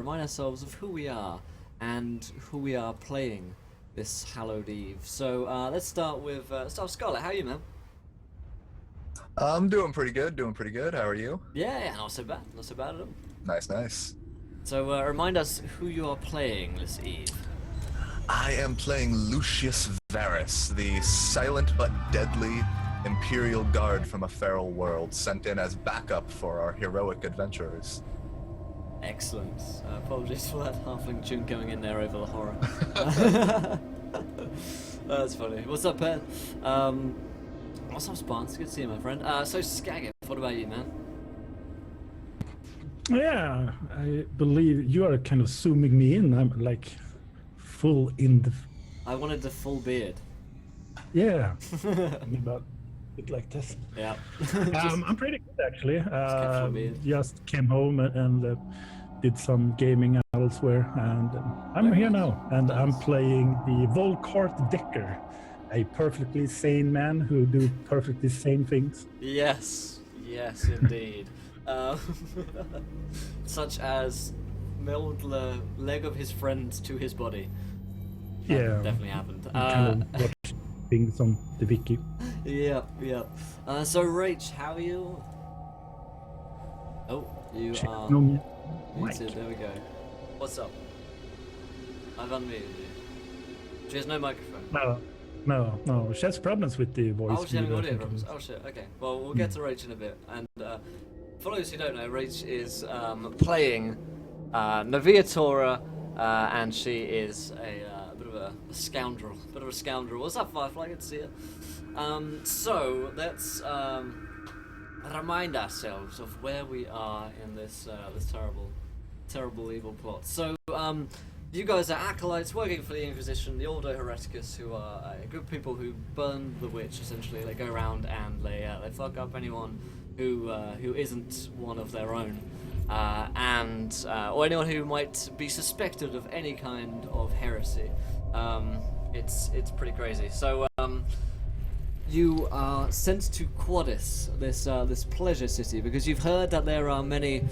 remind ourselves of who we are and who we are playing this hallowed eve. So let's start with Scarlett. How are you, man? I'm doing pretty good, doing pretty good. How are you? Yeah, not so bad, not so bad at all. Nice, nice. So remind us who you are playing this eve. I am playing Lucius Varus, the silent but deadly Imperial Guard from a feral world, sent in as backup for our heroic adventurers. Excellent. Apologies for that halfling tune going in there over the horror. That's funny. What's up, Pen? What's up, Spance? Good to see you, my friend. So Skaggith, what about you, man? Yeah, I believe you are kind of zooming me in. I'm like full in the. I wanted the full beard. Yeah, about it like this. Yeah. I'm pretty good actually. full beard. Just came home and did some gaming elsewhere, and I'm here now. And I'm playing the Volkart Decker, a perfectly sane man who do perfectly sane things. Yes, yes, indeed. Such as meld the leg of his friend to his body. That Yeah, definitely happened. kind of watch things on the wiki. Yep, yep. So Rach, how are you? Oh, you are No, muted. There we go. What's up? I've unmuted you. She has no microphone. no. She has problems with the voice. Oh, she's having feed, I audio think it problems. is. Oh shit. Okay. Well, we'll get to Rach in a bit. And for those who don't know, Rach is playing Naviatora, and she is a bit of a scoundrel. What's up, Firefly? Good to see you. So let's remind ourselves of where we are in this terrible evil plot. So you guys are acolytes working for the Inquisition, the Ordo Hereticus, who are good people who burn the witch. Essentially, they go around and they fuck up anyone who isn't one of their own, or anyone who might be suspected of any kind of heresy. It's pretty crazy. So you are sent to Quadis, this pleasure city, because you've heard that there are many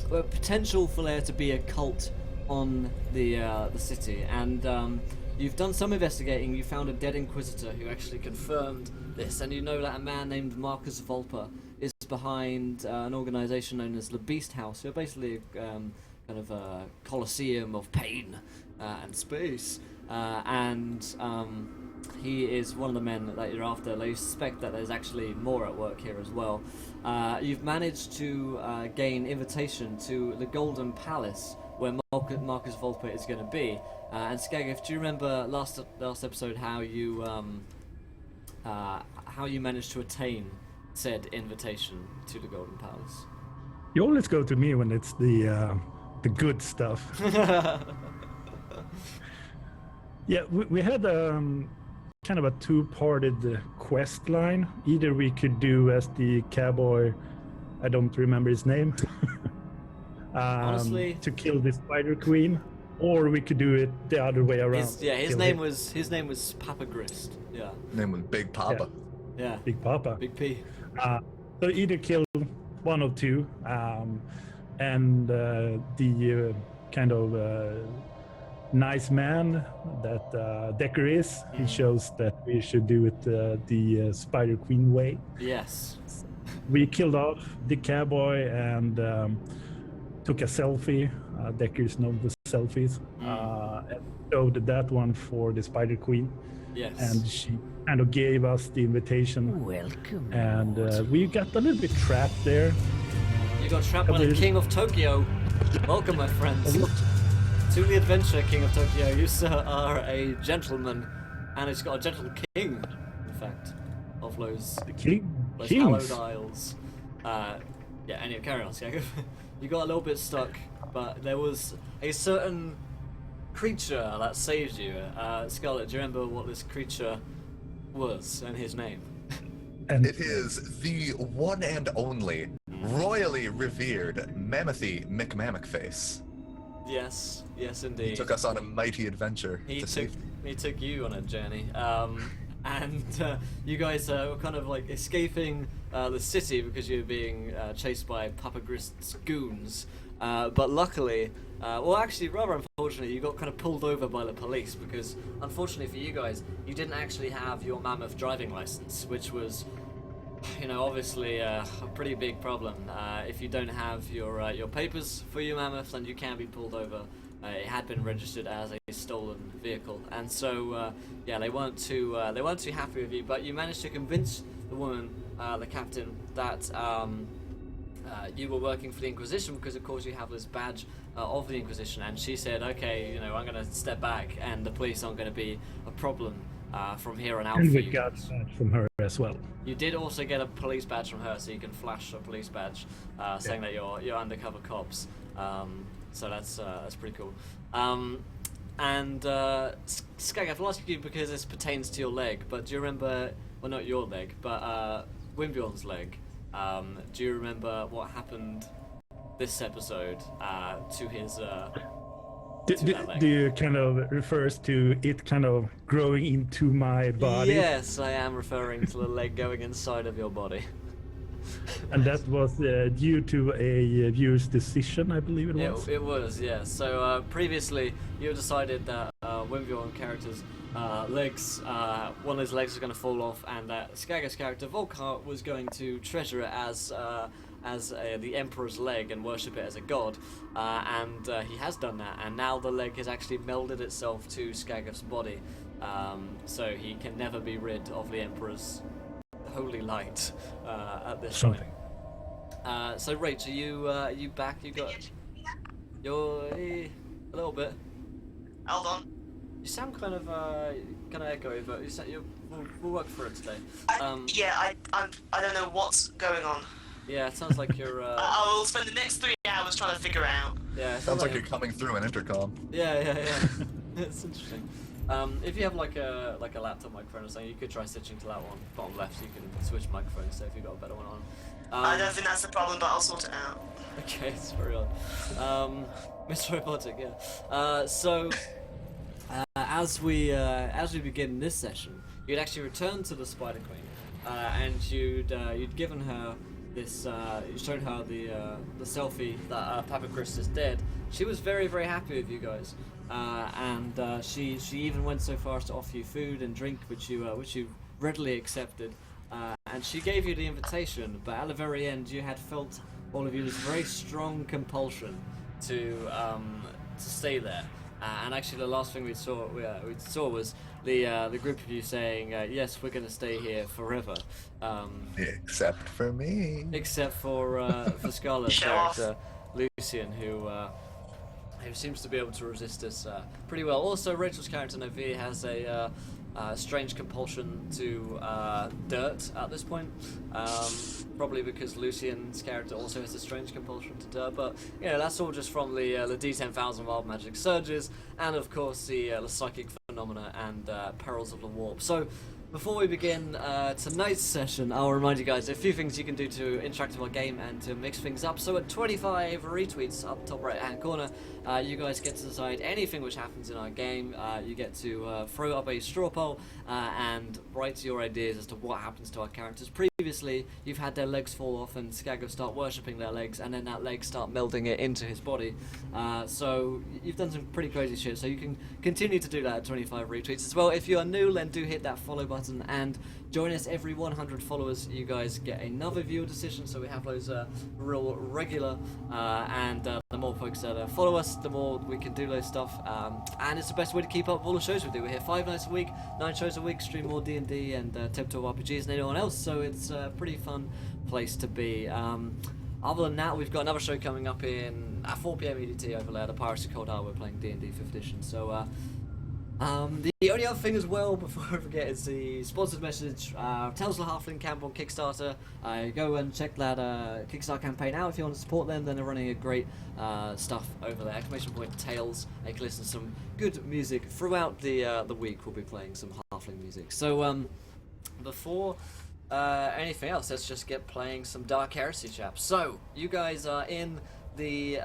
potential for there to be a cult on the city, and you've done some investigating. You found a dead Inquisitor who actually confirmed this, and you know that a man named Marcus Volper is behind an organization known as the Beast House, who are basically kind of a coliseum of pain and space, and he is one of the men that you're after. They suspect that there's actually more at work here as well. You've managed to gain invitation to the Golden Palace, where Marcus Volpe is going to be. And Skaggith, do you remember last episode how you managed to attain said invitation to the Golden Palace? You always go to me when it's the good stuff. Yeah, we had kind of a two-parted quest line. Either we could do as the cowboy, I don't remember his name, Honestly, to kill the Spider Queen, or we could do it the other way around. His name was Papa Grist. Yeah. Name was Big Papa. Yeah. Big Papa. Big P. So either kill one of two, and the kind of nice man that Decker is, he shows that we should do it the Spider Queen way. Yes. We killed off the cowboy and took a selfie. Decker's known for selfies. And showed that one for the Spider Queen. Yes. And she kind of gave us the invitation. Welcome. And we got a little bit trapped there. You got trapped by the King of Tokyo. Welcome, my friends, to the adventure, King of Tokyo. You, sir, are a gentleman, and it's got a gentle king, in fact, of those Kings. hallowed isles. Anyway, carry on, Skaggith. You got a little bit stuck, but there was a certain creature that saved you. Scarlett, do you remember what this creature was and his name? And It is the one and only, royally revered Mammothie McMammockface. Yes, indeed. He took us on a mighty adventure He to took safety. he took you on a journey, and you guys were kind of like escaping the city because you were being chased by Papa Grist's goons. But luckily, well, actually, rather unfortunately, you got kind of pulled over by the police because, unfortunately for you guys, you didn't actually have your mammoth driving license, which was, you know, obviously a pretty big problem. If you don't have your papers for your mammoth, then you can be pulled over. It had been registered as a stolen vehicle, and so yeah, they weren't too happy with you. But you managed to convince the woman, the captain, that you were working for the Inquisition because, of course, you have this badge of the Inquisition. And she said, "Okay, you know, I'm going to step back, and the police aren't going to be a problem from here on out And for we you." got that from her as well. You did also get a police badge from her, so you can flash a police badge saying that you're undercover cops. So that's pretty cool. And Skag, I'll ask you because this pertains to your leg, but do you remember? Well, not your leg, but Wimbjorn's leg. Do you remember what happened this episode to his? Do you kind of refers to it kind of growing into my body? Yes, I am referring to the leg going inside of your body. And that was due to a viewer's decision, I believe it was. It was, yeah. So previously, you decided that Wimbjorn character's legs, one of his legs was going to fall off, and that Skagga's character Volkart was going to treasure it as the Emperor's leg and worship it as a god, and he has done that. And now the leg has actually melded itself to Skagga's body, so he can never be rid of the Emperor's holy light at this Something. point. So Rach, are you back? You're a little bit. Hold on. You sound kind of echoey, but we'll work for it today. Yeah, I don't know what's going on. Yeah, it sounds like you're. I will spend the next 3 hours trying to figure it out. Yeah, it Sounds like you're coming through an intercom. Yeah. It's interesting. If you have like a laptop microphone or something, you could try switching to that one. Bottom left, you can switch microphones. So if you've got a better one on. I don't think that's the problem, but I'll sort it out. Okay, it's very odd. Mr. Robotic, yeah. So as we begin this session, you'd actually returned to the Spider Queen, and you'd given her this. You showed her the selfie that Papa Chris is dead. She was very, very happy with you guys, and she even went so far as to offer you food and drink, which you readily accepted. And she gave you the invitation, but at the very end, you had felt, all of you, this very strong compulsion to stay there. And actually, the last thing we saw was the group of you saying, "Yes, we're going to stay here forever." Except for me. Except for Scarlett's Show off. character, Lucian, who seems to be able to resist us pretty well. Also, Rachel's character Novi has a strange compulsion to dirt at this point, probably because Lucian's character also has a strange compulsion to dirt, but you know, that's all just from the D10,000 wild magic surges, and of course the psychic phenomena and perils of the warp. So before we begin tonight's session, I'll remind you guys a few things you can do to interact with our game and to mix things up. So at 25 retweets up top right hand corner, you guys get to decide anything which happens in our game. You get to throw up a straw poll and write your ideas as to what happens to our characters. Previously, you've had their legs fall off and Skaggo start worshipping their legs, and then that leg start melding it into his body. So you've done some pretty crazy shit, so you can continue to do that at 25 retweets as well. If you are new, then do hit that follow button and join us. Every 100 followers, you guys get another viewer decision, so we have those real regular, and the more folks that follow us, the more we can do those stuff, and it's the best way to keep up with all the shows we do. We're here 5 nights a week, 9 shows a week, stream more D&D and tabletop RPGs than anyone else, so it's a pretty fun place to be. Other than that, we've got another show coming up at 4 PM EDT over there, the Pirates of Cold Harbor. We're playing D&D 5th edition, so the only other thing as well, before I forget, is the sponsored message. Tales of the Halfling camp on Kickstarter. Go and check that Kickstarter campaign out if you want to support them. Then they're running a great stuff over there. Exclamation point Tales. You can listen to some good music throughout the week. We'll be playing some Halfling music. So before anything else, let's just get playing some Dark Heresy, chaps. So you guys are in the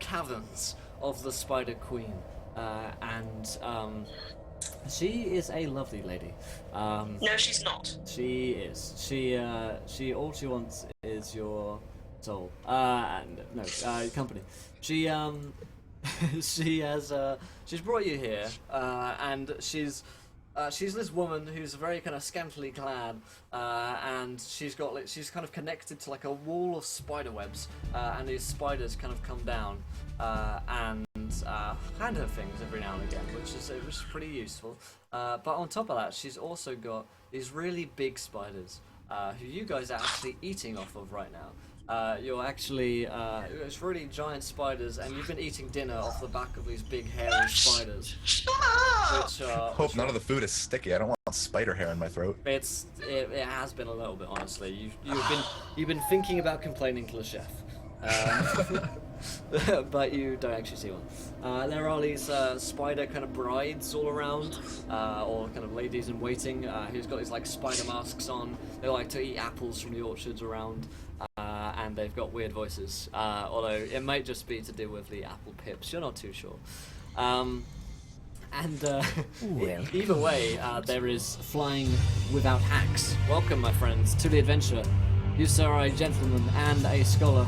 caverns of the Spider Queen. And she is a lovely lady. No, she's not. She is. She all she wants is your soul. And no, company. She she's brought you here, and she's this woman who's very kind of scantily clad, and she's kind of connected to like a wall of spider webs, and these spiders kind of come down and hand her things every now and again, which is pretty useful. But on top of that, she's also got these really big spiders who you guys are actually eating off of right now. You're actually, it's really giant spiders, and you've been eating dinner off the back of these big hairy spiders. Which, Hope none of the food is sticky. I don't want spider hair in my throat. It has been a little bit, honestly. You've been thinking about complaining to the chef, but you don't actually see one. There are these spider kind of brides all around, or kind of ladies in waiting, who's got these like spider masks on. They like to eat apples from the orchards around. And they've got weird voices, although it might just be to do with the apple pips, you're not too sure. Either way, there is flying without hacks. Welcome, my friends, to the adventure. You, sir, are a gentleman and a scholar.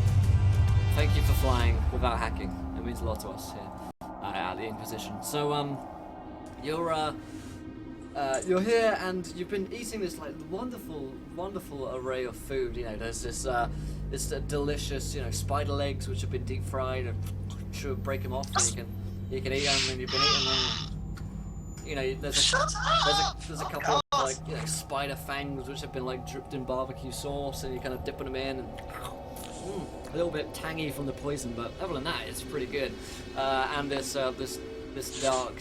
Thank you for flying without hacking. It means a lot to us here at the Inquisition. So, you're here and you've been eating this like wonderful array of food. You know, there's this delicious, spider legs which have been deep fried, and should break them off and you can eat them, and you've been eating them. You know, there's a couple of like spider fangs which have been like dripped in barbecue sauce, and you're kind of dipping them in, and a little bit tangy from the poison, but other than that, it's pretty good. And this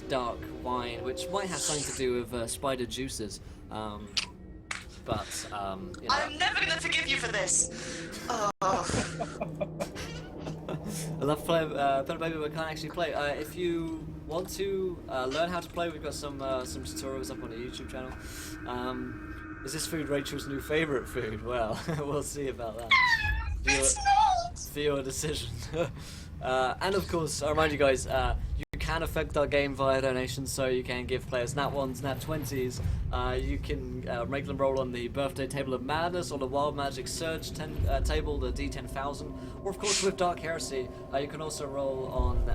dark wine, which might have something to do with spider juices, but I'm never gonna forgive you for this. Oh. I love playing Pen Baby, but can't actually play. If you want to learn how to play, we've got some tutorials up on the YouTube channel. Is this food Rachel's new favourite food? Well, we'll see about that. It's not! For your decision. And of course, I remind you guys, you can affect our game via donations, so you can give players nat 1s, nat 20s, you can make them roll on the Birthday Table of Madness or the Wild Magic Surge table, the D10,000, or of course with Dark Heresy, you can also roll on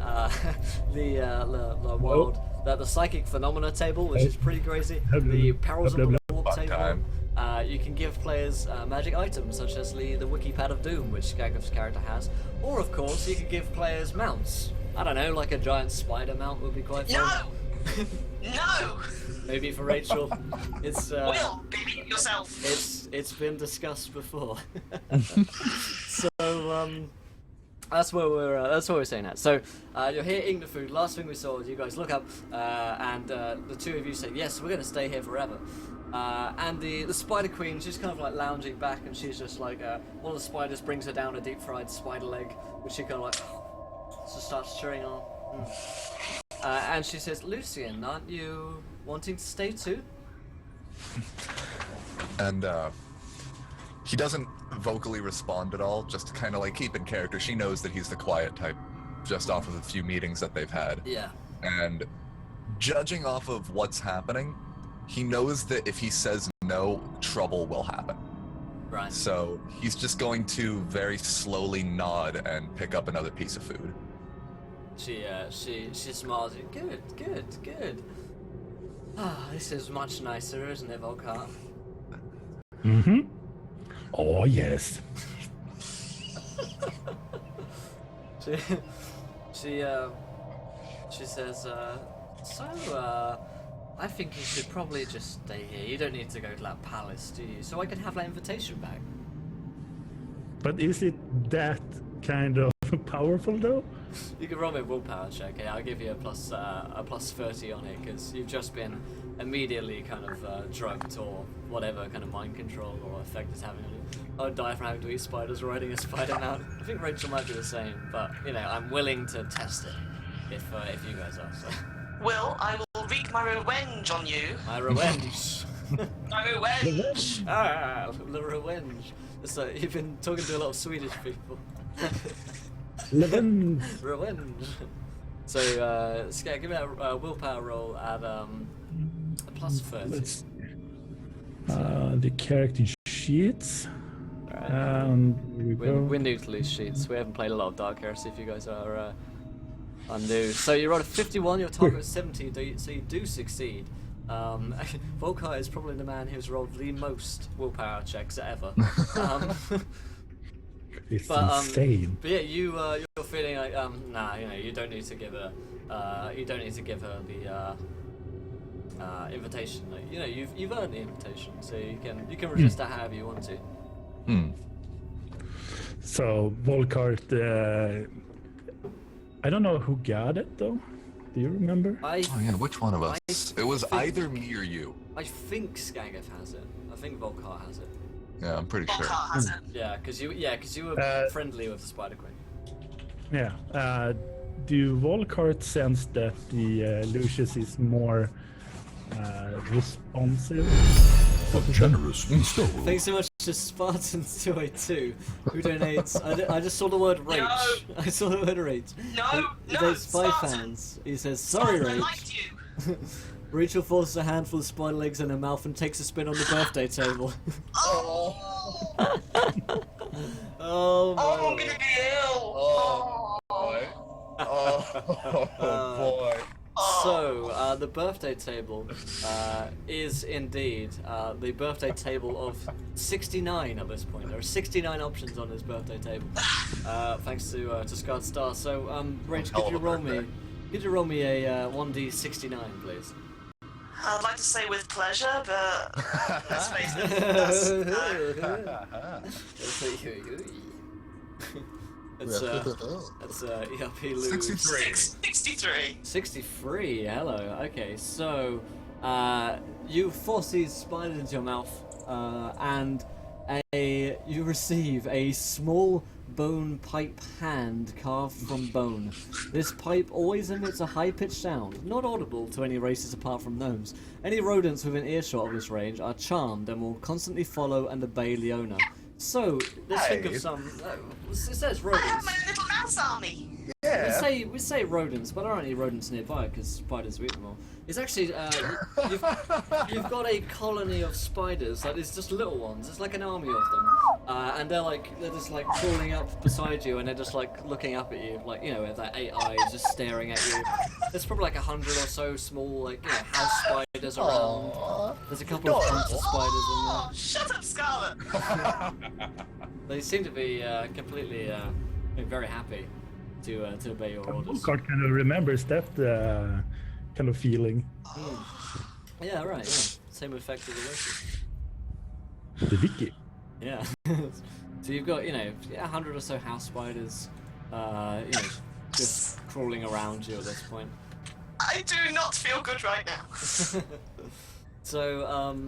the Psychic Phenomena table, which is pretty crazy, the Perils of the Warp table. You can give players magic items such as the Wiki Pad of Doom, which Gagav's character has, or of course you can give players mounts. I don't know, like a giant spider mount would be quite fun. No! No! Maybe for Rachel, it's Will, be yourself. It's been discussed before. So that's where we're saying that. So you're here eating the food. Last thing we saw was you guys look up, and the two of you say, yes, we're gonna stay here forever. And the Spider Queen, she's kind of like lounging back, and she's just like, one of the spiders brings her down a deep fried spider leg, which she kind of like, just starts chewing on. And she says, Lucian, aren't you wanting to stay too? And he doesn't vocally respond at all, just to kind of like keep in character. She knows that he's the quiet type, just off of a few meetings that they've had. Yeah. And judging off of what's happening, he knows that if he says no, trouble will happen. Right. So he's just going to very slowly nod and pick up another piece of food. She smiles. Good. Ah, this is much nicer, isn't it, Volkar? Mm-hmm. Oh, yes. She says, I think you should probably just stay here. You don't need to go to that palace, do you? So I can have that invitation back. But is it that kind of powerful, though? You can roll me a willpower check. Okay, I'll give you a plus 30 on it, because you've just been immediately kind of drugged or whatever kind of mind control or effect it's having on you. I would die from having to eat spiders riding a spider mount. I think Rachel might be the same, but I'm willing to test it if you guys are. So. Will, I will wreak my revenge on you. My revenge. My revenge. The revenge. So you've been talking to a lot of Swedish people. Revenge. So, Scott, give me a willpower roll at a plus 30. The character sheets. Alright. Here we go. We're new to loose sheets. We haven't played a lot of Dark Heresy if you guys are new. So you rolled a 51, your target was 70, so you do succeed. Volkar is probably the man who's rolled the most willpower checks ever. It's insane. But yeah, you're feeling like nah, you don't need to give her the invitation. Like, you've earned the invitation, so you can resist that however you want to. So Volkart, I don't know who got it though. Do you remember? Oh yeah, which one of us? It was either me or you. I think Skageth has it. I think Volkar has it. Yeah, I'm pretty sure. Volkar has it. Yeah, because you were friendly with the Spider Queen. Yeah. Do Volkart sense that the Lucius is more responsive? A generous bestowl. Thanks so much to Spartan282 who donates. I just saw the word rage. No. I saw the word rage. No, There's 5 Spartan. fans. He says, sorry, Spartan, I Rage. liked you. Rachel forces a handful of spider legs in her mouth and takes a spin on the birthday table. Oh, Oh, I'm no. gonna be ill. Boy. Oh boy. So, the birthday table is indeed the birthday table of 69 at this point. There are 69 options on this birthday table, thanks to Scarred Star. So, Rach, Hell could of you a roll me? birthday. Could you roll me a 1d69, please? I'd like to say with pleasure, but let's face it, that's That's ERP lose. 63. 63. 63, hello. Okay, so you force these spiders into your mouth, and you receive a small bone pipe hand carved from bone. This pipe always emits a high-pitched sound, not audible to any races apart from gnomes. Any rodents within earshot of this range are charmed and will constantly follow and obey the owner. So, let's think of Hey. some... it says I have rodents. my own little mouse army. Yeah. We say rodents, but there aren't any rodents nearby because spiders eat them all. It's actually you've got a colony of spiders that is just little ones. It's like an army of them, and they're just like crawling up beside you, and they're just like looking up at you, like with their 8 eyes just staring at you. There's probably like 100 or so small house spiders around. There's a couple of hunter spiders in there. Oh, shut up, Scarlet. They seem to be completely very happy to obey your orders. Volkart kind of remembers that kind of feeling. Yeah, right. Yeah. Same effect as the races. The Vicky. Yeah. So you've got 100 or so house spiders, just crawling around you at this point. I do not feel good right now. So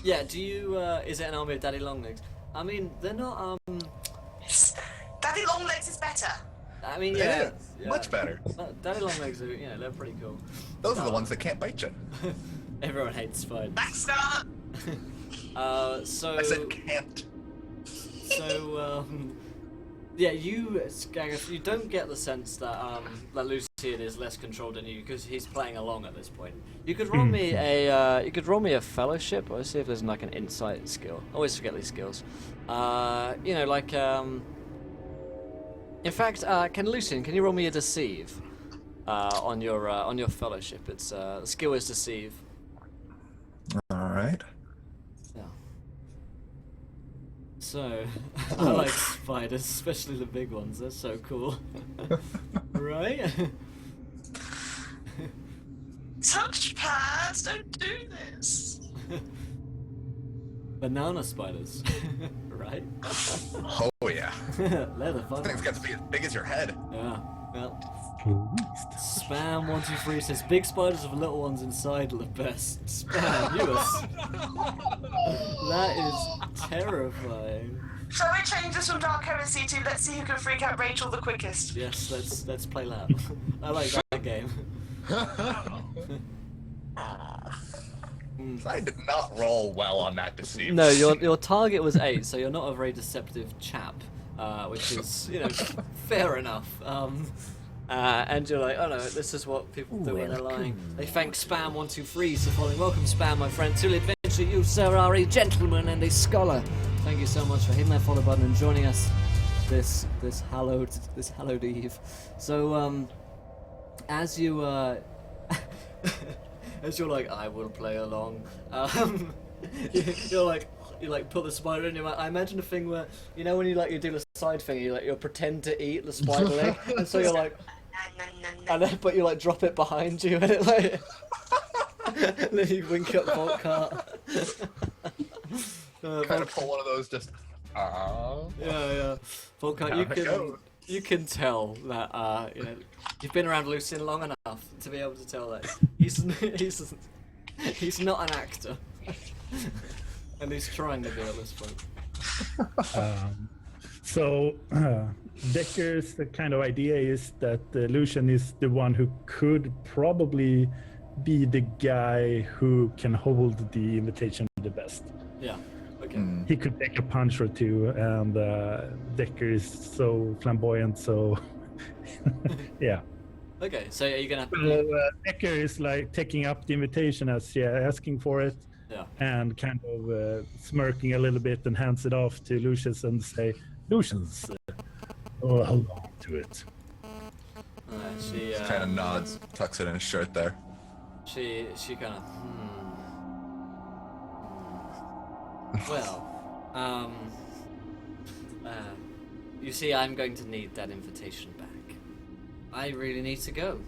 yeah. Do you? Is it an army of Daddy Longlegs? I mean, they're not. Daddy Longlegs is better. I mean, It yeah, is. Much better. Daddy Longlegs are, they're pretty cool. Those are the ones that can't bite you. Everyone hates spiders. Back, Scarlet. So. I said can't. So, yeah, Skageth, you don't get the sense that Lucian is less controlled than you because he's playing along at this point. You could roll me a fellowship. Let's see if there's like an insight skill. I always forget these skills. In fact, can you roll me a deceive on your fellowship? It's the skill is deceive. All right. Yeah. So, I like spiders, especially the big ones. They're so cool. Right? Touchpads, don't do this. Banana spiders. Right? Oh yeah. Leather fun. Thing's got to be as big as your head. Yeah. Well, Pleased. Spam123 says big spiders with little ones inside are the best. Spam, you are. That is terrifying. Shall we change this from Dark Heresy to let's see who can freak out Rachel the quickest? Yes, let's play that. I like that game. I did not roll well on that deceive. No, your target was 8, so you're not a very deceptive chap, which is fair enough. And you're like, oh no, this is what people do when they're lying. They thank Spam123 for following. Welcome, Spam, my friend. To the adventure, you, sir, are a gentleman and a scholar. thank you so much for hitting that follow button and joining us this hallowed eve. So as you as you're like, I will play along. You like put the spider in your mouth. I imagine a thing where, you know, when you do the side thing, you pretend to eat the spider leg, and so you're like, and then but you drop it behind you, and it and then you wink at Volkart. Kind of pull one of those just. Yeah. Volkart, you can tell that you've been around Lucian long enough to be able to tell that he's not an actor. And he's trying to be at this point. So Decker's kind of idea is that Lucian is the one who could probably be the guy who can hold the invitation the best. Yeah. Okay. He could take a punch or two, and Decker is so flamboyant, so yeah. Okay, so are you gonna? Decker is taking up the invitation as asking for it. Yeah. And kind of smirking a little bit and hands it off to Lucius and say, Lucius, hold on to it. She kind of nods, tucks it in his shirt there. She kind of Well, you see, I'm going to need that invitation back. I really need to go.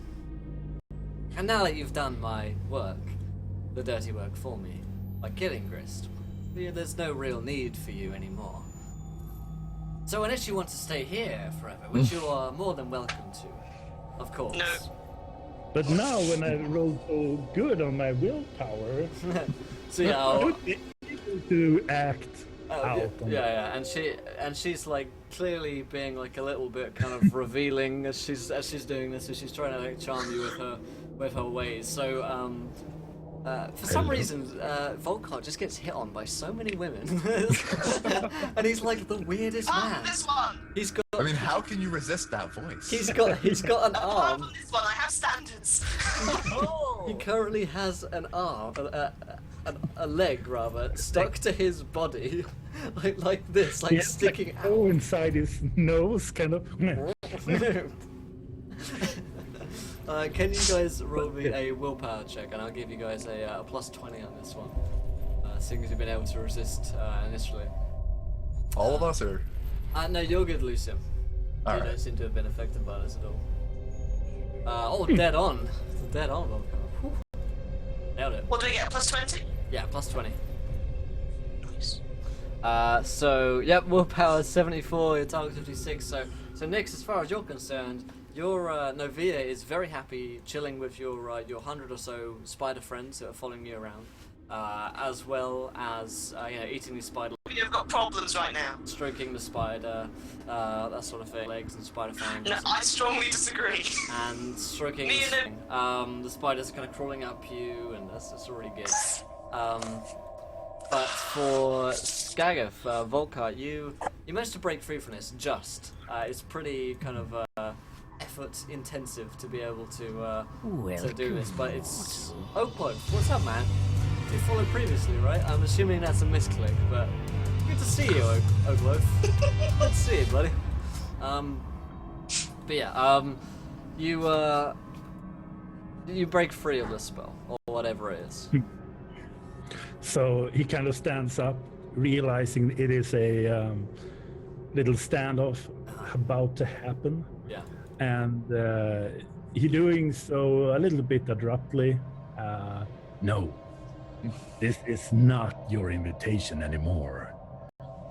And now that you've done my work, the dirty work for me, by killing Grist, there's no real need for you anymore. So unless you want to stay here forever, which you are more than welcome to, of course. No. But now when I rolled so good on my willpower, so yeah, I'll be able to act out. Yeah, and she's clearly being a little bit kind of revealing as she's doing this, as she's trying to charm you with her ways. So for some reason, Volkart just gets hit on by so many women, and he's the weirdest man. This one. He's got. I mean, how can you resist that voice? He's got an arm. On this one, I have standards. He currently has an arm, a leg rather, stuck to his body, like this, sticking out. Oh, inside his nose, kind of. Can you guys roll me a willpower check, and I'll give you guys a plus 20 on this one, seeing as you've been able to resist initially. All of us, or? No, you're good, Lucian. All You right. don't seem to have been affected by this at all. Dead on. Dead on, Volkart. Nailed it. What do we get? Plus 20? Yeah, plus 20. Nice. So, yep, willpower 74, your target 56. So Nix, as far as you're concerned, your Novia is very happy chilling with your 100 or so spider friends who are following you around, as well as eating these spider, You've got problems right now. stroking the spider, that sort of thing, legs and spider fangs, No, I strongly disagree. and stroking Me the, and the spiders are kind of crawling up you, and that's already good. But for Skagath, Volkart, you managed to break free from this. It's pretty kind of effort intensive to be able to do this, but it's Oakwood. What's up, man? You followed previously, right? I'm assuming that's a misclick, but good to see you, Oakwood. Good to see you, buddy. But yeah, you break free of this spell or whatever it is. So he kind of stands up, realizing it is a little standoff about to happen. Yeah. And he doing so a little bit abruptly. No, this is not your invitation anymore.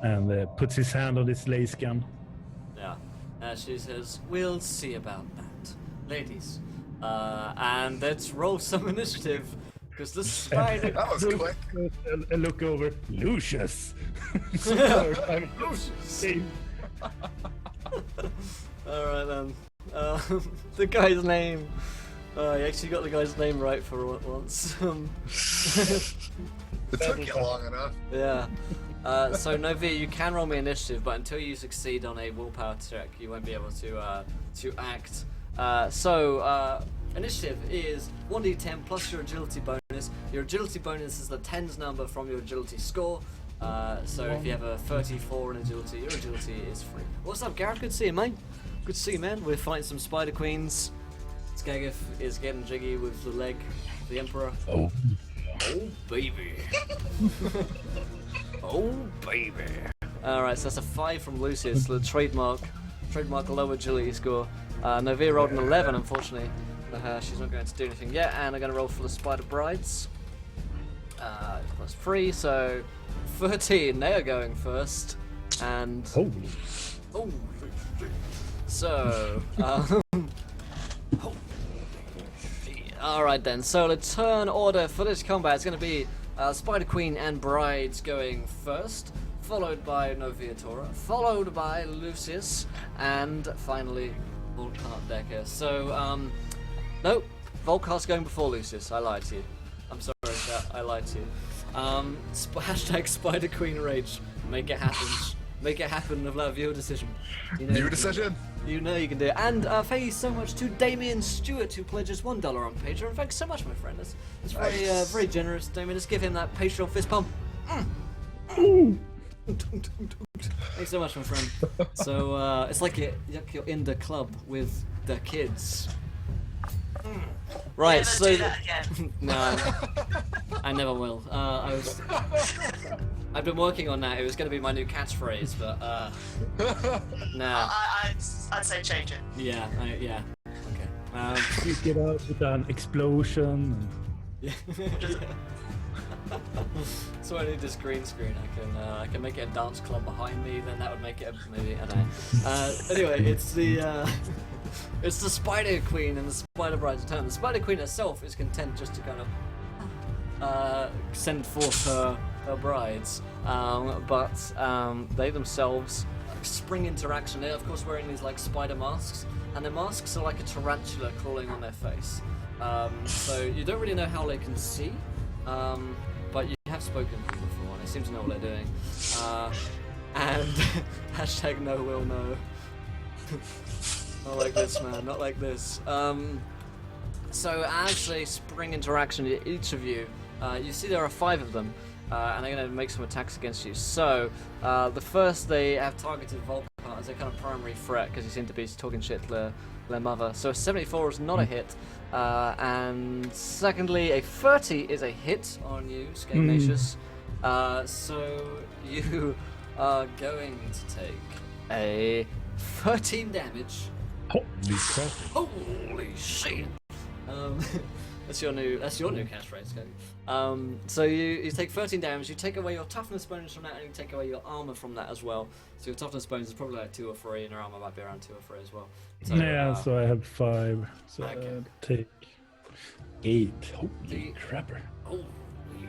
And puts his hand on his lace gun. Yeah. She says, "We'll see about that, ladies. And let's roll some initiative, because the spider." That was quick. And look over, Lucius. Lucius. All right then. The guy's name. You actually got the guy's name right for once. It took you long enough. Yeah. So Novi, you can roll me initiative, but until you succeed on a willpower check, you won't be able to act. Initiative is 1d10 plus your agility bonus. Your agility bonus is the tens number from your agility score. So if you have a 34 in agility, your agility is free. What's up, Gareth? Good to see you, mate. Good to see you, man. We're fighting some spider queens. Skagith is getting jiggy with the leg of the Emperor. Oh. Oh, baby. Oh, baby. Alright, so that's a 5 from Lucius, the trademark low agility score. Novia rolled an 11, unfortunately. She's not going to do anything yet, and I'm going to roll for the Spider Brides. Plus 3, so 13. They are going first. And. Holy. Oh, so. Alright then, so the turn order for this combat is going to be Spider Queen and Brides going first, followed by Novia Tora, followed by Lucius, and finally Volkart Decker. So, nope, Volkart's going before Lucius. I lied to you. I'm sorry, chat. I lied to you. Hashtag Spider Queen Rage. Make it happen. Make it happen of love, your decision. You know Your decision. You know you can do it. And thank you so much to Damien Stewart, who pledges $1 on Patreon. Thanks so much, my friend. That's very, Nice. very generous, Damien. Let's give him that Patreon fist pump. Thanks so much, my friend. So it's like you're in the club with the kids. Right, Never so do that again. no, I never will. I've been working on that. It was going to be my new catchphrase, but nah. I'd say change it. Yeah, yeah. Okay. Freak it out with an explosion. Yeah. So I need this green screen. I can make it a dance club behind me. Then that would make it maybe I don't know. Anyway, it's the it's the Spider Queen and the Spider Bride's turn. The Spider Queen herself is content just to kind of send forth her brides, but they themselves spring into action. They're of course wearing these like spider masks, and their masks are like a tarantula crawling on their face. So you don't really know how they can see, but you have spoken to them before, and they seem to know what they're doing. And hashtag no will no. Not like this, man. Not like this. So as they spring into action, each of you, you see there are 5 of them, and they're going to make some attacks against you. So the first, they have targeted Volkart as a kind of primary threat because you seem to be talking shit to their mother. So a 74 is not a hit, and secondly, a 30 is a hit on you, Scagnacious. So you are going to take a 13 damage. Holy crap. Holy shit! That's your new catchphrase, Cody. So you take 13 damage. You take away your toughness bonus from that, and you take away your armor from that as well. So your toughness bonus is probably like 2 or 3, and your armor might be around 2 or 3 as well. So, Yeah, so I have 5. So Okay. take 8. Holy crapper. Holy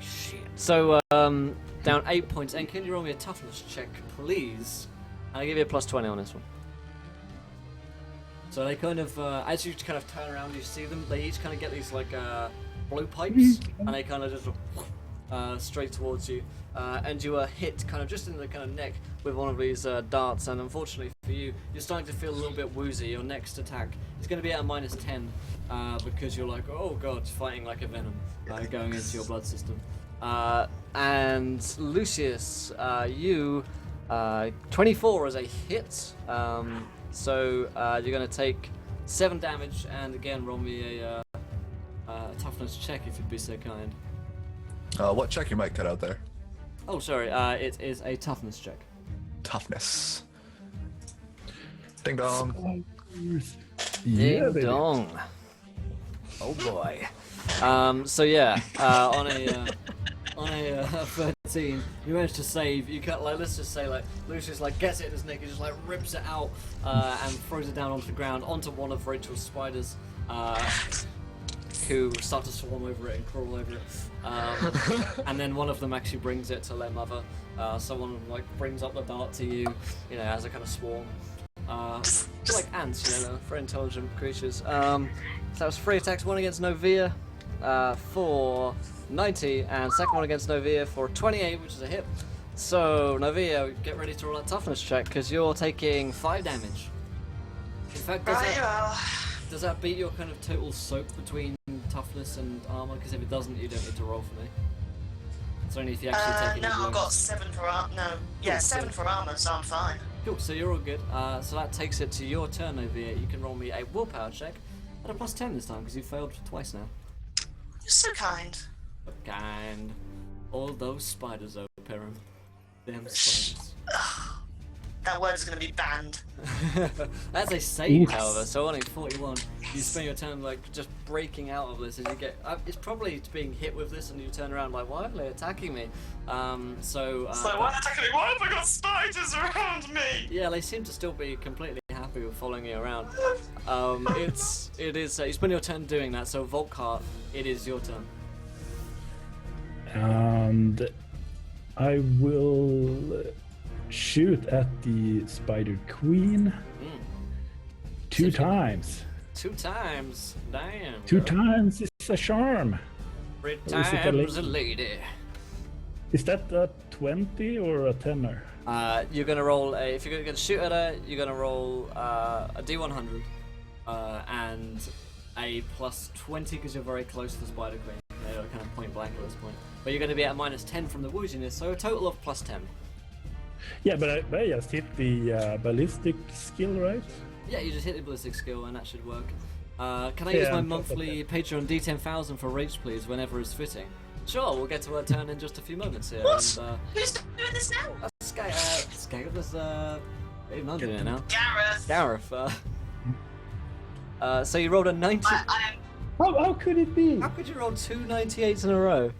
shit! So down 8 points. And can you roll me a toughness check, please? I'll give you a plus 20 on this one. So they kind of, as you kind of turn around, you see them. They each kind of get these like blow pipes, and they kind of just straight towards you. And you are hit kind of just in the kind of neck with one of these darts. And unfortunately for you, you're starting to feel a little bit woozy. Your next attack is going to be at a -10 because you're like, oh god, fighting like a venom going into your blood system. And Lucius, you 24 is a hit. So you're going to take 7 damage, and again roll me a toughness check if you'd be so kind. What check you might cut out there? Oh, sorry. It is a toughness check. Toughness. Ding dong. Yeah, Ding baby. dong. Oh boy. So yeah, on a 13, you manage to save. You cut like, let's just say like Lucius like gets it in his neck, he just like rips it out and throws it down onto the ground onto one of Rachel's spiders, who start to swarm over it and crawl over it. And then one of them actually brings it to their mother. Someone like brings up the dart to you, you know, as a kind of swarm. Like ants, you know, very intelligent creatures. So that was 3 attacks, 1 against Novia for 90, and second one against Novia for 28, which is a hit. So Novia, get ready to roll that toughness check because you're taking 5 damage. In fact, does that beat your kind of total soak between toughness and armor? Because if it doesn't, you don't need to roll for me. It's only if you actually take any No, I've got wounds. 7 for armor. No, yeah, 7 for armor, so I'm fine. Cool, so you're all good. So that takes it to your turn over here. You can roll me a willpower check at a +10 this time because you failed twice now. You're so kind. And all those spiders, oh, Perrin. Them spiders. That word's gonna be banned. That's a save, Oof. however, so only 41. You spend your turn like just breaking out of this, and you get. It's probably being hit with this, and you turn around like, why are they attacking me? So. It's like, why are they attacking me? Why have I got spiders around me? Yeah, they seem to still be completely happy with following you around. It is. You spend your turn doing that. So Volkart, it is your turn. And I will shoot at the Spider Queen 2 times. 2 times, damn. 2 bro. times is a charm. 3 Or is it times a lady. Is that a 20 or a 10er? You're gonna roll a. If you're gonna shoot at her, you're gonna roll a D100 and a +20 because you're very close to the Spider Queen. You're kind of point blank at this point. But you're gonna be at -10 from the wooziness, so a total of +10. Yeah, but I just hit the ballistic skill, right? Yeah, you just hit the ballistic skill and that should work. Can I use my I'm monthly Patreon D10,000 for rage, please, whenever it's fitting? Sure, we'll get to our turn in just a few moments here. What? And, Who's doing this now? Sky was even I'm doing it now. Gareth. Gareth. So you rolled a 90. I How could it be? How could you roll 2 98s in a row?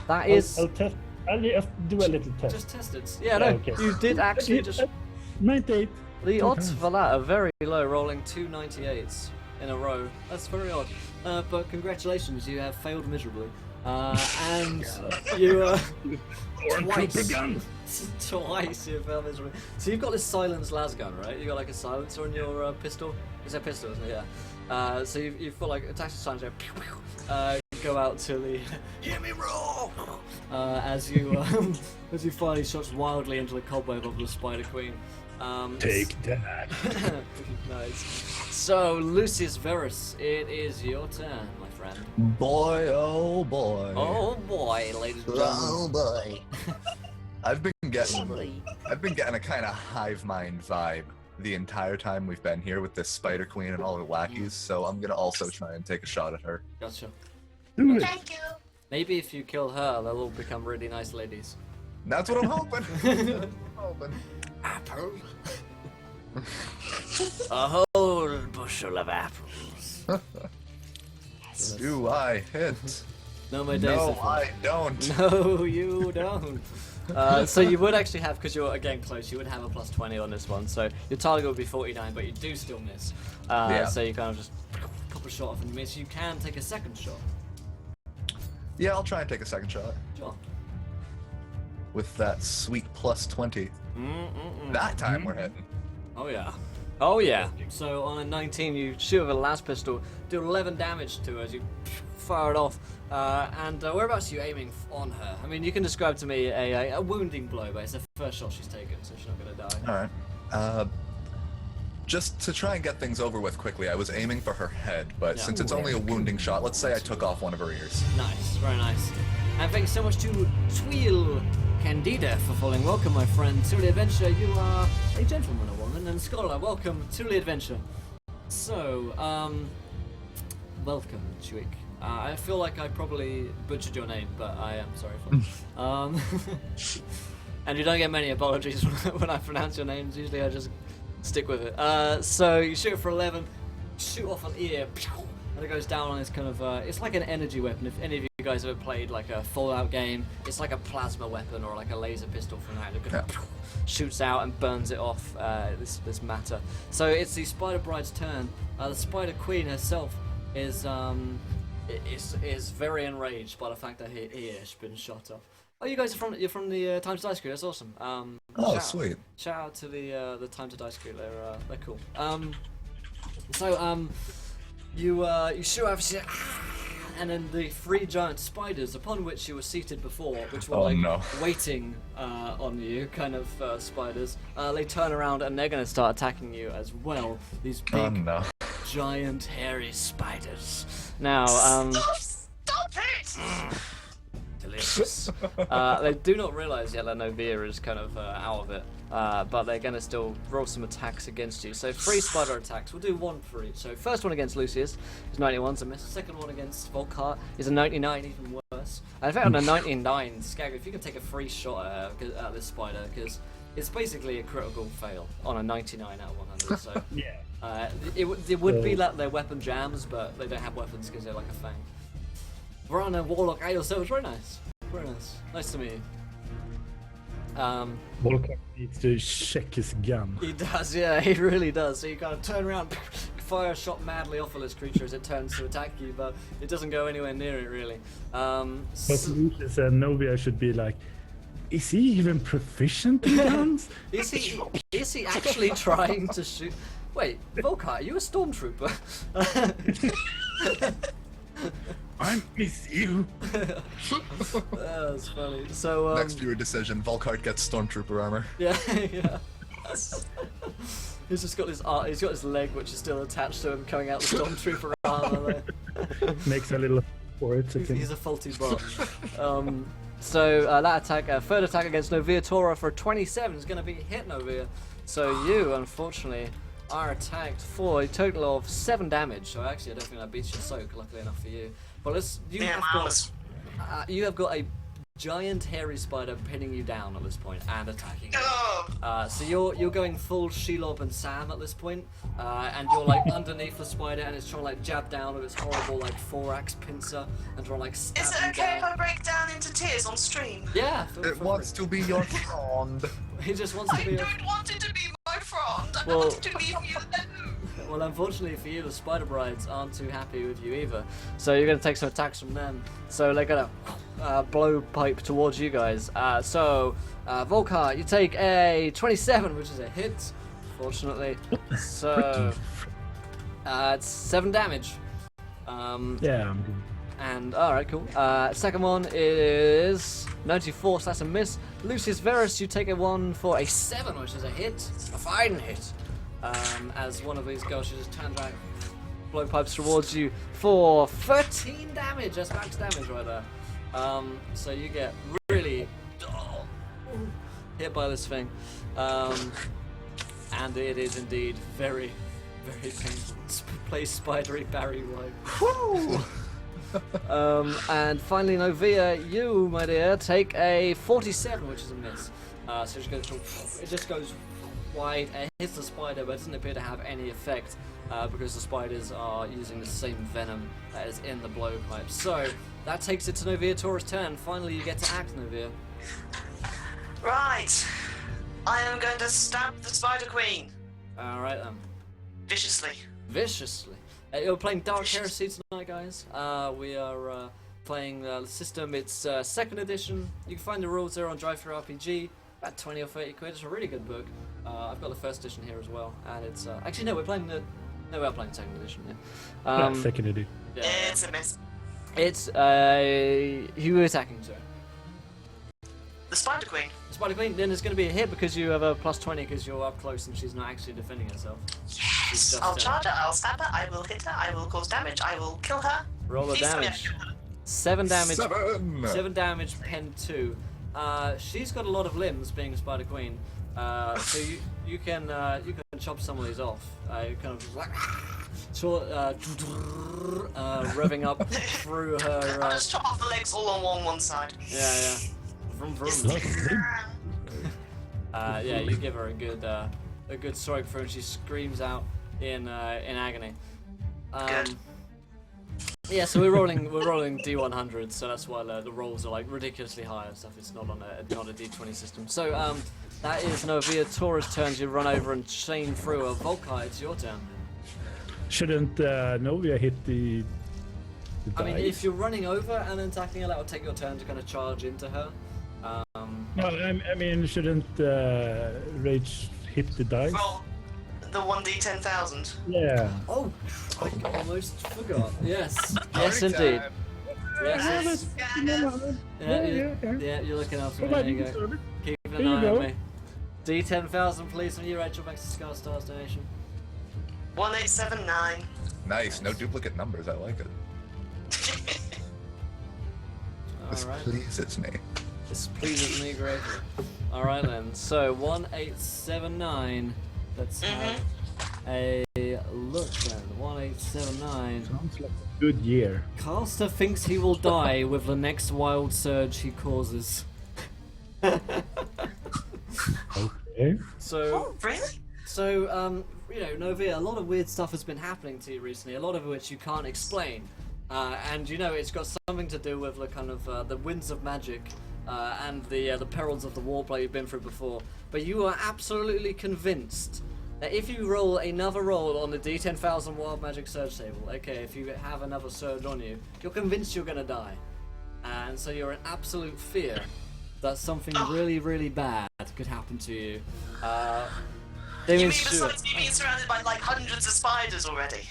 That I'll is test. I'll just do a little test. just tested. Yeah, no, okay. you did actually just. 98. The 2 odds times. for that are very low, rolling 2 98s in a row. That's very odd. But congratulations, you have failed miserably. And you twice you failed miserably. So you've got this silenced lasgun, right? You got like a silencer on your pistol. It's a pistol, isn't it? Yeah. So you've got like attached to silencer. Go out to the hear me roar as you fire these shots wildly into the cobweb of the Spider Queen. Take that. Nice. So Lucius Verus, it is your turn, my friend. Boy, oh boy. Oh boy, ladies and gentlemen. Oh boy. I've been getting a kind of hive mind vibe the entire time we've been here with this Spider Queen and all the lackeys, so I'm gonna also try and take a shot at her. Gotcha. Do it. Thank you. Maybe if you kill her, they'll all become really nice ladies. That's what I'm hoping. That's what I'm hoping. Apple. A whole bushel of apples. Do I hit? No, my days No, are full. I don't. No, you don't. So you would actually have, because you're again close, you would have a +20 on this one. So your target would be 49, but you do still miss. Yeah. So you kind of just pop a shot off and you miss. You can take a second shot. Yeah, I'll try and take a second shot Sure. with that sweet +20. That time we're hitting. Oh yeah. Oh yeah. So on a 19, you shoot with a las pistol, do 11 damage to her as you fire it off. And whereabouts are you aiming on her? I mean, you can describe to me a wounding blow, but it's the first shot she's taken, so she's not gonna die. All right. Just to try and get things over with quickly, I was aiming for her head, but Yeah. since it's only a wounding shot, let's say I took off one of her ears. Nice, very nice. And thanks so much to Tweel Candida for following. Welcome, my friend, to the adventure. You are a gentleman, a woman, and scholar. Welcome to the adventure. So, welcome, Chuik. I feel like I probably butchered your name, but I am sorry for it. And you don't get many apologies when I pronounce your names. Usually I just stick with it. So you shoot for 11, shoot off an ear, and it goes down on this kind of, it's like an energy weapon. If any of you guys ever played like a Fallout game, it's like a plasma weapon or like a laser pistol from that. It kind of shoots out and burns it off, this matter. So it's the Spider Bride's turn. The Spider Queen herself is very enraged by the fact that her ear's been shot off. Oh, you guys are from the Time to Die crew. That's awesome. Oh, shout sweet. Shout out to the Time to Die crew. They're cool. You shoot out, and then the 3 giant spiders upon which you were seated before, which were waiting on you, kind of spiders. They turn around and they're going to start attacking you as well. These big, giant, hairy spiders. Now, Stop it! to the vicious. They do not realise yet that Novia is kind of out of it, but they're going to still roll some attacks against you. So 3 spider attacks. We'll do 1 for each. So first one against Lucius is 91's a miss. Second one against Volkart is a 99, even worse. And in fact, on a 99, Skag, if you can take a free shot at this spider, because it's basically a critical fail on a 99 out of 100. So Yeah. it would be that their weapon jams, but they don't have weapons because they're like a fang. Verana, Warlock, Ayo, so it's very nice. Very nice. Nice to meet you. Volkart needs to check his gun. He does, yeah, he really does. So you kind of turn around, fire a shot madly off of this creature as it turns to attack you, but it doesn't go anywhere near it, really. But Lucius and Novia should be like, is he even proficient in guns? Is he actually trying to shoot? Wait, Volkart, are you a stormtrooper? I miss you. That's funny. So Next viewer decision, Volkart gets Stormtrooper armor. yeah, yeah. He's just got his he's got his leg which is still attached to him coming out the stormtrooper armor there. Makes a little for it. He's a faulty bot. So that attack, third attack against Novia Tora for 27 is going to be a hit, Novia. So you, unfortunately, are attacked for a total of 7 damage. So actually, I don't think that beats your soak, luckily enough for you. But you have got a giant hairy spider pinning you down at this point and attacking you. So you're going full Shelob and Sam at this point, and you're like underneath the spider and it's trying to like jab down with its horrible like 4-axe pincer and trying to like stab Is it you okay if down. I break down into tears on stream? Yeah, It wants to be your friend. he just wants to I be. don't want it to be my friend. I Well- want to leave you alone. Well, unfortunately for you, the Spider Brides aren't too happy with you either. So you're going to take some attacks from them. So they're going to blow pipe towards you guys. Volkart, you take a 27, which is a hit, fortunately. So it's 7 damage. Yeah, I'm good. And alright, cool. Second one is 94, so that's a miss. Lucius Verus, you take a 1 for a 7, which is a hit. A fine hit. As one of these girls, she just turns around, blow pipes towards you for 13 damage. That's max damage right there. So you get really hit by this thing. And it is indeed very, very painful. Play spidery Barry White. And finally, Novia, you, my dear, take a 47, which is a miss. So it just goes wide and hits the spider, but it doesn't appear to have any effect because the spiders are using the same venom that is in the blowpipe. So that takes it to Novia Tora's turn. Finally, you get to act, Novia. Right. I am going to stab the Spider Queen. Alright then. Viciously. Viciously. You're playing Dark Heresy tonight, guys. We are playing the system. It's 2nd edition. You can find the rules there on Drive-Thru-RPG. About 20 or 30 quid. It's a really good book. I've got the 1st edition here as well, and it's actually no, we're playing 2nd edition. Yeah. Second edition. Yeah. It's a miss. It's who are attacking, sir? The Spider Queen. The Spider Queen. Then it's going to be a hit because you have a +20 because you're up close and she's not actually defending herself. Yes. just, I'll charge her. I'll stab her. I will hit her. I will cause damage. I will kill her. Roll the Please tell me I damage. kill her. 7 damage. 7! 7 damage, pen 2. She's got a lot of limbs, being a Spider Queen. So you can chop some of these off. You kind of like revving up through her. I'll just chop off the legs all on one side. Yeah. Vroom, vroom. Yeah, you give her a good stroke through, and she screams out in agony. Good. Yeah, so we're rolling D100, so that's why the rolls are like ridiculously high and stuff. It's not a D20 system. So that is Novia Tora's turn. You run over and chain through a Volkite. It's your turn. Shouldn't Novia hit the I mean, dice? if you're running over and then tackling her, that will take your turn to kind of charge into her. No, I mean, shouldn't Rage hit the dice? Roll the 1d10,000. Yeah. Oh, I almost forgot. Yes, yes, Party indeed. time. Yes, yeah, you're looking after me. There you go. Keeping an eye on me. D10,000, please, from you, Rachel. Thanks to Scar Stars donation. 1879. Nice, no duplicate numbers, I like it. This Alright. pleases me. This pleases me greatly. Alright then, so 1879. Let's have a look then. 1879. Sounds like a good year. Caster thinks he will die with the next wild surge he causes. Okay. So, Oh, really? you know, Novia, a lot of weird stuff has been happening to you recently, a lot of which you can't explain. And you know, it's got something to do with the kind of the winds of magic and the perils of the warplay you've been through before. But you are absolutely convinced that if you roll another roll on the D10,000 Wild Magic Surge table, okay, if you have another surge on you, you're convinced you're gonna die. And so you're in absolute fear that something really, really bad could happen to you. You Damien mean Stewart. besides me being surrounded by like hundreds of spiders already?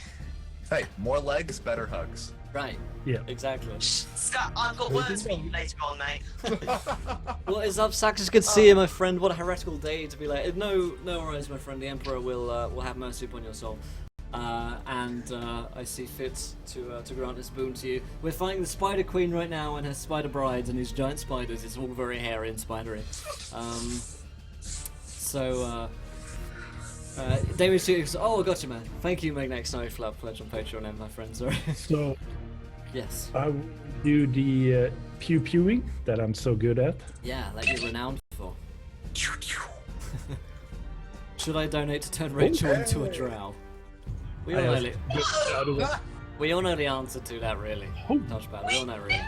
Hey, more legs, better hugs. Right, Yeah. exactly. Scott, I've got words for you later on, mate. What is up, Sax? It's good to see you, my friend. What a heretical day to be like. No worries, my friend. The Emperor will have mercy upon your soul. And I see fit to grant this boon to you. We're fighting the Spider Queen right now and her spider brides and these giant spiders. It's all very hairy and spidery. Damien Stewart, oh, gotcha, man. Thank you, Magnetic Snow, for that pledge on Patreon, my friend. Sorry. So Yes. I will do the pew-pewing that I'm so good at. Yeah, that you're renowned for. Should I donate to turn Rachel into a drow? We all, know we all know the answer to that, really. Touchpad, we all know, really.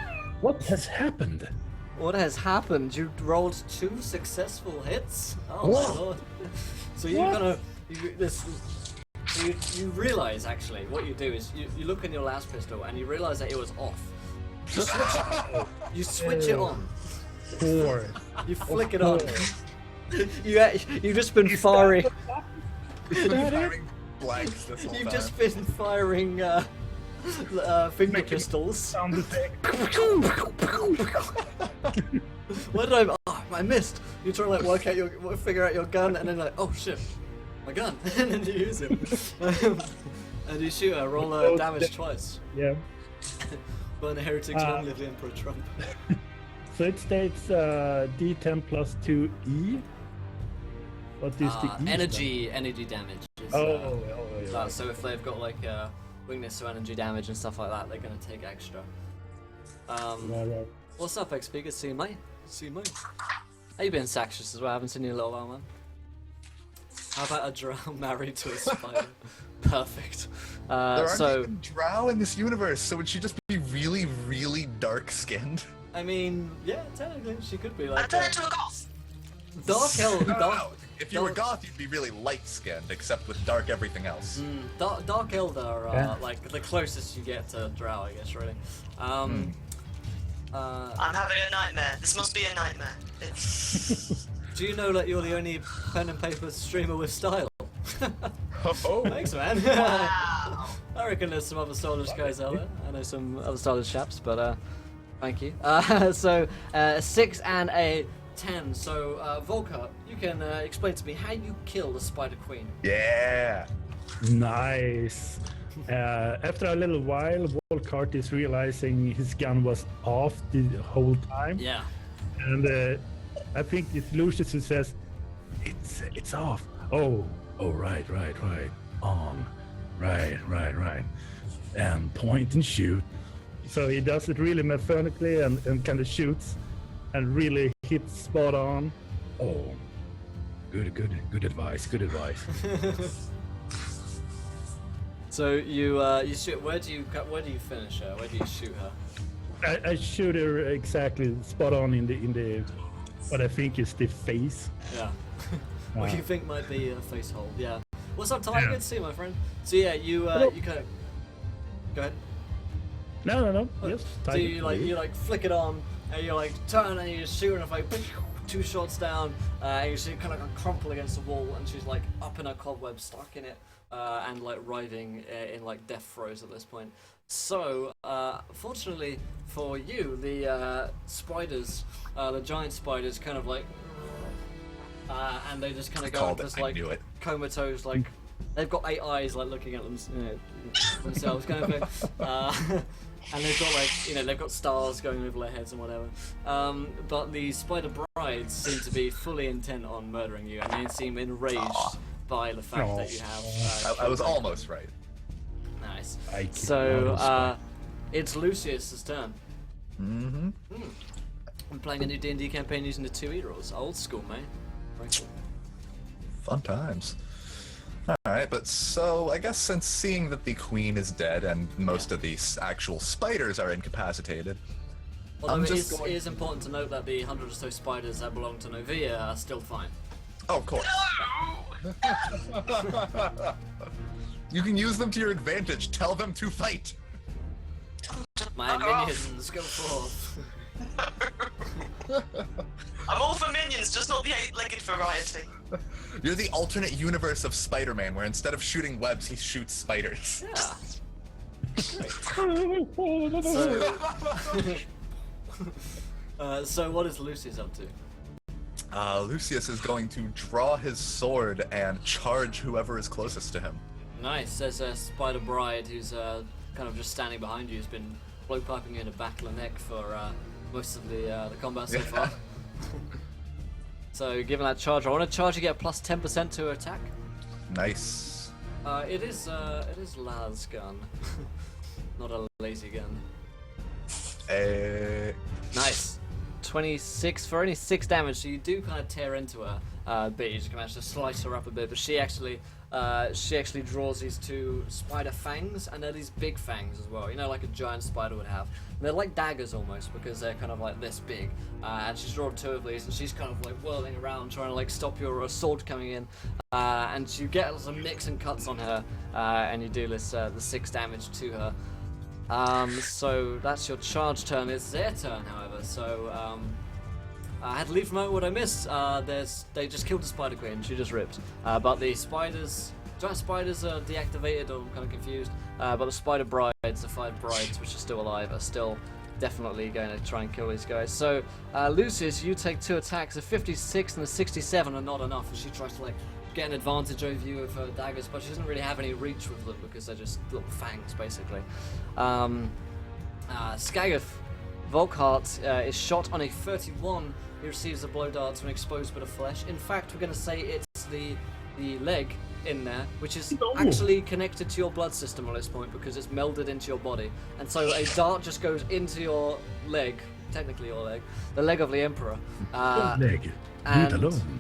What has happened? What has happened? You rolled 2 successful hits? Oh What? my lord. So you're gonna... You realize, actually, what you do is you look in your last pistol and you realize that it was off. You switch it on. 4. You flick it on. You've just been firing... Firing blanks this whole You've time. just been firing finger pistols. Sound effect. What did I missed. You try to like figure out your gun, and then like, oh shit, my gun, and then you use it, and you shoot her. Roll damage twice. Yeah. Burn the heretics, long live the Emperor Trump. So it states D10 plus 2E. What is the E? Energy damage. Is, Yeah. so if they've got like weakness to energy damage and stuff like that, they're gonna take extra. Right. What's up, XP? Good to see you, mate. See you, mate. How you been, Saxious, as well? I haven't seen you in a little while, man. How about a drow married to a spider? Perfect. There aren't So, even drow in this universe, so would she just be really, really dark-skinned? I mean, yeah, technically, she could be I like turned into a goth. Dark Elf. No. If you were goth, you'd be really light-skinned, except with dark everything else. Dark Elder are Yeah. like the closest you get to drow, I guess, really. I'm having a nightmare. This must be a nightmare. Do you know that you're the only pen and paper streamer with style? Oh, Thanks, man. Wow. I reckon there's some other stylish guys out there. I know some other stylish chaps, but thank you. So 6 and a 10. So Volker, you can explain to me how you kill the Spider Queen. yeah. Nice. After a little while, Volkart is realizing his gun was off the whole time. Yeah. And I think it's Lucius who says, it's off. Oh, right. On. Right. And point and shoot. So he does it really methodically and kind of shoots and really hits spot on. Oh, good advice. So you shoot. Where do you finish her? Where do you shoot her? I shoot her exactly spot on in the what I think is the face. Yeah. What you think might be a face hole. Yeah. What's up, Ty? Yeah. Good to see you, my friend. So yeah, you kind of go ahead. No. Yes. So you flick it on, and you like turn and you shoot her, and like 2 shots down, and you see kind of crumple against the wall, and she's like up in a cobweb, stuck in it, and like writhing in like death throes at this point. So fortunately for you, the spiders, the giant spiders, kind of like, and they just kind of go into this like I knew it. comatose like they've got 8 eyes like looking at them, themselves, kind of thing. And they've got like, they've got stars going over their heads and whatever. But the spider brides seem to be fully intent on murdering you, and they seem enraged by the fact that you have. I was almost right. Nice. I So it's Lucius's turn. Mm-hmm. I'm playing a new D&D campaign using the 2E rules. Old school, mate. Very cool. Fun times. Alright, but so I guess since seeing that the queen is dead and most of these actual spiders are incapacitated, Although it is important to note that the 100 or so spiders that belong to Novia are still fine. Oh, of course. You can use them to your advantage. Tell them to fight. My minions, go forth. I'm all for minions, just not the 8-legged variety. You're the alternate universe of Spider-Man, where instead of shooting webs, he shoots spiders. Yeah. So what is Lucius up to? Lucius is going to draw his sword and charge whoever is closest to him. Nice. There's a spider bride who's kind of just standing behind you, who's been blowpiping you in a battle of neck for most of the combat so far. So given that charge, I want to charge you get plus 10% to attack. Nice. It is Laz gun, not a lazy gun. Nice. 26 for only 6 damage, so you do kind of tear into her, but you just manage to slice her up a bit. But she actually draws these 2 spider fangs, and they're these big fangs as well. Like a giant spider would have. And they're like daggers almost, because they're kind of like this big. And she's drawn 2 of these, and she's kind of like whirling around, trying to like stop your sword coming in. And you get some nicks and cuts on her, and you do this the 6 damage to her. So that's your charge turn. It's their turn, however. So I had to leave from out what I missed. They just killed the Spider Queen. She just ripped. But the spiders, giant spiders are deactivated. I'm kind of confused. But the spider brides, the 5 brides which are still alive, are still definitely going to try and kill these guys. So Lucius, you take 2 attacks. The 56 and the 67 are not enough, and she tries to like get an advantage over you with her daggers, but she doesn't really have any reach with them because they're just little fangs, basically. Skagath, Volkart is shot on a 31. He receives a blow dart to an exposed bit of flesh. In fact, we're going to say it's the leg in there, which is actually connected to your blood system at this point because it's melded into your body. And so a dart just goes into your leg, technically your leg, the leg of the Emperor. Leg. And Leave it alone.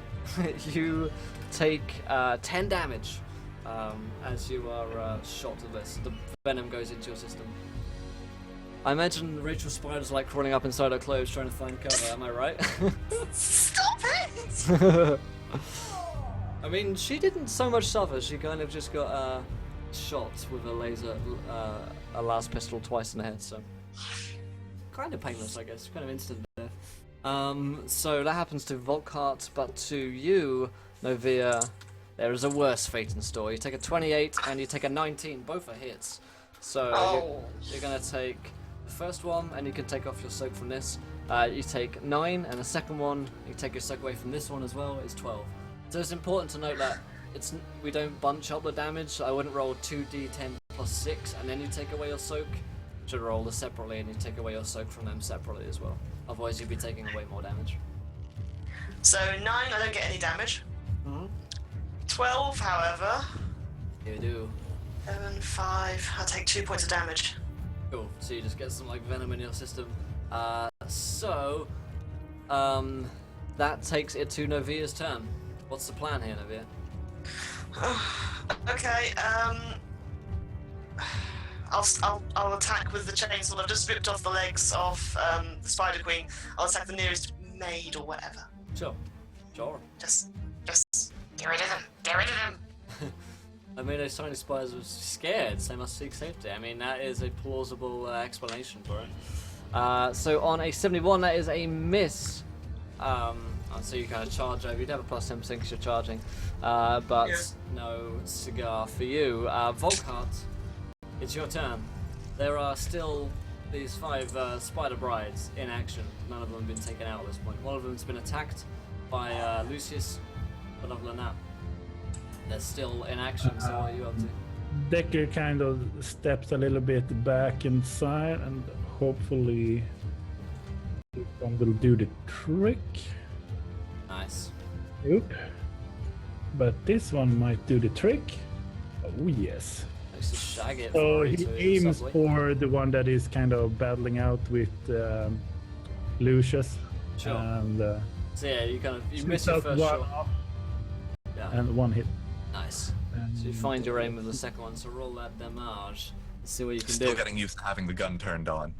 you take 10 damage as you are shot with this. The venom goes into your system. I imagine Rachel Spider's like crawling up inside her clothes trying to find cover, am I right? Stop it! I mean, she didn't so much suffer, she kind of just got shot with a laser, a las pistol twice in the head, so kind of painless, I guess, kind of instant death. So that happens to Volkart, but to you, Novia, there is a worse fate in store. You take a 28 and you take a 19, both are hits. So you're going to take the first one, and you can take off your soak from this. You take 9, and the second one, you take your soak away from this one as well, is 12. So it's important to note that we don't bunch up the damage. I wouldn't roll 2d10 plus 6, and then you take away your soak. You should roll this separately, and you take away your soak from them separately as well. Otherwise, you'd be taking away more damage. So 9, I don't get any damage. Mm-hmm. 12, however. You do. 7, 5. I take 2 points of damage. Cool. So you just get some like venom in your system. That takes it to Novia's turn. What's the plan here, Novia? Okay. I'll attack with the chainsaw. I've just ripped off the legs of the Spider Queen. I'll attack the nearest maid or whatever. Sure. Just get rid of them. Get rid of them. I mean, those tiny spiders were scared, so they must seek safety. I mean, that is a plausible explanation for it. So on a 71, that is a miss. So you kind of charge over. You'd have a plus 10% because you're charging. But yeah. No cigar for you. Volkart, it's your turn. There are still these 5 spider brides in action. None of them have been taken out at this point. One of them's been attacked by Lucius, but other than that, they're still in action. So what are you up to? Decker kind of steps a little bit back inside, and hopefully this one will do the trick. Nice. Oop. But this one might do the trick. Oh yes. Nice to shag it. So for he you too, aims Subway. for the one that is kind of battling out with Lucius. Sure. And So yeah, you shoots miss your out first one shot. off Yeah. and one hit. Nice. So you find your aim with the second one. So roll that damage. See what you can Still do. getting used to having the gun turned on.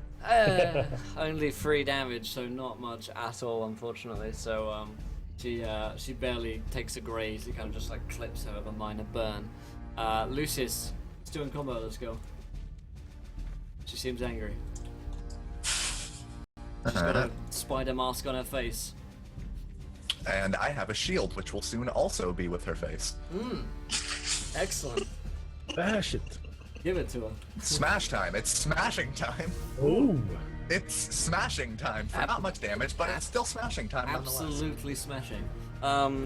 Only 3 damage, so not much at all, unfortunately. So she barely takes a graze. It kind of just like clips her with a minor burn. Lucius, still in combo. Let's go. She seems angry. She's got a spider mask on her face. And I have a shield, which will soon also be with her face. Excellent. Bash it. Give it to her. Smash time. It's smashing time. Oh. It's smashing time for not much damage, but it's still smashing time nonetheless. Absolutely smashing.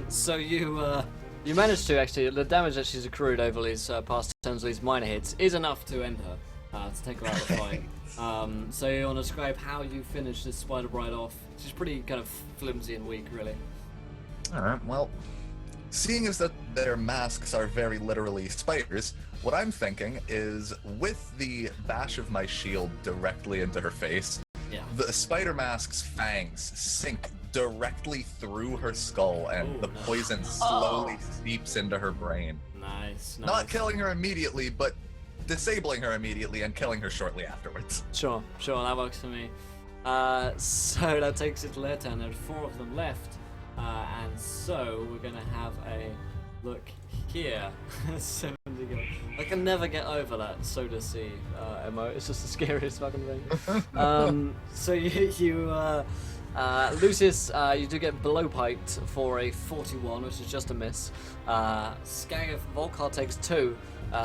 So you managed to actually, the damage that she's accrued over these past turns of these minor hits is enough to end her, to take her out of the fight. So you want to describe how you finish this Spider Bride off? She's pretty kind of flimsy and weak, really. Alright, well, seeing as that their masks are very literally spiders, what I'm thinking is with the bash of my shield directly into her face, Yeah. the spider mask's fangs sink directly through her skull and Ooh, the no. poison slowly seeps into her brain. Nice. Not killing her immediately, but disabling her immediately and killing her shortly afterwards. Sure, that works for me. So that takes it to their turn. There are 4 of them left. And so we're gonna have a look here. 70 go. I can never get over that Soda C emote. It's just the scariest fucking thing. So Lucius, you do get blowpiped for a 41, which is just a miss. Skag Volcar takes 2,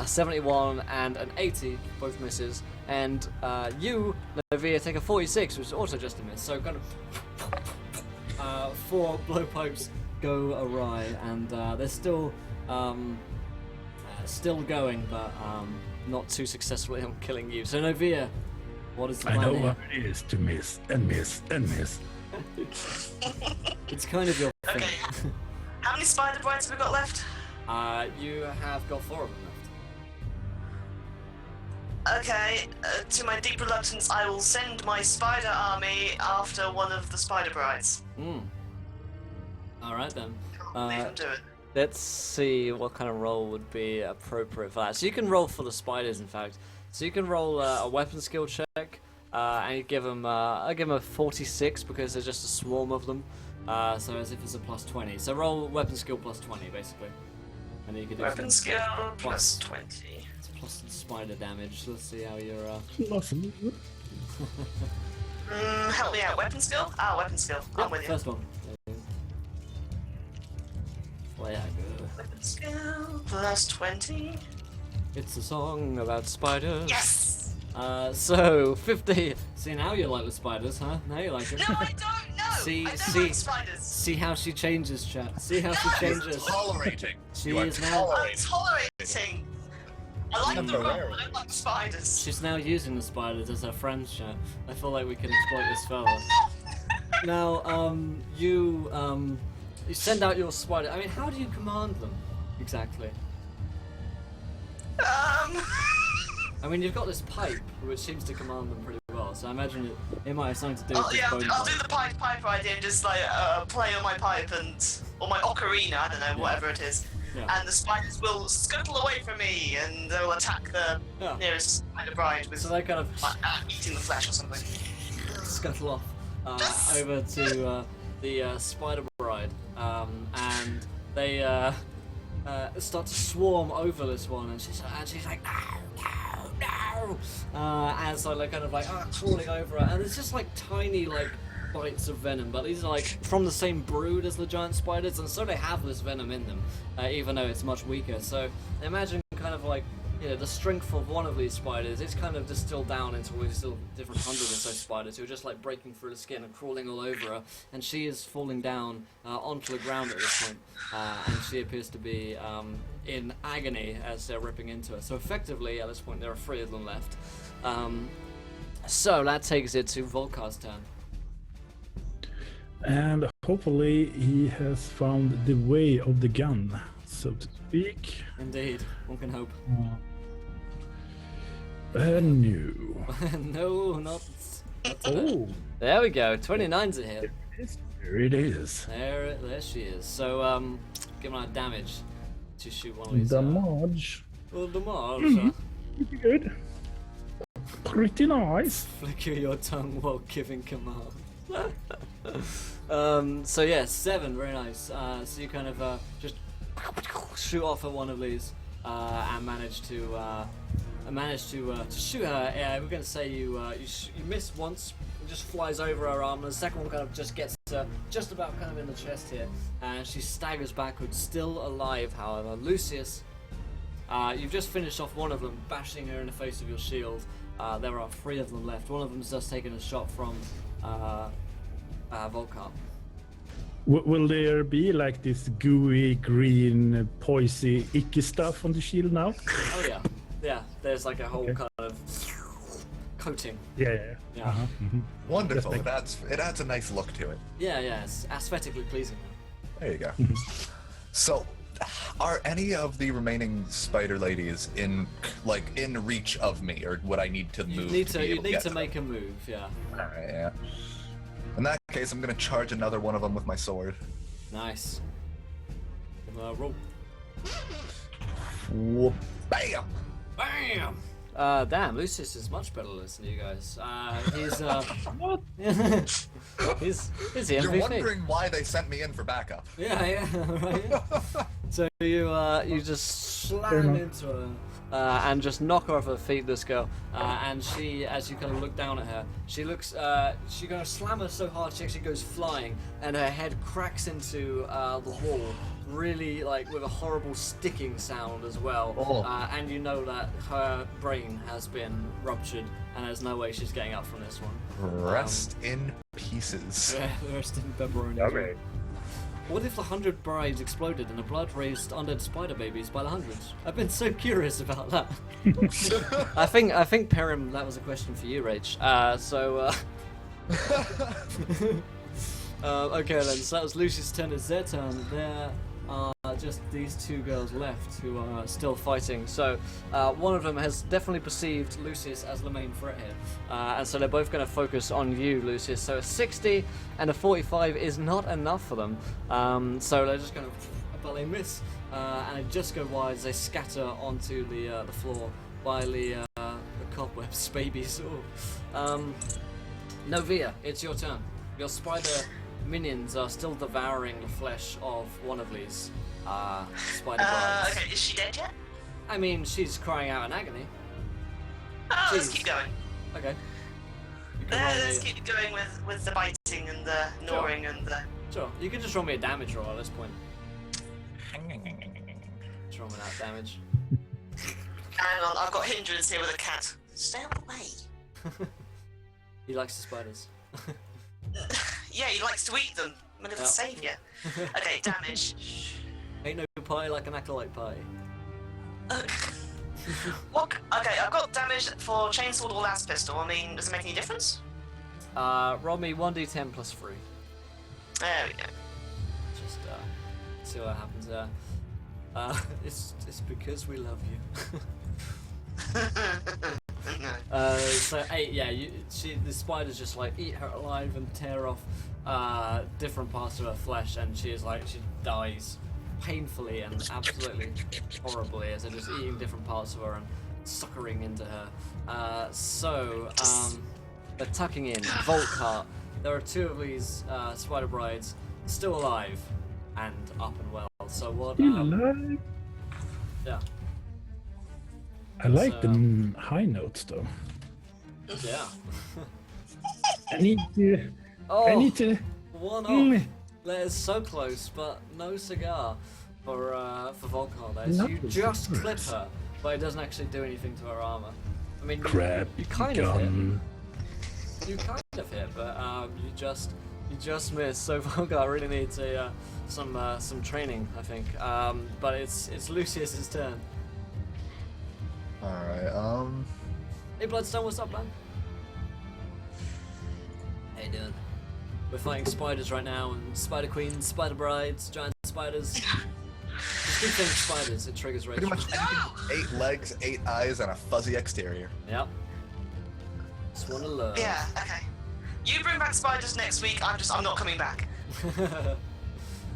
71 and an 80, both misses. And you, Novia, take a 46, which is also just a miss. So kind of 4 blowpipes go awry, and they're still going, but not too successfully on killing you. So Novia, what is the I plan know here? what it is to miss and miss and miss. It's kind of your thing. Okay. How many spider brides have we got left? You have got 4 of them left. Okay, to my deep reluctance, I will send my spider army after one of the spider brides. Alright then. Leave them do it. Let's see what kind of roll would be appropriate for that. So you can roll for the spiders, in fact. So you can roll a weapon skill check, and you give them. I give them a 46 because there's just a swarm of them. So as if it's a plus 20. So roll weapon skill plus 20, basically. And then you can do Weapon some skill plus 20. plus spider damage. Let's see how you're. Awesome. Help me out. Weapon skill? Weapon skill. I'm with you. First one. Well, yeah, good. Weapon skill plus 20. It's a song about spiders. Yes! So 50. See, now you like the spiders, huh? Now you like it. No, I don't know! See- I don't see- like spiders! See how she changes, chat. See how she changes. Tolerating. She You are is now. I'm tolerating! I like the roll, Temporarily. I don't like spiders. She's now using the spiders as her friends, chat. I feel like we can exploit this further. Now, you send out your spider. I mean, how do you command them exactly? I mean, you've got this pipe, which seems to command them pretty well. So I imagine it might have something to do with Oh, this yeah, bone I'll do pipe. the pipe idea and just like play on my pipe or my ocarina, I don't know, whatever it is. Yeah. And the spiders will scuttle away from me and they'll attack the Yeah. nearest spider bride with So they kind of eating the flesh or something. scuttle off over to the spider bride, and they start to swarm over this one, and she's like, no, and so they're kind of like crawling over her, and it's just like tiny like bites of venom, but these are like from the same brood as the giant spiders, and so they have this venom in them, even though it's much weaker. So imagine kind of like the strength of one of these spiders, it's kind of distilled down into all these still different hundred or so spiders who are just like breaking through the skin and crawling all over her, and she is falling down onto the ground at this point, and she appears to be in agony as they're ripping into her. So effectively, at this point, there are 3 of them left. So that takes it to Volkar's turn. And hopefully he has found the way of the gun, so to speak. Indeed, one can hope. No. No, not. Oh, There we go. 29's a hit. there it is. There she is. So give her damage to shoot one of these. Damage. Well, damage. Pretty good. Pretty nice. Flicker your tongue while giving command. So yeah, 7, very nice. So you kind of just shoot off at one of these and manage to shoot her. Yeah, we're gonna say you miss once, it just flies over her arm, and the second one kind of just gets just about kind of in the chest here, and she staggers backwards, still alive. However, Lucius, you've just finished off one of them, bashing her in the face with your shield. There are 3 of them left. One of them's just taken a shot from Volkar. Will there be like this gooey green poisy icky stuff on the shield now? Oh yeah, yeah. There's like a whole kind of coating. Yeah. Uh-huh. Mm-hmm. Wonderful. Yes, It adds a nice look to it. Yeah. It's aesthetically pleasing. There you go. So, are any of the remaining spider ladies in reach of me, or would I need to move? You need to make a move. Yeah. Alright, yeah. In that case, I'm gonna charge another one of them with my sword. Nice. Roll. Whoop, bam! Bam! Damn, Lucius is much better listening to you guys. He's What? he's the You're MVP. wondering why they sent me in for backup. Yeah, right. So you just slam into her and just knock her off her feet, this girl. And she, as you kind of look down at her, she looks, she gonna slam her so hard she actually goes flying, and her head cracks into the wall, really like with a horrible sticking sound as well. Oh. And you know that her brain has been ruptured, and there's no way she's getting up from this one. Rest in pieces. Yeah, rest in pepperoni. Okay. What if the 100 brides exploded and the blood raised undead spider babies by the hundreds? I've been so curious about that. I think Perim, that was a question for you, Rach. Okay then, so that was Lucius' turn. It's their turn. There are just these 2 girls left who are still fighting. So one of them has definitely perceived Lucius as the main threat here. And so they're both going to focus on you, Lucius. So a 60 and a 45 is not enough for them. So they're just going to, but they miss. And they just go wide as they scatter onto the floor by the cobwebs, babies. Novia, it's your turn. Your spider minions are still devouring the flesh of one of these spider brides. Okay, is she dead yet? I mean, she's crying out in agony. Oh, let's Jeez. keep going. Okay. You can roll Let's me- keep going with the biting and the gnawing and the... Sure, you can just roll me a damage roll at this point. Just roll me that damage. Hang on, I've got hindrance here with a cat. Stay out of the way. He likes the spiders. Yeah, he likes to eat them. I'm a little Yeah. saviour. Okay, damage. Ain't no pie like an acolyte pie. What? Okay, I've got damage for chainsword or last pistol. I mean, does it make any difference? Roll me 1d10 plus 3. There we go. Just see what happens there. It's because we love you. So 8, yeah, the spiders just like eat her alive and tear off different parts of her flesh, and she dies painfully and absolutely horribly as they're just eating different parts of her and suckering into her. They're tucking in. Volkart. There are 2 of these spider brides still alive and up and well. So what? Yeah. I like So- the high notes though. Yeah. I need to. I need to. One Mm. off. That is so close, but no cigar for Volkar there. So No you just cigars. clip her but it doesn't actually do anything to her armor. I mean, Crap, you kind of hit. gun. You kind of hit, but you just missed. So Volgar really needs some training, I think. But it's Lucius's turn. All right. Hey Bloodstone, what's up, man? How you doing? We're fighting spiders right now, and spider queens, spider brides, giant spiders. Just keep saying spiders, it triggers rage. Pretty much anything, 8 legs, 8 eyes, and a fuzzy exterior. Yep. Just wanna learn. Yeah, okay. You bring back spiders next week, I'm not coming back.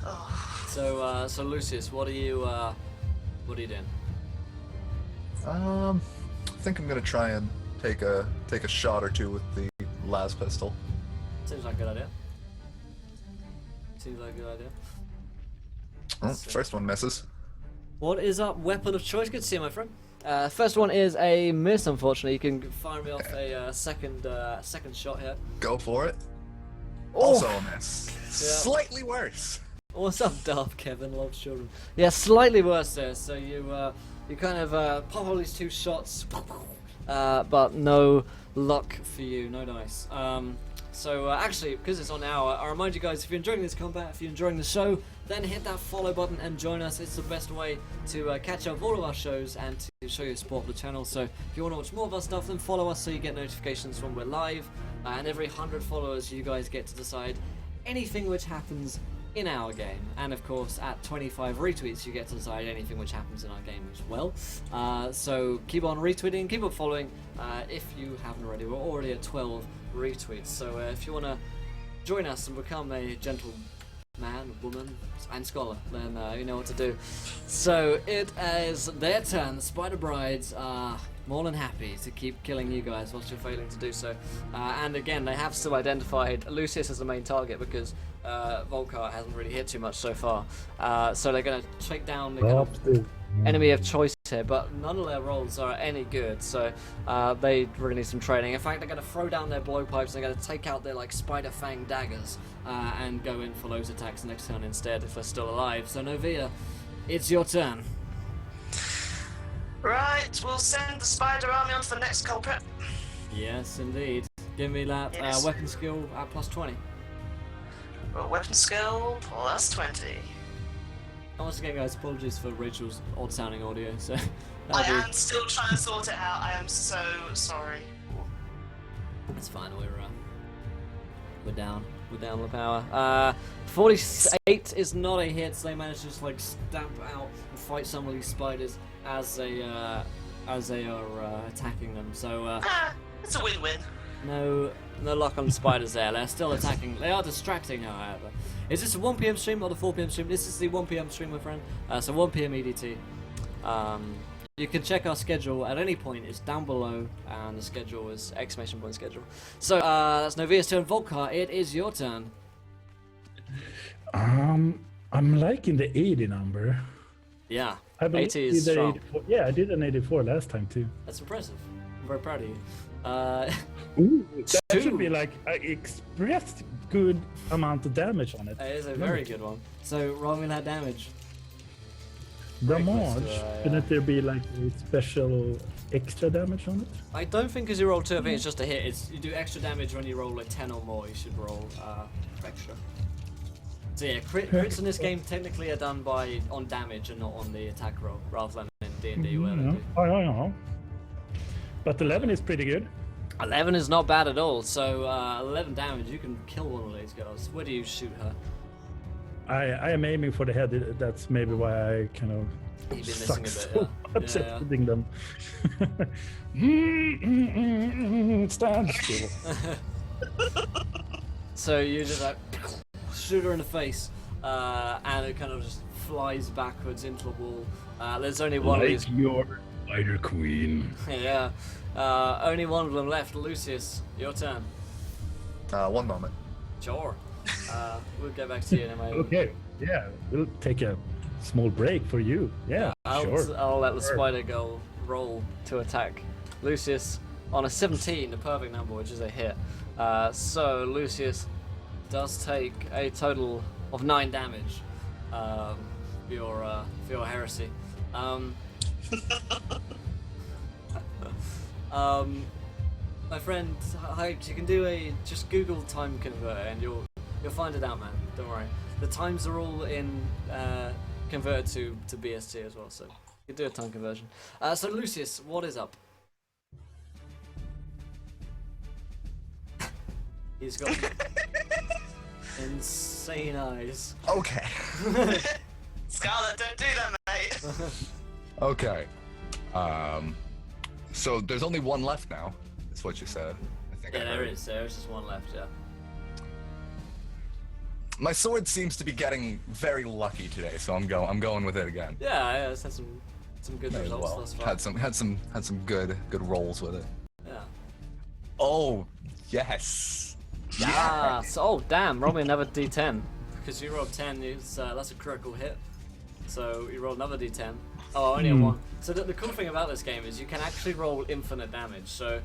Oh. So Lucius, what are you doing? I think I'm gonna try and take a shot or two with the las pistol. Seems like a good idea. Seems like a good idea. Oh, first one misses. What is up, weapon of choice? Good to see you, my friend. First one is a miss, unfortunately. You can fire me off a second shot here. Go for it. Oh! Also a miss. Yeah. Slightly worse. What's up, Darth Kevin? Loves children. Yeah, slightly worse there. So you kind of pop all these 2 shots, but no luck for you. No dice. So actually, because it's on hour, I remind you guys, if you're enjoying this combat, if you're enjoying the show, then hit that follow button and join us. It's the best way to catch up with all of our shows and to show your support for the channel. So if you want to watch more of our stuff, then follow us so you get notifications when we're live. And every 100 followers, you guys get to decide anything which happens in our game. And of course, at 25 retweets, you get to decide anything which happens in our game as well. So keep on retweeting, keep on following if you haven't already. We're already at 12 retweets. So if you want to join us and become a gentle man, woman, and scholar, then you know what to do. So it is their turn. The Spider Brides are more than happy to keep killing you guys whilst you're failing to do so. And again, they have still identified Lucius as the main target because Volcar hasn't really hit too much so far. So they're going to take down the kind of enemy of choice here, but none of their rolls are any good, so they really need some training. In fact, they're going to throw down their blowpipes, they're going to take out their like spider fang daggers and go in for those attacks next turn instead if they're still alive. So Novia, it's your turn. Right, we'll send the spider army on to the next culprit. Yes, indeed. Give me that Yes. weapon skill at +20. Well, weapon skill +20. And once again, guys, apologies for Rachel's odd-sounding audio. So I that'll be- am still trying to sort it out. I am so sorry. It's fine. We're down. We're down the power. 48 is not a hit. So they manage to just like stamp out and fight some of these spiders as they are attacking them. So It's a win-win. no luck on the spiders there. They're still attacking. They are distracting, however. Is this a 1 PM stream or the 4 PM stream? This is the 1 PM stream, my friend. So 1 PM EDT. You can check our schedule at any point. It's down below, and the schedule is !schedule. So that's Novia's turn. Volcar, it is your turn. I'm liking the 80 number. Yeah, I believe 80 is I did strong. 84. Yeah, I did an 84 last time too. That's impressive. I'm very proud of you. Ooh, that Two. should be like I expressed good amount of damage on it. It is a very good one. So roll me that damage. Damage. close to, yeah. Shouldn't there be like a special extra damage on it? I don't think because you roll 2, I think it's just a hit. It's, you do extra damage when you roll a 10 or more. You should roll extra. So yeah, crits in this game technically are done on damage and not on the attack roll, rather than in D&D where they do. I know. But 11 is pretty good. 11 is not bad at all. So 11 damage, you can kill one of these girls. Where do you shoot her? I am aiming for the head. That's maybe why I kind of You've been missing suck a bit, so much yeah. at hitting them. Stand still. So you just like shoot her in the face, and it kind of just flies backwards into the wall. There's only one of these. Like your spider queen. Yeah. Only one of them left. Lucius, your turn. 1 moment. Sure. We'll get back to you in a moment. Okay. Yeah, we'll take a small break for you. Yeah, sure. I'll let the spider girl roll to attack Lucius on a 17, the perfect number, which is a hit. So Lucius does take a total of 9 damage for your heresy. My friend, Hyped, you can do just Google time converter and you'll find it out, man. Don't worry. The times are all in converted to BST as well, so you can do a time conversion. So Lucius, what is up? He's got insane eyes. Okay. Scarlet, don't do that, mate. Okay. So there's only one left now. That's what you said. I think. Yeah, I there heard. is. There's just one left. Yeah. My sword seems to be getting very lucky today, so I'm going with it again. Yeah, it's had some good May as results well. thus far. Had some good rolls with it. Yeah. Oh yes. Yeah. So, oh damn! Roll me another D10 because you rolled 10. That's a critical hit. So you roll another D10. Oh, only a 1. So the cool thing about this game is you can actually roll infinite damage. So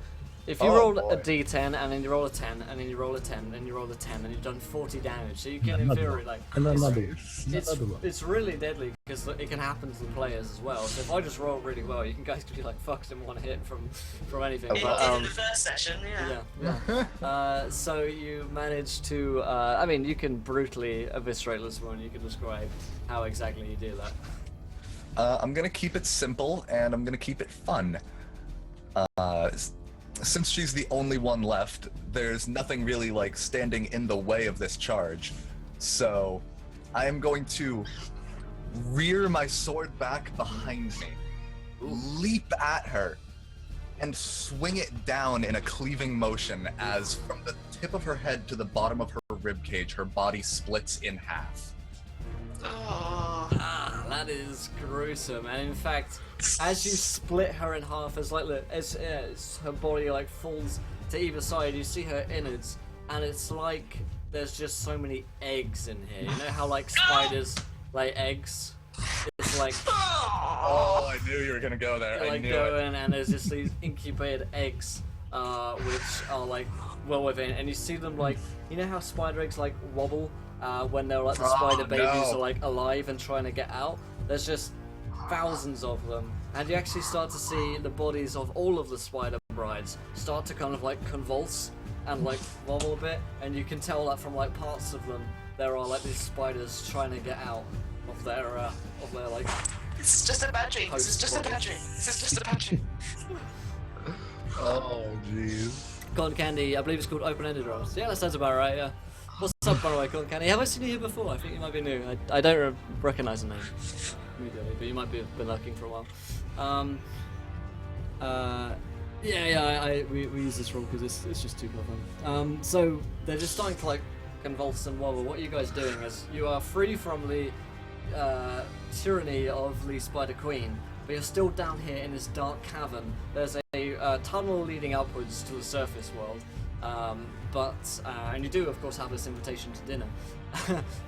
if you roll a D10 and then you roll a 10 and then you roll a 10 and you roll a 10 and you've done 40 damage, so you can in theory like it's really deadly because it can happen to the players as well. So if I just roll really well, you can guys be like fucked in one hit from anything. It did in the first session, yeah. So you managed to. I mean, you can brutally eviscerate this one. You can describe how exactly you do that. I'm gonna keep it simple and I'm gonna keep it fun. Since she's the only one left, there's nothing really like standing in the way of this charge. So I am going to rear my sword back behind me, leap at her, and swing it down in a cleaving motion as from the tip of her head to the bottom of her ribcage, her body splits in half. Oh. That is gruesome. And in fact, as you split her in half, as her body like falls to either side, you see her innards, and it's like there's just so many eggs in here. You know how like spiders lay eggs? It's like Oh, I knew you were gonna go there. I knew it. And there's just these incubated eggs, which are like well within, and you see them like, you know how spider eggs like wobble when they're like the spider babies are like alive and trying to get out. There's just thousands of them, and you actually start to see the bodies of all of the spider brides start to kind of like convulse and like wobble a bit, and you can tell that from like parts of them there are like these spiders trying to get out of their like. It's just a bad dream. This is just a bad dream. This is just a bad dream. Oh, jeez. Cotton Candy, I believe it's called open-ended rolls. Yeah, that sounds about right. Yeah. What's up, by the way, Cotton Candy? Have I seen you here before? I think you might be new. I don't recognize the name immediately, but you might be been lurking for a while. We use this roll because it's just too clever. So they're just starting to like convulse and wobble. What are you guys doing? As you are free from the tyranny of the Spider Queen, but you're still down here in this dark cavern. There's a tunnel leading upwards to the surface world. And you do, of course, have this invitation to dinner,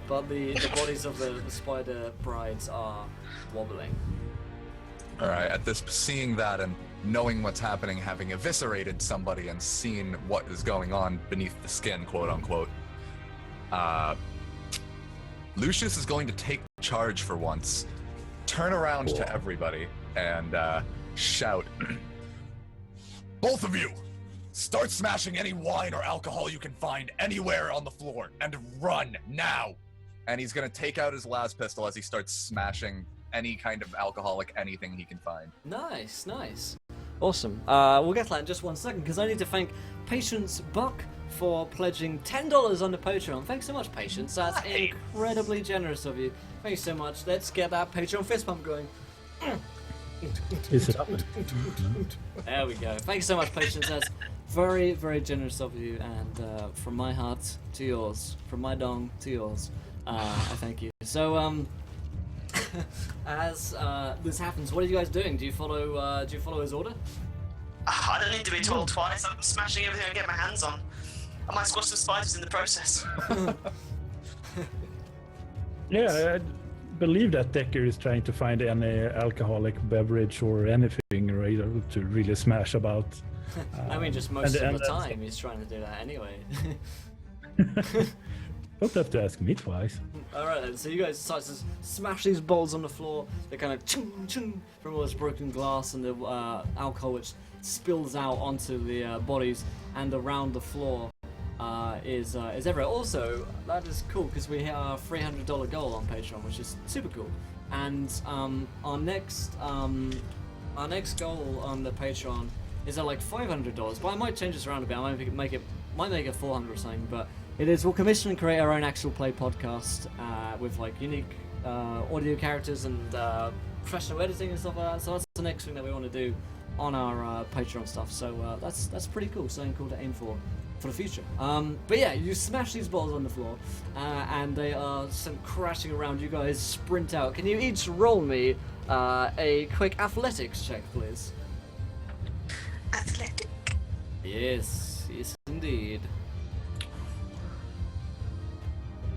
but the bodies of the spider brides are wobbling. All right. Seeing that and knowing what's happening, having eviscerated somebody and seen what is going on beneath the skin, quote unquote, Lucius is going to take charge for once, turn around to everybody, and shout, "Both of you! Start smashing any wine or alcohol you can find anywhere on the floor, and run, now!" And he's gonna take out his last pistol as he starts smashing any kind of alcoholic anything he can find. Nice. Awesome. We'll get to that in just 1 second, because I need to thank Patience Buck for pledging $10 on the Patreon. Thanks so much, Patience. That's incredibly generous of you. Thanks so much. Let's get that Patreon fist pump going. Is it up? There we go. Thanks so much, Patience. That's very, very generous of you, and from my heart to yours, from my dong to yours, I thank you. So, as this happens, what are you guys doing? Do you follow his order? I don't need to be told twice. I'm smashing everything I get my hands on. I might squash some spiders in the process. Yeah, I believe that Decker is trying to find any alcoholic beverage or anything to really smash about. I mean, just most of the time he's trying to do that anyway. Don't have to ask me twice. Alright then, so you guys decide to smash these bowls on the floor. They kind of chung chung from all this broken glass and the alcohol which spills out onto the bodies, and around the floor is everywhere. Also, that is cool because we hit our $300 goal on Patreon, which is super cool. And our next goal on the Patreon is at like $500, but I might change this around a bit. I might make it 400 or something. But it is, we'll commission and create our own actual play podcast with like unique audio characters and professional editing and stuff like that. So that's the next thing that we want to do on our Patreon stuff. So that's pretty cool. Something cool to aim for the future. But yeah, you smash these balls on the floor, and they are sent crashing around. You guys sprint out. Can you each roll me a quick athletics check, please? Athletic. Yes, indeed.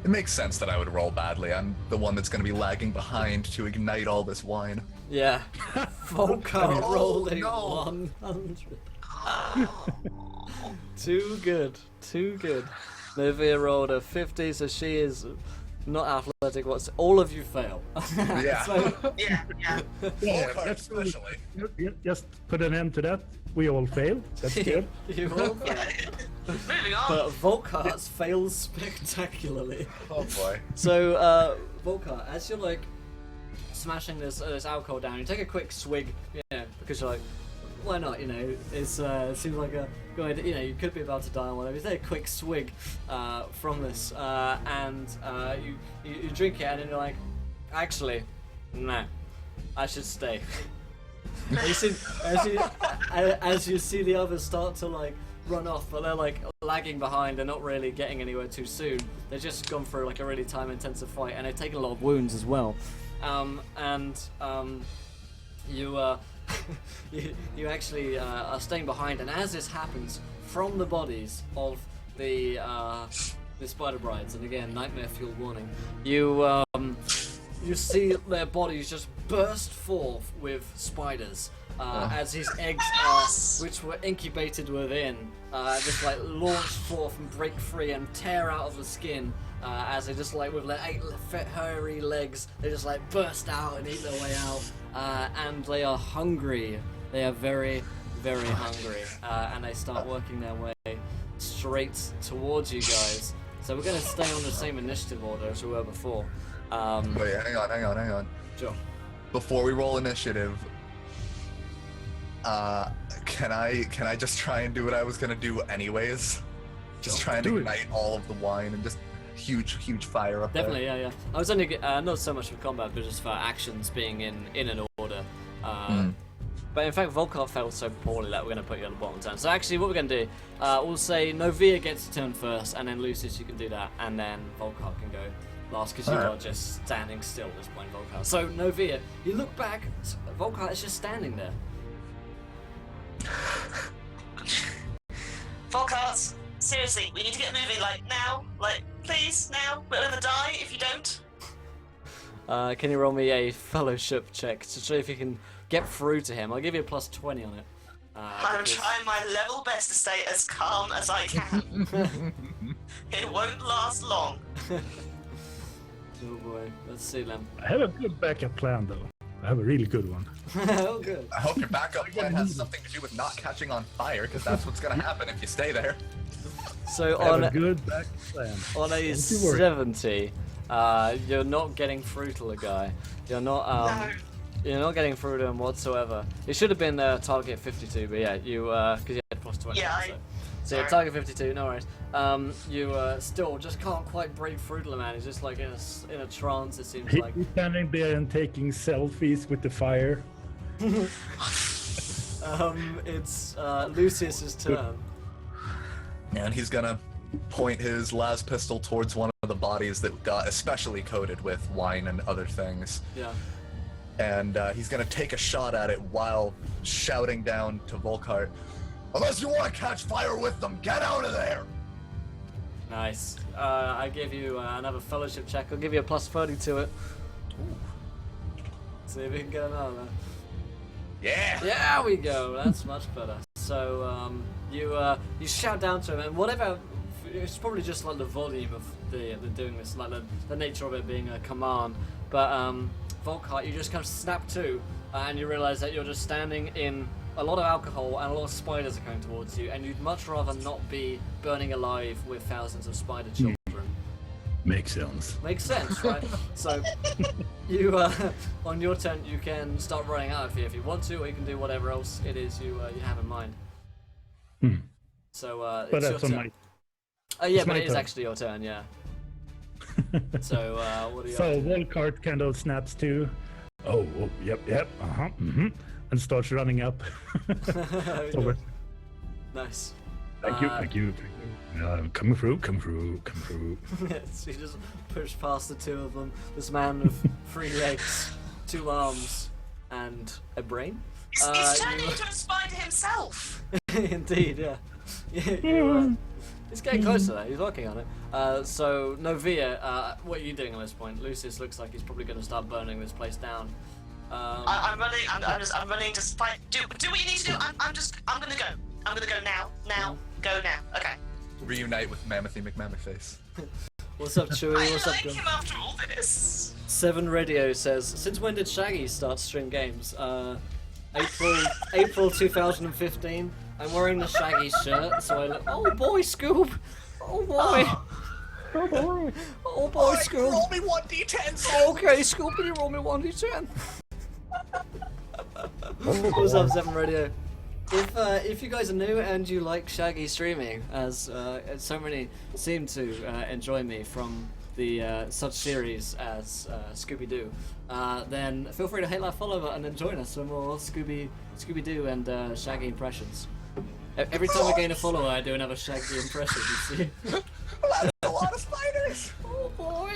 It makes sense that I would roll badly. I'm the one that's going to be lagging behind to ignite all this wine. Yeah. Volcar Oh, rolling no. 100. Too good. Novia rolled a 50, so she is not athletic. All of you fail. Yeah. So, Yeah. Volcar let's especially. just put an end to that. We all failed. That's good. you all fail. Moving on. But Volkar's fails spectacularly. Oh boy. So, Volkar, as you're like smashing this alcohol down, you take a quick swig, because you're like, why not? It seems like a good. You could be about to die or whatever. You take a quick swig from this, and you drink it, and then you're like, actually, nah, I should stay. As you see the others start to like run off, but they're like lagging behind. They're not really getting anywhere too soon. They've just gone through like a really time-intensive fight, and they've taken a lot of wounds as well. You actually are staying behind, and as this happens, from the bodies of the spider brides, and again, nightmare fuel warning, you see their bodies just burst forth with spiders. As his eggs, which were incubated within, just like launch forth and break free and tear out of the skin, as they just like with their 8 hairy legs, they just like burst out and eat their way out, and they are hungry. They are very, very hungry, and they start working their way straight towards you guys. So we're going to stay on the same initiative order as we were before. Wait, hang on. Sure. Before we roll initiative, can I just try and do what I was gonna do anyways? Just try and Do it. ignite all of the wine and just huge fire up Definitely, there. yeah. I was only not so much for combat, but just for actions being in an order. But in fact, Volkar failed so poorly that we're going to put you on the bottom turn. So actually, what we're going to do, we'll say Novia gets to turn first, and then Lucius, you can do that, and then Volkar can go last, because you Alright. are just standing still at this point, Volkar. So Novia, you look back, Volkar is just standing there. Volkart, seriously, we need to get moving, like, now. Like, please, now. We're gonna die if you don't. Can you roll me a fellowship check to show if you can get through to him? I'll give you a plus 20 on it. I'm Because- trying my level best to stay as calm as I can. It won't last long. Oh boy, let's see then. I have a good backup plan, though. I have a really good one. Oh good. I hope your backup plan has something to do with not catching on fire, because that's what's gonna happen if you stay there. So I have on a good backup plan. on a Don't you worry. 70, you're not getting through to the guy. You're not No. you're not getting through to him whatsoever. It should have been target 52, but yeah, you because you had plus 20. Yeah, So sorry. target 52, no worries. You still just can't quite break through to the man. He's just like in a trance. It seems like. He's standing there and taking selfies with the fire. It's Lucius's turn. And he's gonna point his las pistol towards one of the bodies that got especially coated with wine and other things. Yeah. And he's gonna take a shot at it while shouting down to Volkart, "Unless you want to catch fire with them, get out of there!" Nice. I give you another fellowship check. I'll give you a plus 30 to it. See if we can get another. Yeah! Yeah, we go. That's much better. So you shout down to him, and whatever. It's probably just like the volume of the doing this, like the nature of it being a command. But Volkart, you just kind of snap to, and you realize that you're just standing in a lot of alcohol and a lot of spiders are coming towards you, and you'd much rather not be burning alive with thousands of spider children. Makes sense. Makes sense, right? So, you, on your turn, you can start running out of here if you want to, or you can do whatever else it is you have in mind. So, But it's that's your on turn. my. Yeah, it's but my it is turn. actually your turn, yeah. So, what do you So have to do? Volkart kind of snaps to. Oh, yep, and starts running up. Over. Nice. Thank you. Come through. So you just push past the two of them. This man with 3 legs, 2 arms, and a brain. He's turning into a spider himself. Indeed, yeah. He's getting closer though, he's working on it. So, Novia, what are you doing at this point? Lucius looks like he's probably going to start burning this place down. I'm running. I'm running to fight. Do what you need to do. I'm gonna go. I'm gonna go now. Go now. Okay. Reunite with Mammothie McMammothface. What's up, Chewie? I What's up, like Gun? him after all this. 7 Radio says, since when did Shaggy start stream games? April 2015. I'm wearing the Shaggy shirt, so I look. Oh boy, Scoob! Oh boy! Oh boy, Scoob! Roll me 1d10. Okay, Scoob, can you roll me 1d10? What's up, 7 Radio? If you guys are new and you like Shaggy streaming, as so many seem to enjoy me from the such series as Scooby-Doo, then feel free to hit that follow button and join us for more Scooby-Doo and Shaggy impressions. Every time I gain a follower, I do another Shaggy impression, you see. That's a lot of spiders. Oh boy!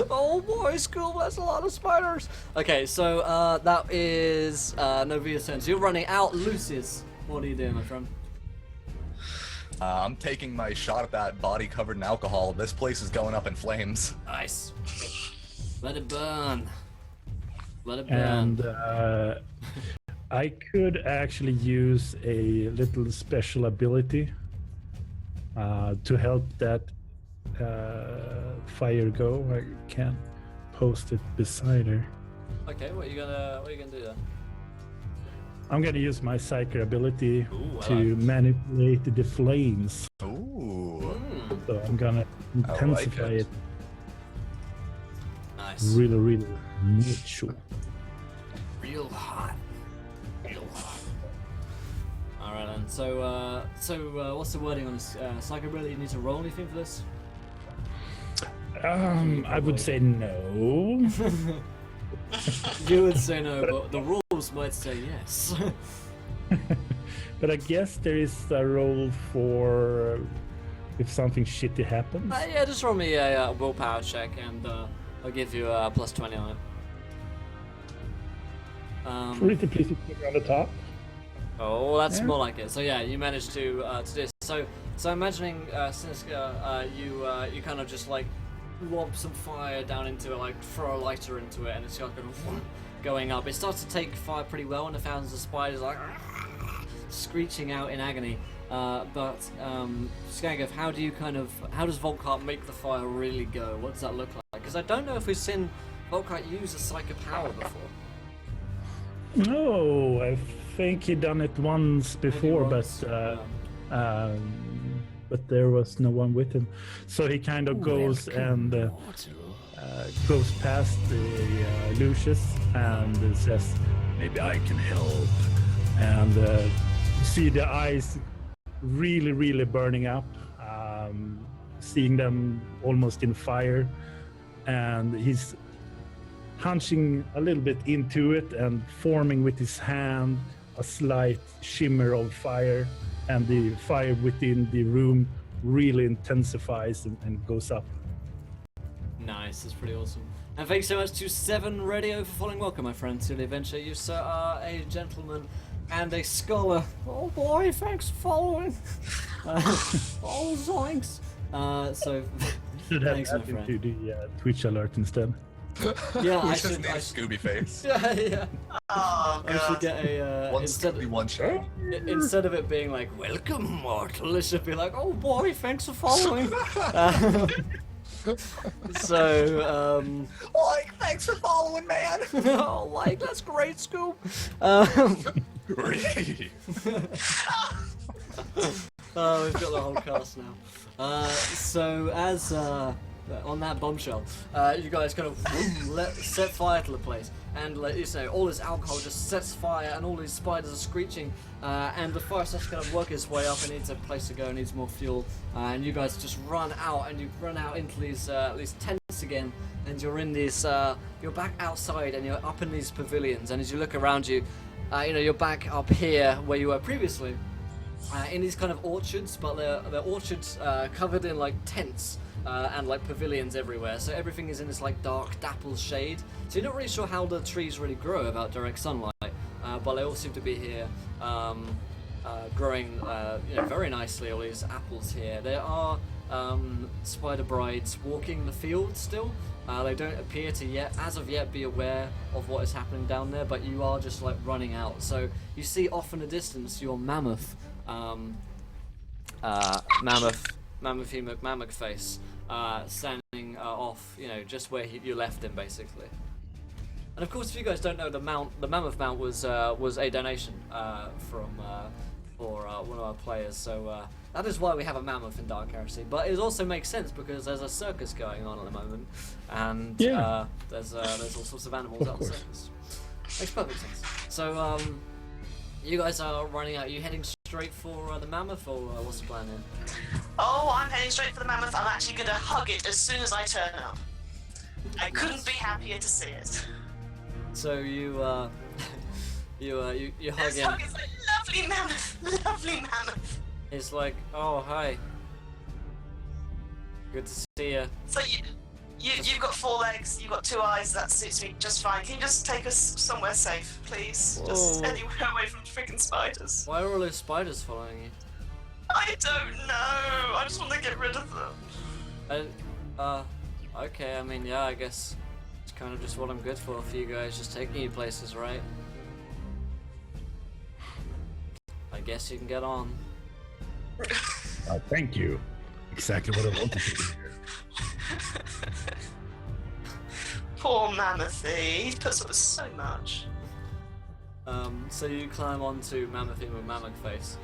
Oh boy, Scoob, that's a lot of spiders! Okay, so that is Novia's turn. So you're running out. Lucius, what are you doing, my friend? I'm taking my shot at that body covered in alcohol. This place is going up in flames. Nice. Let it burn. Let it burn. And I could actually use a little special ability to help that fire go. I can post it beside her. Okay, what are you gonna do then? I'm gonna use my psychic ability Ooh, I to like it. manipulate the flames. Ooh. So I'm gonna intensify it. it Nice. really much. Real hot. Real hot. Alright then, so what's the wording on this? Psychic ability, you need to roll anything for this? I would say no. You would say no, but the rules might say yes. But I guess there is a role for if something shitty happens. Yeah, just roll me a willpower check and I'll give you a plus 20 on it. Pretty please put it on the top. Oh, that's Yeah. more like it. So yeah, you managed to do this. So imagining Siniska, you kind of just like lob some fire down into it, like throw a lighter into it, and it's kind of going up. It starts to take fire pretty well, and the thousands of spiders like screeching out in agony. But Skagav, how does Volkart make the fire really go? What does that look like? Because I don't know if we've seen Volkart use a psychic power before. No, I think he done it once before, once, but there was no one with him. So he kind of goes and goes past the Lucius and says, "Maybe I can help." And you see the eyes really burning up, seeing them almost in fire, and he's hunching a little bit into it and forming with his hand a slight shimmer of fire, and the fire within the room really intensifies and goes up. Nice, that's pretty awesome. And thanks so much to 7 Radio for following. Welcome, my friend, to the adventure. You, sir, are a gentleman and a scholar. Oh boy, thanks for following. Oh, zoinks. Should have thanks, my added friend. to the Twitch alert instead. Yeah, I Who's just should. need a Scooby face? Yeah. Oh I should god. get a One Scooby, one shot. instead of it being like "Welcome, mortal," it should be like "Oh boy, thanks for following." So, Like, thanks for following, man. oh, like, that's great, Scoop. Really? Oh, we've got the whole cast now. So as on that bombshell, you guys kind of set fire to the place, and like you say, all this alcohol just sets fire, and all these spiders are screeching, and the fire starts to kind of work its way up. It needs a place to go, it needs more fuel, and you guys just run out, and you run out into these tents again, and you're in these, you're back outside, and you're up in these pavilions, and as you look around you, you're back up here where you were previously. In these kind of orchards, but they're orchards covered in like tents and like pavilions everywhere. So everything is in this like dark dappled shade. So you're not really sure how the trees really grow about direct sunlight, but they all seem to be here growing very nicely. All these apples here. There are spider brides walking the field still. They don't appear to as of yet be aware of what is happening down there, but you are just like running out. So you see off in the distance your mammoth. Mammoth face standing off, just where you left him, basically. And of course, if you guys don't know, the mammoth mount was a donation for one of our players. So that is why we have a mammoth in Dark Heresy. But it also makes sense because there's a circus going on at the moment, and there's all sorts of animals out in the circus. Makes perfect sense. So you guys are running out. Are you heading straight for the mammoth, or what's the plan here? Oh, I'm heading straight for the mammoth. I'm actually going to hug it as soon as I turn up. I couldn't be happier to see it. So you hug This him. hug is like, lovely mammoth. It's like, oh hi, good to see you. So you've got 4 legs, you've got 2 eyes. That suits me just fine. Can you just take us somewhere safe, please? Just Whoa. anywhere away from freaking spiders. Why are all those spiders following you? I don't know. I just want to get rid of them. Okay, I mean, yeah, I guess it's kind of just what I'm good for you guys, just taking you places, right? I guess you can get on. Thank you. Exactly what I wanted to do here. Poor Mammothie. He puts up with so much. So you climb onto Mammothine with Mammoth face.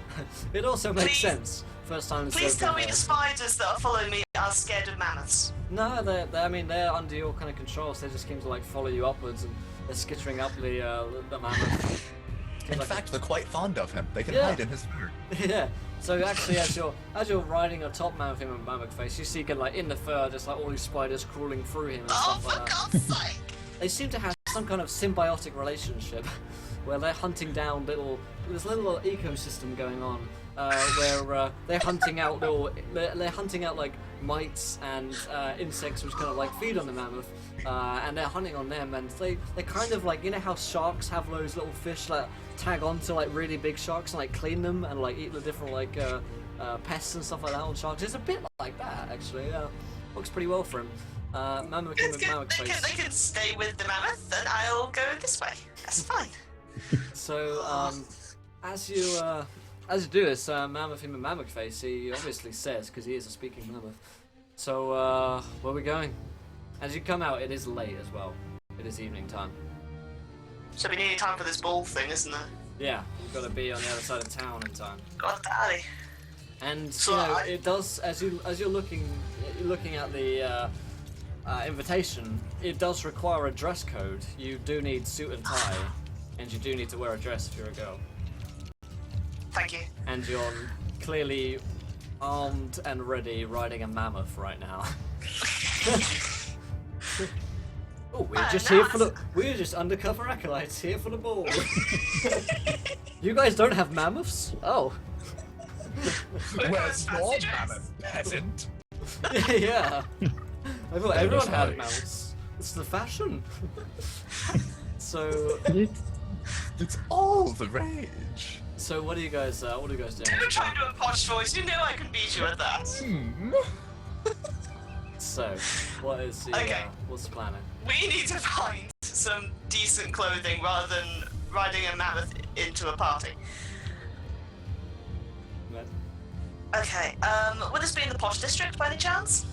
It also makes Please- sense. First time it's Please ever tell been me the heard. spiders that are following me are scared of mammoths. No, they're under your kind of control, so they just seem to like follow you upwards, and they're skittering up the mammoth. In fact, they're quite fond of him. They can Yeah. hide in his fur. Yeah. So actually, as you're riding atop Mammoth with Mammoth face, you see like in the fur, just like all these spiders crawling through him and Oh, stuff for like that. God's sake! They seem to have some kind of symbiotic relationship, where they're hunting down there's a little ecosystem going on, where they're hunting out they're hunting out like mites and insects which kind of like feed on the mammoth, and they're hunting on them, and they're kind of like, you know how sharks have those little fish that tag onto like really big sharks and like clean them and like eat the different like pests and stuff like that on sharks. It's a bit like that actually. Works pretty well for him. Mammoth It's with good. Mammoth face. They can stay with the mammoth, and I'll go this way. That's fine. So, as you do this, Mammoth in the Mammoth face, he obviously says, because he is a speaking mammoth. So, where are we going? As you come out, it is late as well. It is evening time. So we need time for this ball thing, isn't there? Yeah, you've got to be on the other side of town in time. God, Daddy. And So you know, I- it does, as you're looking at the invitation, it does require a dress code. You do need suit and tie, and you do need to wear a dress if you're a girl. Thank you. And you're clearly armed and ready, riding a mammoth right now. Oh, we're just undercover acolytes here for the ball. You guys don't have mammoths? Oh. Where's your mammoth, peasant? Yeah. I thought everyone had nice. mammoths. It's the fashion. So It's all the rage. what are you guys doing? Don't try to do a posh voice. You know I can beat you at that. So, what's the plan? We need to find some decent clothing rather than riding a mammoth into a party. Right. Okay, would this be in the posh district by any chance?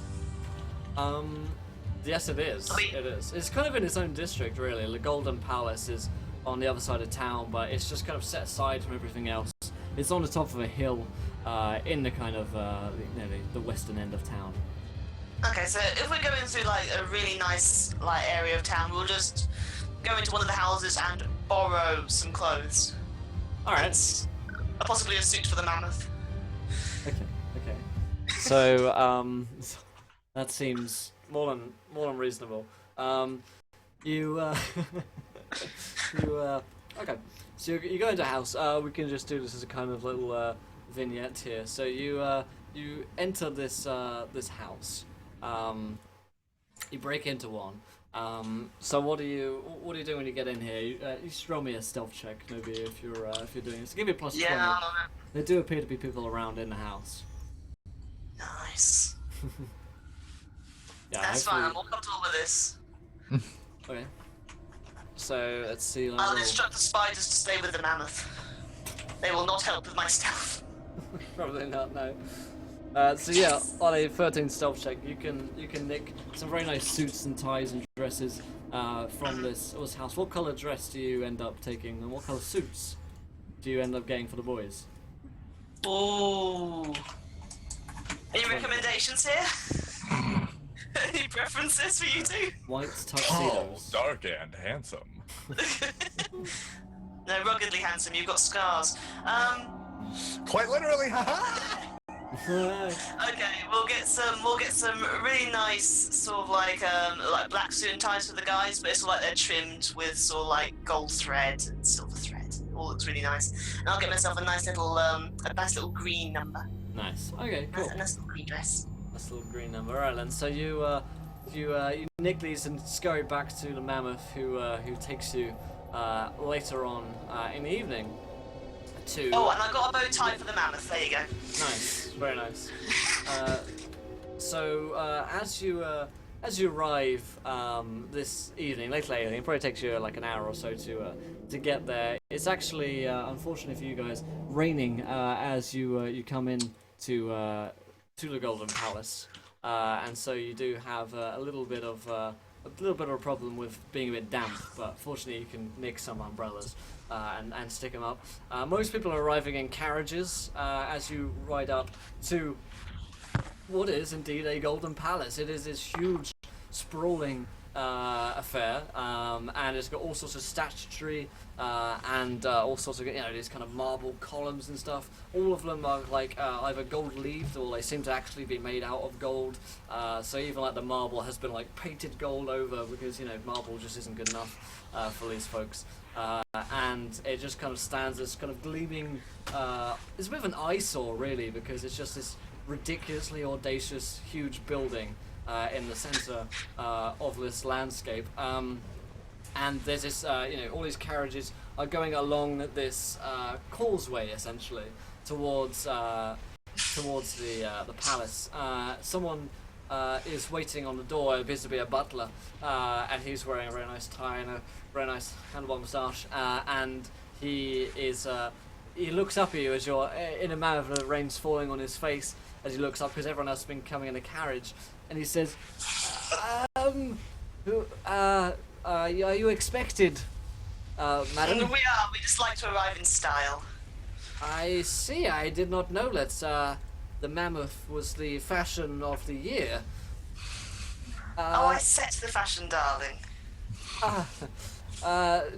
Yes, it is. It is. It's kind of in its own district, really. The Golden Palace is on the other side of town, but it's just kind of set aside from everything else. It's on the top of a hill, in the kind of the western end of town. Okay, so if we're going through like a really nice like area of town, we'll just go into one of the houses and borrow some clothes. All right. And possibly a suit for the mammoth. Okay. So that seems more than reasonable. You okay. So you go into a house. We can just do this as a kind of little vignette here. So you enter this house. You break into one. So what do you do when you get in here? You just roll me a stealth check, maybe if you're doing this. Give me a plus 20. There do appear to be people around in the house. Nice. Yeah, that's fine. I'm more comfortable with this. Okay. So let's see. I'll instruct the spiders to stay with the mammoth. They will not help with my stealth. Probably not. No. So yeah, on a 13 stealth check, you can nick some very nice suits and ties and dresses from this house. What color dress do you end up taking, and what color suits do you end up getting for the boys? Ooh. Any recommendations here? Any preferences for you two? White Tall, tuxedos. dark, and handsome. No, ruggedly handsome. You've got scars. Quite literally, haha! Okay, we'll get some really nice sort of like black suit and ties for the guys, but it's like they're trimmed with sort of like gold thread and silver thread. It all looks really nice. And I'll get myself a nice little green number. Nice. Okay, cool. A nice little green dress. Nice little green number. All right, then. So you nick these and scurry back to the mammoth, who takes you later on in the evening to. Oh, and I got a bow tie for the mammoth. There you go. Nice, very nice. So as you arrive this evening, late evening, it probably takes you like an hour or so to get there. It's actually, unfortunately for you guys, raining as you come in to the Golden Palace, and so you do have a little bit of a problem with being a bit damp. But fortunately, you can nick some umbrellas and stick them up. Most people are arriving in carriages as you ride up to what is indeed a Golden Palace. It is this huge, sprawling affair, and it's got all sorts of statuary and all sorts of these kind of marble columns and stuff. All of them are like either gold leafed or they seem to actually be made out of gold. So even like the marble has been like painted gold over because marble just isn't good enough for these folks. And it just kind of stands as kind of gleaming. It's a bit of an eyesore really because it's just this ridiculously audacious, huge building in the center of this landscape. And there's this, all these carriages are going along this causeway essentially towards the palace. Someone is waiting on the door. It appears to be a butler, and he's wearing a very nice tie and a very nice handlebar moustache. And he looks up at you as you're in a manner of the rain's falling on his face as he looks up because everyone else has been coming in a carriage, and he says, are you expected, madam? We are. We just like to arrive in style. I see. I did not know that the mammoth was the fashion of the year. I set the fashion, darling.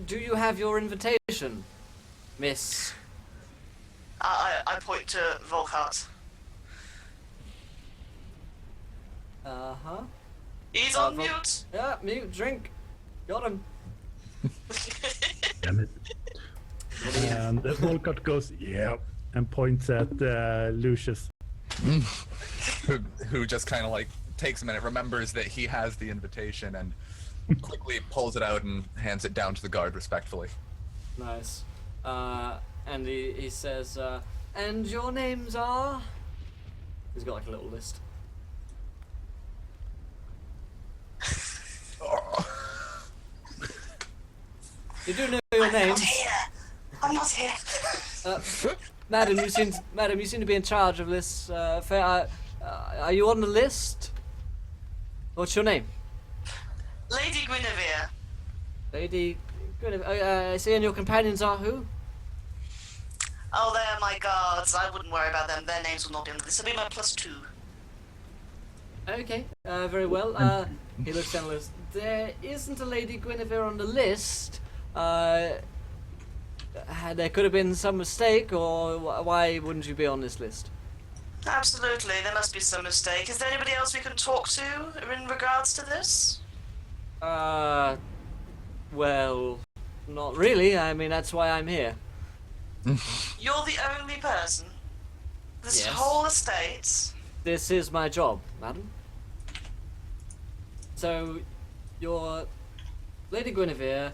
Do you have your invitation, miss? I point to Volkart. Uh-huh. He's on mute. Yeah, mute, drink. Got him. Damn it. And Volkart goes, yeah, and points at Lucius. who just kind of like takes a minute, remembers that he has the invitation, and quickly pulls it out and hands it down to the guard respectfully. Nice. And he says, and your names are? He's got like a little list. You do know your names. I'm not here. Madam, you seem to be in charge of this affair. Are you on the list? What's your name? Lady Guinevere. Lady Guinevere. I see, and your companions are who? Oh, they're my guards. I wouldn't worry about them. Their names will not be on this. Will be my +2. Okay, very well. He looks down the list. There isn't a Lady Guinevere on the list. There could have been some mistake, or why wouldn't you be on this list? Absolutely, there must be some mistake. Is there anybody else we can talk to in regards to this? Well, not really. I mean, that's why I'm here. You're the only person. This Yes. whole estate. This is my job, madam. So, you're Lady Guinevere.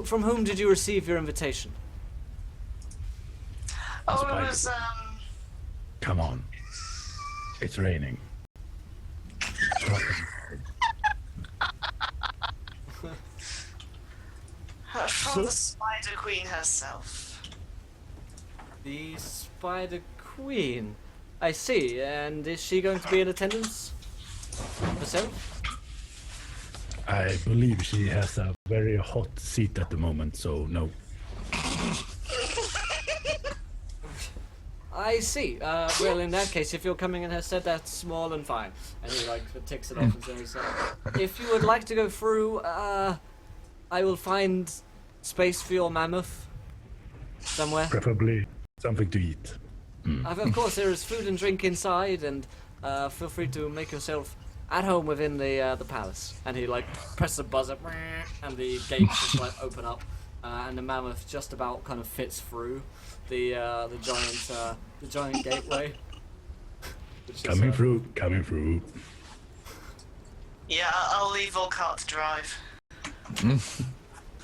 From whom did you receive your invitation? Oh, Spider. it was, Come on. It's raining. from the Spider Queen herself. The Spider Queen. I see. And is she going to be in attendance herself? I believe she has a very hot seat at the moment, so no. I see. Well, in that case, if you're coming in her stead, that's small and fine. And he like ticks it off and says, "If you would like to go through, I will find space for your mammoth somewhere. Preferably something to eat. Of course, there is food and drink inside, and feel free to make yourself at home within the palace." And he like presses a buzzer, and the gates just like open up, and the mammoth just about kind of fits through the giant gateway. Which is, Coming through. Yeah, I'll leave Volkart to drive.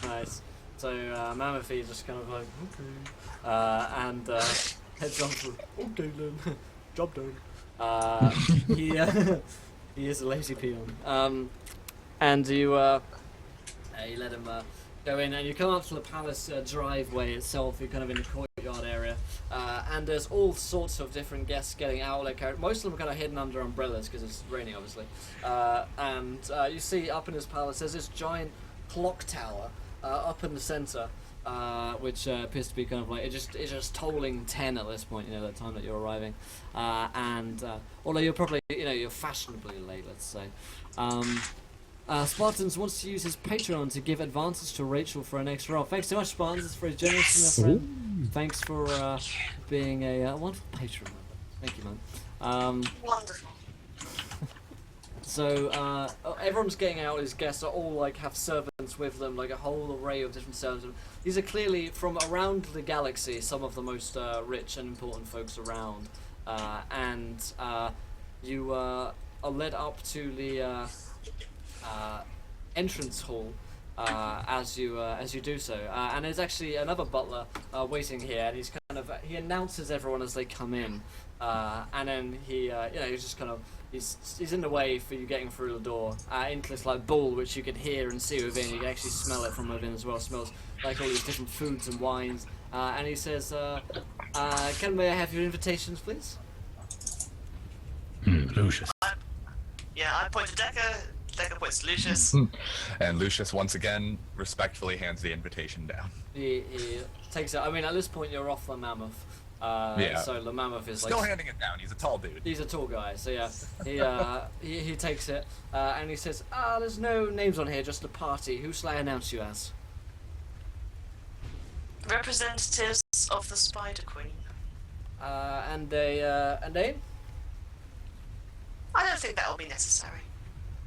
Nice. So Mammoth is just kind of like and heads on to okay then, job done. He is a lazy peon. And you let him go in, and you come up to the palace driveway itself. You're kind of in the courtyard area, and there's all sorts of different guests getting out of their carriage. Most of them are kind of hidden under umbrellas because it's raining, obviously. And you see up in his palace, there's this giant clock tower up in the center, which appears to be kind of like it's just tolling 10 at this point. You know, the time that you're arriving, and although you're probably you're fashionably late, let's say. Spartans wants to use his Patreon to give advances to Rachel for an extra off. Thanks so much, Spartans. It's very generous, my friend. Thanks for being a wonderful patron member. Thank you, man. Wonderful. So everyone's getting out. His guests are all like have servants with them, like a whole array of different servants. These are clearly from around the galaxy, some of the most rich and important folks around. And you are led up to the entrance hall as you do so, and there's actually another butler waiting here, and he announces everyone as they come in, and then he he's just kind of he's in the way for you getting through the door into this like ball which you can hear and see within. You can actually smell it from within as well. It smells like all these different foods and wines, and he says, may I have your invitations, please? Lucius. Yeah, I point to Decker. Decker points to Lucius. And Lucius once again respectfully hands the invitation down. He takes it. I mean, at this point you're off the mammoth. Yeah. So the mammoth is Still like handing it down. He's a tall dude. he's a tall guy. So yeah, he takes it and he says, "There's no names on here, just a party. Who shall I announce you as?" Representatives of the Spider Queen. And a name? I don't think that will be necessary.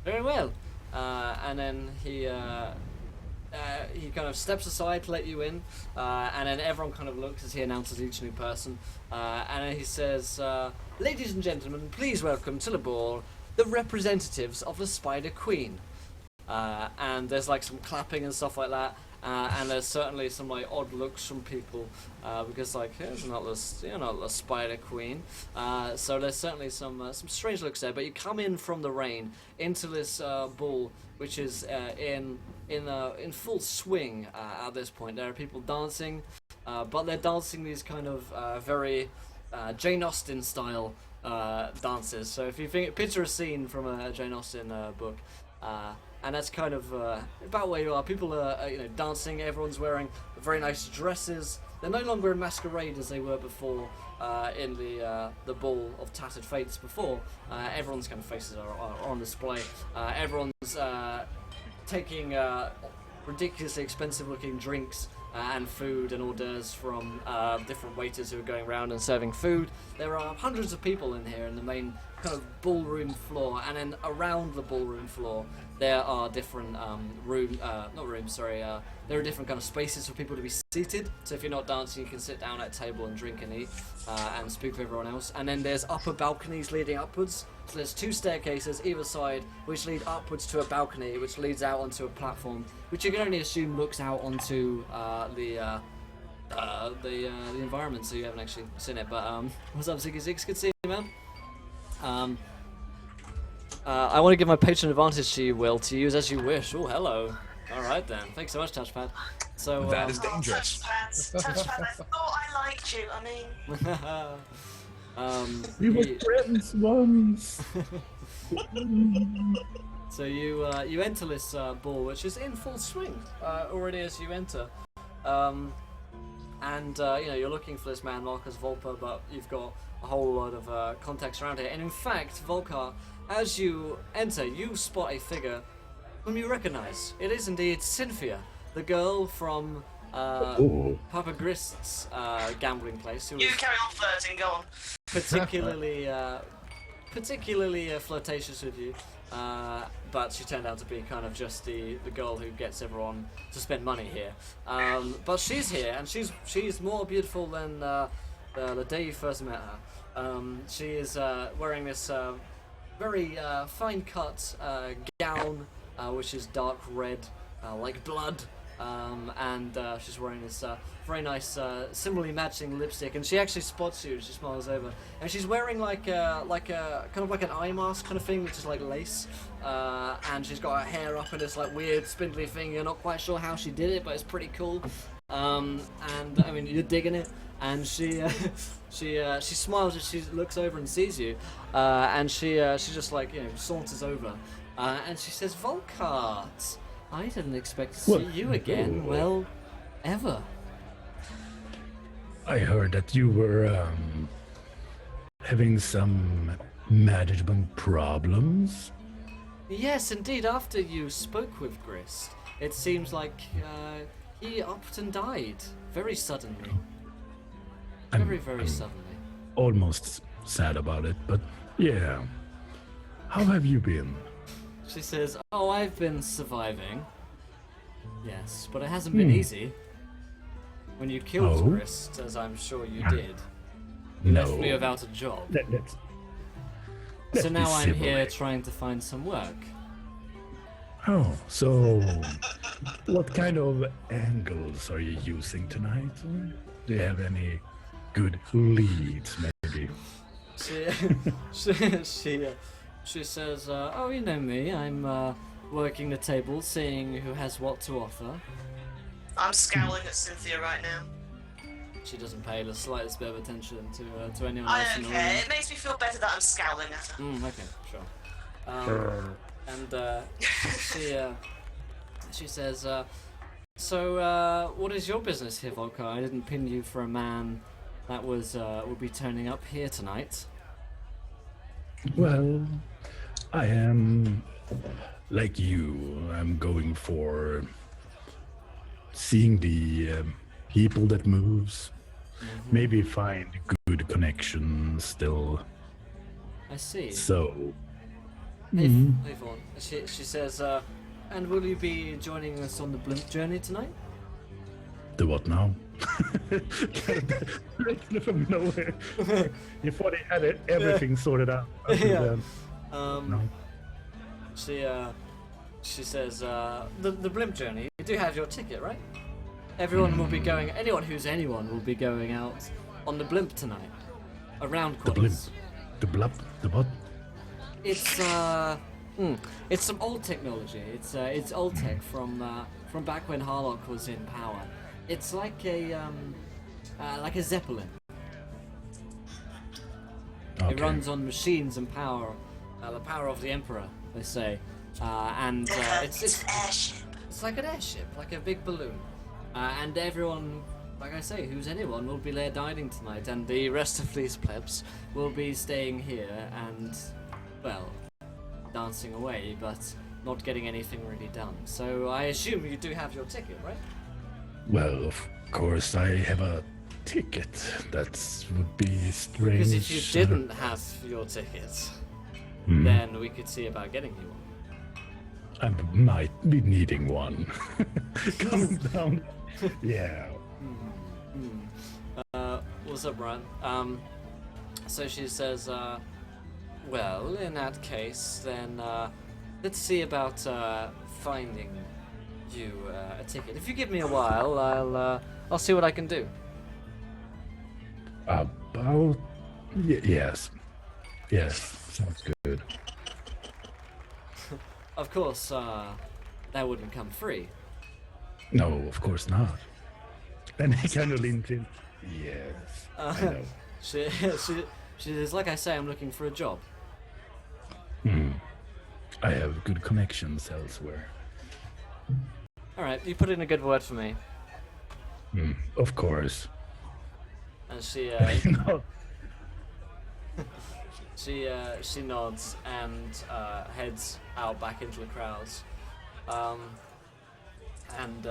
Very well. And then he kind of steps aside to let you in, and then everyone kind of looks as he announces each new person, and then he says, "Ladies and gentlemen, please welcome to the ball the representatives of the Spider Queen." And there's like some clapping and stuff like that, and there's certainly some like odd looks from people because like you're not the Spider Queen, so there's certainly some strange looks there. But you come in from the rain into this ball, which is in full swing at this point. There are people dancing, but they're dancing these kind of very Jane Austen style dances. So if you picture a scene from a Jane Austen book, and that's kind of about where you are. People are dancing. Everyone's wearing very nice dresses. They're no longer in masquerade as they were before in the ball of Tattered Fates before. Everyone's kind of faces are on display. Everyone's taking ridiculously expensive-looking drinks and food and hors d'oeuvres from different waiters who are going around and serving food. There are hundreds of people in here in the main kind of ballroom floor, and then around the ballroom floor there are different there are different kind of spaces for people to be seated. So if you're not dancing, you can sit down at a table and drink and eat and speak with everyone else. And then there's upper balconies leading upwards. So there's 2 staircases either side which lead upwards to a balcony which leads out onto a platform, which you can only assume looks out onto the environment, so you haven't actually seen it. But what's up, Ziggy Ziggs? Good to see you, man. I want to give my patron advantage to you, Will, to use as you wish. Oh, hello. All right then. Thanks so much, Touchpad. So That is dangerous. Touchpad, I thought I liked you. I mean, We were friends once. So you enter this ball, which is in full swing already as you enter, and you're looking for this man Marcus Volper, but you've got a whole lot of contacts around here. And in fact, Volkar, as you enter, you spot a figure whom you recognise. It is indeed Cynthia, the girl from Papa Grist's gambling place, who you was carry on flirting. Go on. particularly flirtatious with you, but she turned out to be kind of just the girl who gets everyone to spend money here. But she's here, and she's more beautiful than the day you first met her. She is wearing this very fine cut gown, which is dark red, like blood. And she's wearing this very nice, similarly matching lipstick, and she actually spots you. She smiles over, and she's wearing like a kind of like an eye mask kind of thing, which is like lace. And she's got her hair up in this like weird spindly thing. You're not quite sure how she did it, but it's pretty cool. And I mean, you're digging it. And she smiles as she looks over and sees you, and she just like saunters over, and she says, "Volkart, I didn't expect to see you again. Well, ever." I heard that you were having some management problems. Yes, indeed. After you spoke with Grist, it seems like he upped and died very suddenly. Very suddenly. Almost sad about it, but yeah. How have you been? She says, "Oh, I've been surviving. Yes, but it hasn't been easy. When you killed Grist, as I'm sure you did, you left me without a job. Let's So be now I'm here civil. trying to find some work." Oh, so what kind of angles are you using tonight? Do you have any good leads, maybe? She says, "Oh, you know me. I'm working the table, seeing who has what to offer." I'm scowling at Cynthia right now. She doesn't pay the slightest bit of attention to anyone I else in don't the care. room. It makes me feel better that I'm scowling at her. Okay, sure. And she says, "So, what is your business here, Volker? I didn't pin you for a man that would be turning up here tonight." Well, I am like you. I'm going for seeing the people that moves. Maybe find good connections still. I see. So, Hey, Vaughn. She says, "And will you be joining us on the blimp journey tonight?" the what now? Directly from nowhere. You thought he had everything sorted out. Yeah. No. She says, the blimp journey, you do have your ticket, right? Anyone will be going out on the blimp tonight. Around The blimp. quarters. The blub? The what? It's some old technology. It's old tech from back when Harlock was in power. It's like a Zeppelin. It Okay. runs on machines and power, the power of the Emperor, they say. And It's an airship. it's like an airship, like a big balloon. And everyone, like I say, who's anyone, will be there dining tonight, and the rest of these plebs will be staying here and, well, dancing away, but not getting anything really done. So I assume you do have your ticket, right? Well, of course, I have a ticket. That would be strange. Because if you didn't have your ticket, Hmm. then we could see about getting you one. I might be needing one. Coming down. Yeah. What's up, Ryan? So she says, well, in that case, then let's see about finding you a ticket. If you give me a while, I'll see what I can do. About. Yes. Yes. Sounds good. Of course, that wouldn't come free. No, of course not. Then he kind of leans in. Yes. I know. She says, like I say, I'm looking for a job. I have good connections elsewhere. All right, you put in a good word for me. Of course. And she You know, she nods and heads out back into the crowds, and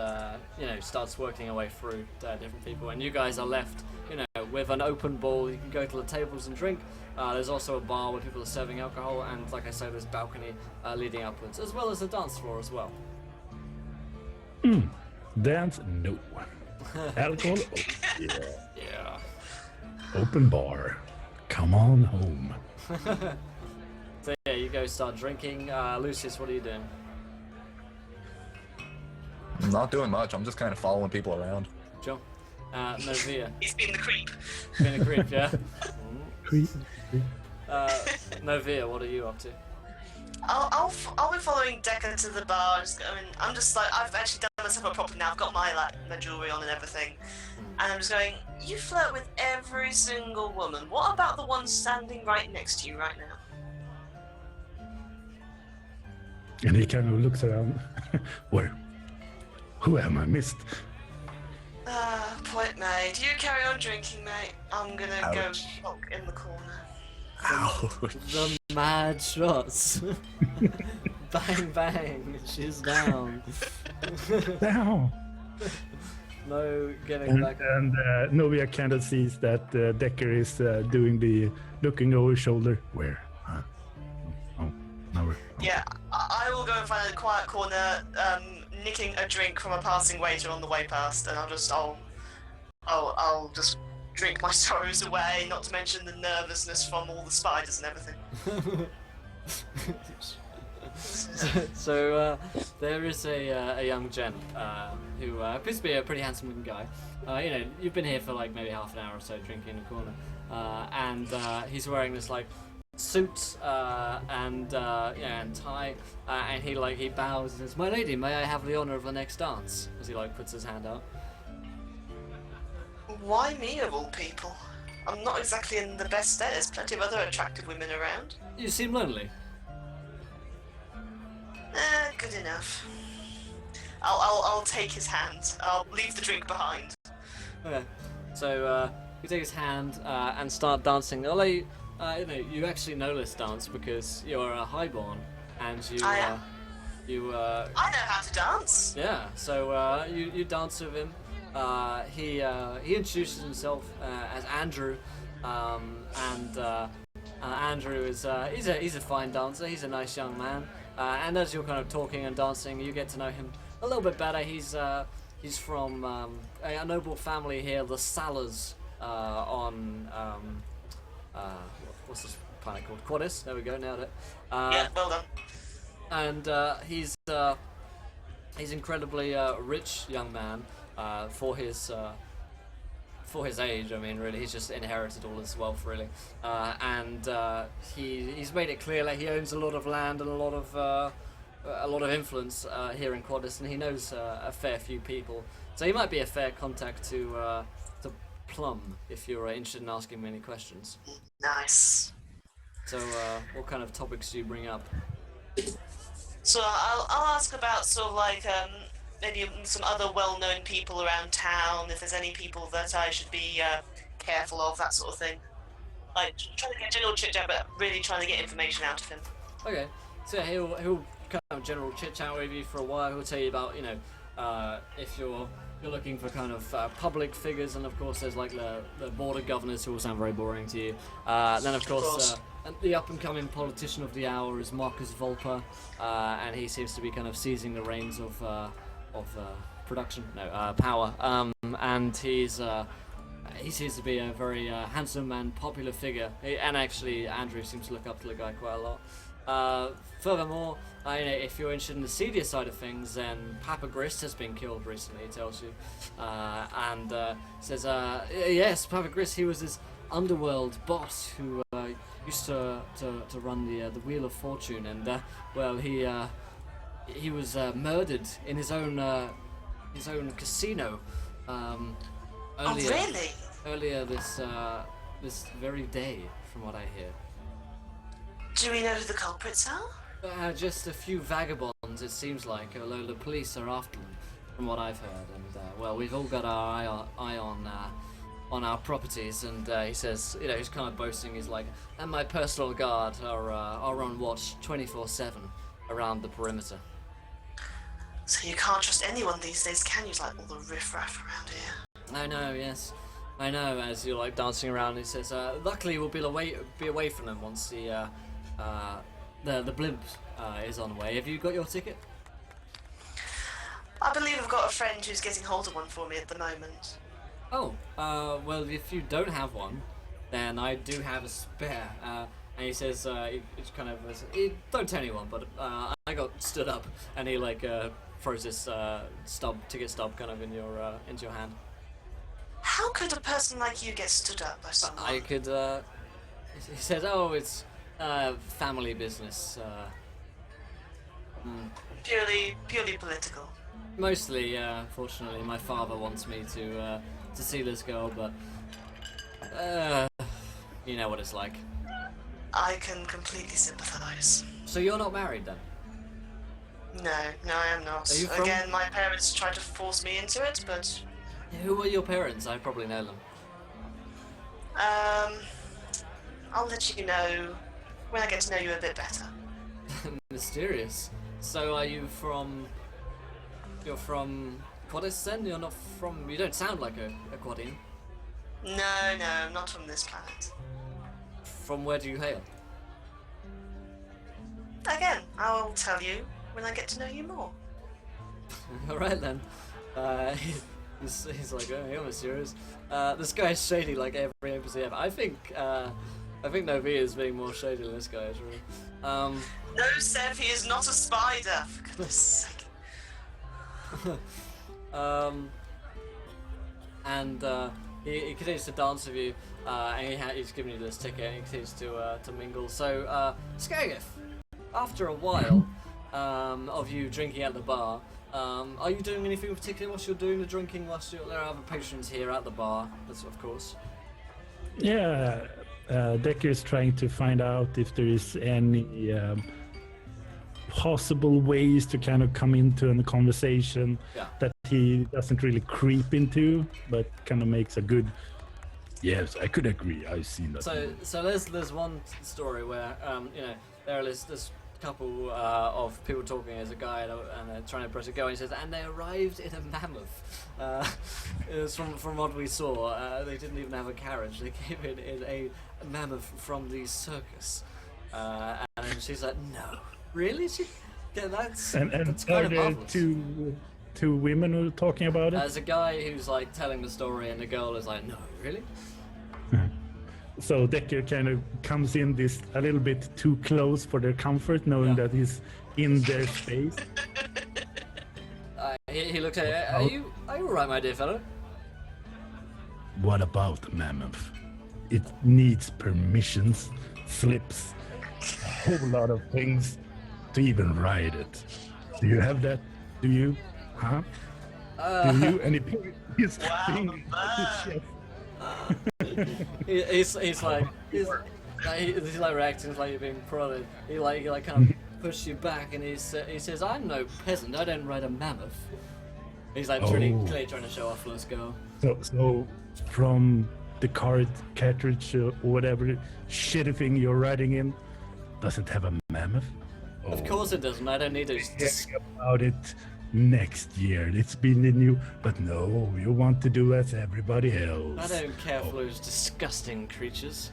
you know, starts working her way through different people. And you guys are left, you know, with an open ball. You can go to the tables and drink. There's also a bar where people are serving alcohol, and like I say, there's a balcony leading upwards, as well as a dance floor as well. dance? No. Alcohol? Oh, yeah. Yeah. Open bar. Come on home. So yeah, you go start drinking. Lucius, what are you doing? I'm not doing much. I'm just kind of following people around. Joe? Novia. He's been the creep. Been a creep, yeah? Creep. Novia, what are you up to? I'll be following Decker to the bar. I'm just like, I've actually done myself up properly now. I've got my my jewelry on and everything, and I'm just going. You flirt with every single woman. What about the one standing right next to you right now? And he kind of looks around. Where? Who am I missed? Point made. You carry on drinking, mate. I'm gonna Ouch. go walk in the corner. The mad shots. Bang bang, she's down. Now. No getting back. And Novia kind of sees that Decker is doing the looking over his shoulder. Where? Huh? Oh, nowhere. Yeah, I will go and find a quiet corner, nicking a drink from a passing waiter on the way past, and I'll just drink my sorrows away. Not to mention the nervousness from all the spiders and everything. So there is a young gent who appears to be a pretty handsome looking guy. You know, you've been here for like maybe half an hour or so drinking in a corner, and he's wearing this like suit and tie, and he bows and says, "My lady, may I have the honor of the next dance?" As he like puts his hand out. Why me of all people? I'm not exactly in the best state. There's plenty of other attractive women around. You seem lonely. Good enough. I'll take his hand. I'll leave the drink behind. Okay, so you take his hand and start dancing. Although you you actually know this dance because you're a highborn, and you I am. you I know how to dance. yeah. So you dance with him. He introduces himself as Andrew, and Andrew is he's a fine dancer. He's a nice young man. And as you're kind of talking and dancing, you get to know him a little bit better. He's from a noble family here, the Salas, on what's this planet called? Quadis. There we go. Nailed it. Yeah, well done. And he's incredibly rich young man for his age. I mean, really, he's just inherited all his wealth, really. And he's made it clear that he owns a lot of land and a lot of influence here in Quadis, and he knows a fair few people. So he might be a fair contact to Plum if you're interested in asking me any questions. Nice. So, what kind of topics do you bring up? So I'll ask about sort of like maybe some other well-known people around town. If there's any people that I should be careful of, that sort of thing. Like trying to get general chit chat, but really trying to get information out of him. Okay, so he'll kind of general chit chat with you for a while. He'll tell you about if you're looking for kind of public figures, and of course there's like the border governors who will sound very boring to you. Then of course the up and coming politician of the hour is Marcus Volper, and he seems to be kind of seizing the reins of power. And he seems to be a very handsome and popular figure, and actually Andrew seems to look up to the guy quite a lot. Furthermore, if you're interested in the seedier side of things, then Papa Grist has been killed recently, he tells you. And says, yes, Papa Grist, he was this underworld boss who used to run the Wheel of Fortune, and he was murdered in his own casino. Earlier, really? Earlier this very day, from what I hear. Do we know who the culprits are? Just a few vagabonds, it seems like, although the police are after them, from what I've heard. And we've all got our eye on our properties. And he says, he's kind of boasting. He's like, and my personal guard are on watch 24/7 around the perimeter. So you can't trust anyone these days, can you? Like all the riffraff around here. I know, yes. I know, as you're like dancing around, he says, luckily we'll be away from them once the blimp is on the way. Have you got your ticket? I believe I've got a friend who's getting hold of one for me at the moment. Oh, well, if you don't have one, then I do have a spare. And he says, it's kind of, don't tell anyone, but I got stood up, and he like throws this ticket stub kind of into your hand. How could a person like you get stood up by someone? I could, he says, oh, it's family business. Purely political. Mostly, fortunately, my father wants me to see this girl, but you know what it's like. I can completely sympathise. So you're not married then? No, I am not. Are you from- Again, my parents tried to force me into it, but Who are your parents? I probably know them. I'll let you know when I get to know you a bit better. Mysterious. So are you from... You're from Quadis then? You're not from... You don't sound like a Quadian. No, I'm not from this planet. From where do you hail? Again, I'll tell you when I get to know you more. Alright then. He's like, oh, you're mysterious. This guy's shady like every NPC ever. I think Novi is being more shady than this guy is really. No, Sev, he is not a spider, for goodness sake. He continues to dance with you, and he's giving you this ticket, and he continues to mingle. So, Skagith, after a while of you drinking at the bar, are you doing anything in particular whilst you're doing the drinking? There are other patrons here at the bar, of course. Yeah, Decker is trying to find out if there is any possible ways to kind of come into a conversation that he doesn't really creep into, but kind of makes a good. Yes, I could agree. I've seen that. So there's one story where there is this couple of people talking as a guy and they're trying to impress a girl, and he says, and they arrived in a mammoth. It was from what we saw. They didn't even have a carriage. They came in a mammoth from the circus. And she's like, no, really? That's and kind are of there marvelous. two women who are talking about it? There's a guy who's like telling the story, and the girl is like, no, really? So Decker kind of comes in this a little bit too close for their comfort, knowing that he's in their space. He looks at it. Are you alright, my dear fellow? What about mammoth? It needs permissions, slips, a whole lot of things to even ride it. Do you have that? Do you? Huh? Do you? And he's Wow, he's like He's like reacting like you're being prodded. He like kind of pushes you back, and he says, "I'm no peasant. I don't ride a mammoth." He's like clearly trying to show off for this girl. So from the cartridge or whatever shitty thing you're riding in, doesn't have a mammoth? Of course it doesn't. I don't need to. Think about it next year. It's been the new, but no, you want to do as everybody else. I don't care for those disgusting creatures.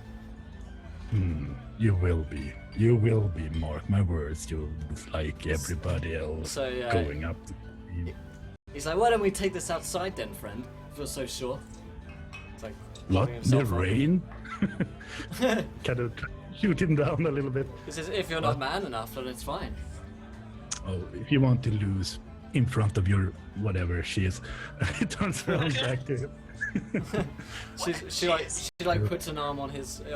You will be. You will be. Mark my words. You'll like everybody else. So, yeah. Going up. He's like, why don't we take this outside then, friend? If you're so sure. It's like What? holding The himself up. rain? Kind of shoot him down a little bit. He says, if you're not man enough, then it's fine. Oh, if you want to lose in front of your whatever she is, he turns around back to him. She puts an arm on his hand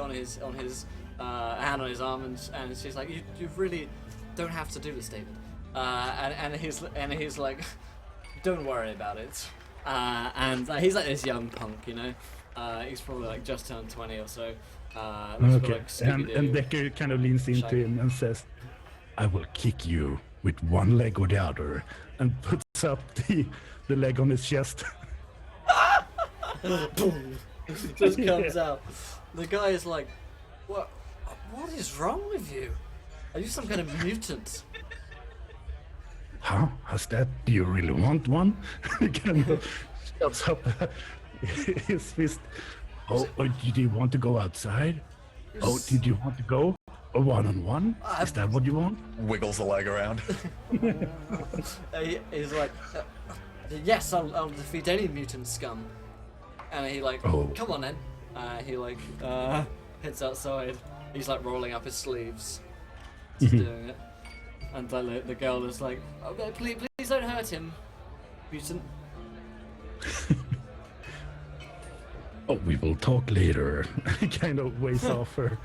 on his arm, and she's like, you really don't have to do this, David. And he's like, don't worry about it. And he's like this young punk, you know. He's probably like just turned 20 or so. Okay, Like and Decker kind of leans into him and says, "I will kick you with one leg or the other," and puts up the leg on his chest. just comes out. The guy is like, what is wrong with you? Are you some kind of mutant? Huh? How's that? Do you really want one? He kind of shoves up his fist. Oh, did you want to go outside? Oh, did you want to go a one-on-one? Is that what you want? Wiggles a leg around. He's like, yes, I'll defeat any mutant scum. And he like, come on then. He like heads outside. He's like rolling up his sleeves, just doing it. And the girl is like, okay, please don't hurt him, mutant. Oh, we will talk later. He kind of waves off her.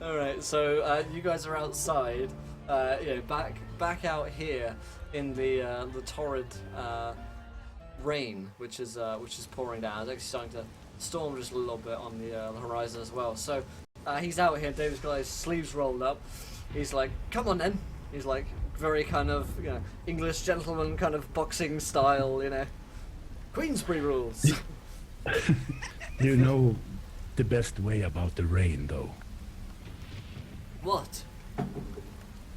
Alright, so you guys are outside, back out here in the torrid rain, which is pouring down. It's actually starting to storm just a little bit on the horizon as well. So he's out here. David's got his sleeves rolled up. He's like, come on then. He's like very kind of English gentleman kind of boxing style, Queensbury rules. You know the best way about the rain, though. What?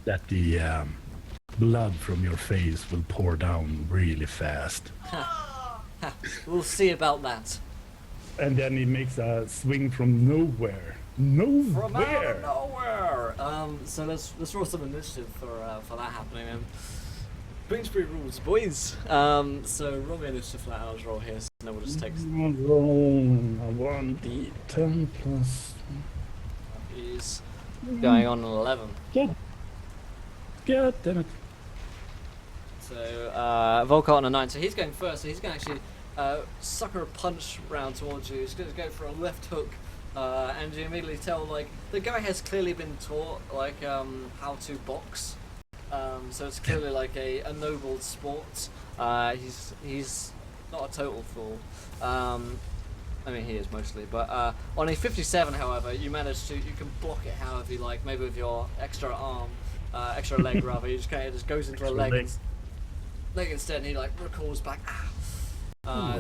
That the blood from your face will pour down really fast. We'll see about that. And then he makes a swing from nowhere. From out Nowhere! of nowhere. So let's roll some initiative for that happening then. Queensbury rules, boys. So roll me initiative for that hours roll here, so then we'll just take. Roll 1d10 plus. He's going on an 11. God damn it. So Volkart on a 9. So he's going first. So he's going to actually sucker a punch round towards you. He's going to go for a left hook. And you immediately tell, like, the guy has clearly been taught, like, how to box. So it's clearly like a noble sport. He's not a total fool. I mean, he is mostly. But on a 57, however, you can block it however you like. Maybe with your extra arm, extra leg rather. You just kind of just goes into a leg instead, and he like recalls back.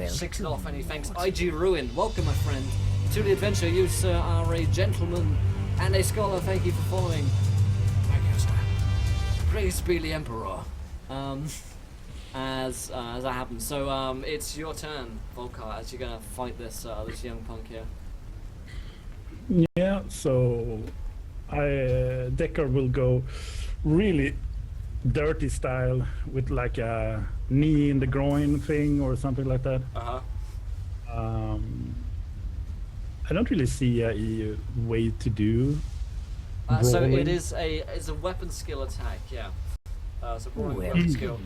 Shakes it off, and he thanks IG Ruin. Welcome, my friend, to the adventure. You, sir, are a gentleman and a scholar. Thank you for following. Thank you, sir. Praise be the Emperor. As that happens. So it's your turn, Volkart, as you're gonna fight this young punk here. Yeah, so Decker will go really dirty style with like a knee in the groin thing or something like that. I don't really see a way to do. So brawling. it's a weapon skill attack, yeah. So brawling weapon skill.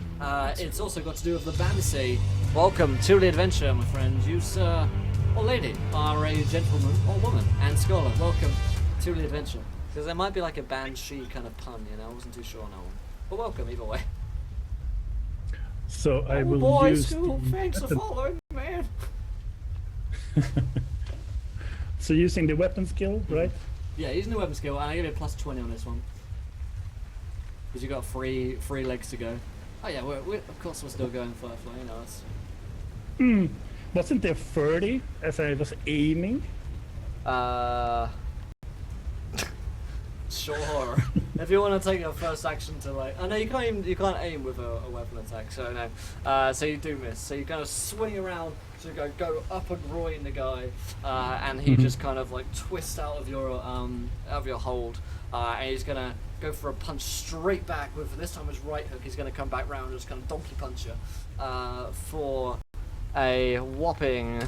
It's also got to do with the banshee. Welcome to the adventure, my friend. You, sir, or lady, are a gentleman or woman and scholar. Welcome to the adventure. Because there might be like a banshee kind of pun, I wasn't too sure on that one. But welcome either way. So I will boy, use school, the thanks for following, man. So using the weapon skill, right? Yeah, using the weapon skill, and I give you a plus 20 on this one. Because you got three legs to go. Oh yeah, of course we're still going Firefly, you know us. Wasn't there 30 as I was aiming? Sure. If you want to take your first action to like, I know you can't aim with a weapon attack, so no. So you do miss. So you kind of swing around to go up and groin the guy, and he just kind of like twists out of your hold, and he's gonna go for a punch straight back with this time his right hook. He's gonna come back round and just kind of donkey punch you, for a whopping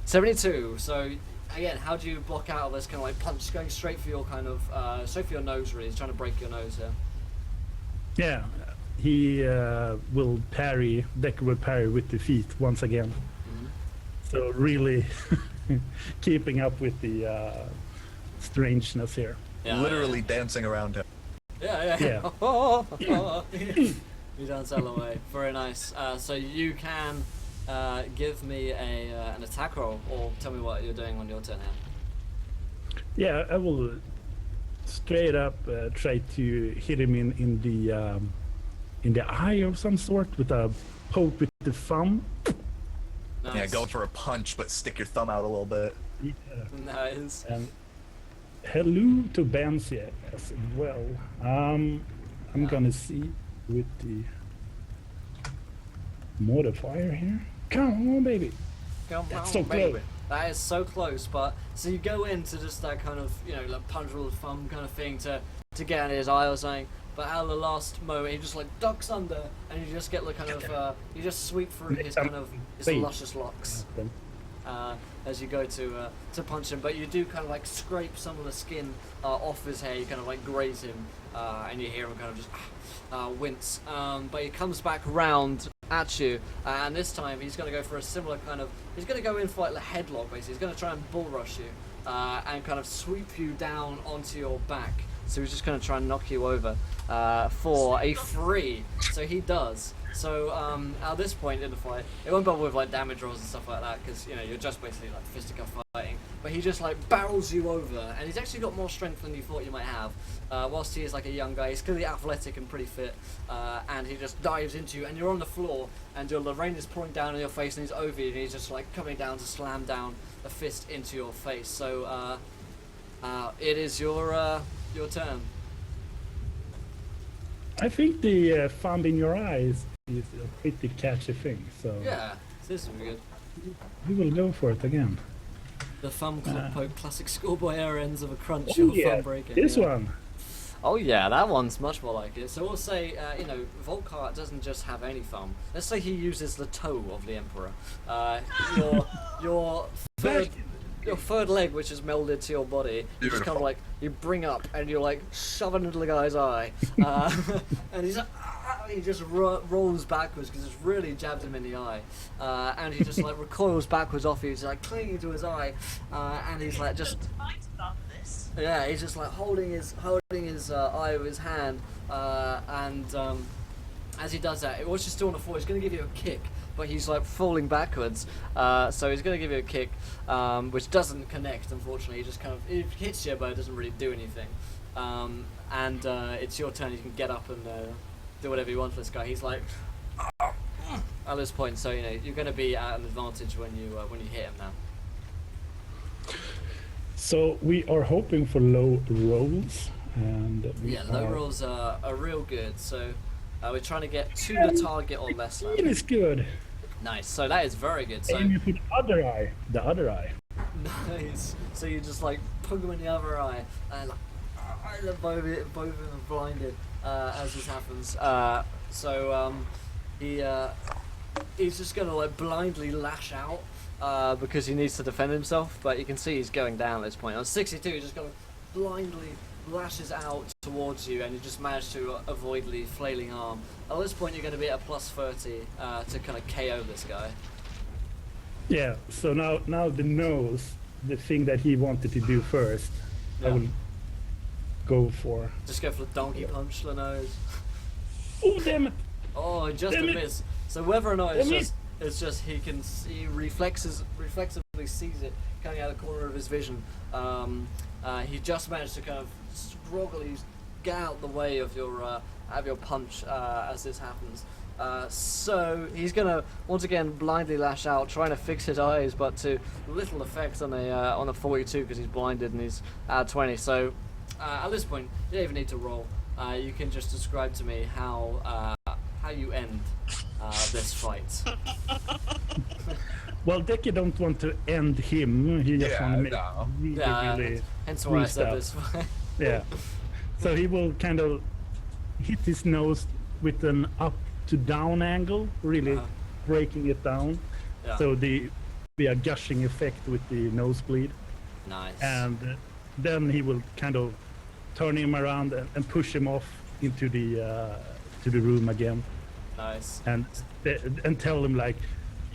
72. So again, how do you block out of this kind of like punch going straight for your kind of straight for your nose? Really, he's trying to break your nose here. Yeah, he will parry. Decker will parry with the feet once again. So really keeping up with the strangeness here. Yeah, Literally dancing around him. Yeah. Yeah. You dance all the way. Very nice. So you can give me an attack roll, or tell me what you're doing on your turn here. Yeah, I will straight up try to hit him in the eye of some sort with a poke with the thumb. Nice. Yeah, go for a punch, but stick your thumb out a little bit. Yeah. Nice. And hello to Benzi as well. I'm gonna see with the modifier here. Come on, baby. Come That's on, so baby. close. That is so close, but so you go into just that kind of, you know, like punch with the thumb kind of thing to get in his eye or something. But at the last moment, he just like ducks under, and you just get the kind of you just sweep through his kind of his luscious locks as you go to punch him. But you do kind of like scrape some of the skin off his hair. You kind of like graze him, and you hear him kind of just wince. But he comes back round at you, and this time he's going to go for a similar kind of. He's going to go in for like a headlock, basically. He's going to try and bull rush you and kind of sweep you down onto your back. So he's just going to try and knock you over for a 3. So he does. So at this point in the fight, it won't bother with like damage rolls and stuff like that, because you know you're just basically like fisticuff fighting. But he just like barrels you over, and he's actually got more strength than you thought you might have. Whilst he is like a young guy, he's clearly athletic and pretty fit, and he just dives into you, and you're on the floor, and the rain is pouring down on your face, and he's over you, and he's just like coming down to slam down a fist into your face. So it is your turn. I think the thumb in your eyes is a pretty catchy thing, so Yeah, this will be good. we will go for it again. The thumb poke, classic schoolboy error ends of a crunch Oh, or yeah, thumb breaking. this yeah. one. Oh yeah, that one's much more like it. So we'll say, you know, Volkart doesn't just have any thumb. Let's say he uses the toe of the Emperor. Your third leg, which is melded to your body, you just kind of like you bring up and you're like shove it into the guy's eye, and he's like, he just rolls backwards because it's really jabbed him in the eye, and he just like recoils backwards off you, he's like clinging to his eye, and he's like just. Yeah, he's just like holding his eye with his hand, and as he does that, whilst you're still on the floor, he's going to give you a kick, but he's like falling backwards, so he's going to give you a kick, which doesn't connect, unfortunately. He just kind of it hits you, but it doesn't really do anything. And it's your turn. You can get up and do whatever you want for this guy. He's like at this point, so you know you're going to be at an advantage when you hit him now. So we are hoping for low rolls, and Low rolls are real good. So we're trying to get to the target or less. It is good. Nice. So that is very good. So Aim it with the other eye. nice. So you just like poke him in the other eye, and like both of them are blinded as this happens. He's just gonna like blindly lash out. Because he needs to defend himself, but you can see he's going down at this point. On 62, he just kind of blindly lashes out towards you, and you just manage to avoid the flailing arm. At this point, you're going to be at a plus 30 to kind of KO this guy. Yeah. So now the nose, the thing that he wanted to do first, I will go for. Just go for the donkey punch to the nose. Oh damn it! Oh, just Damn a it. miss. So whether or not it's just he reflexively probably sees it coming out of the corner of his vision. He just managed to kind of groggily get out the way of your punch as this happens. So he's gonna once again blindly lash out, trying to fix his eyes, but to little effect on a 42 because he's blinded and he's at 20. So at this point, you don't even need to roll. You can just describe to me how you end this fight. Well, Decky don't want to end him. He just want to make really hence why I said restart. this fight. Yeah. So he will kind of hit his nose with an up to down angle, really breaking it down. Yeah. So be a gushing effect with the nosebleed. Nice. And then he will kind of turn him around and push him off into the room again. Nice. And tell him like,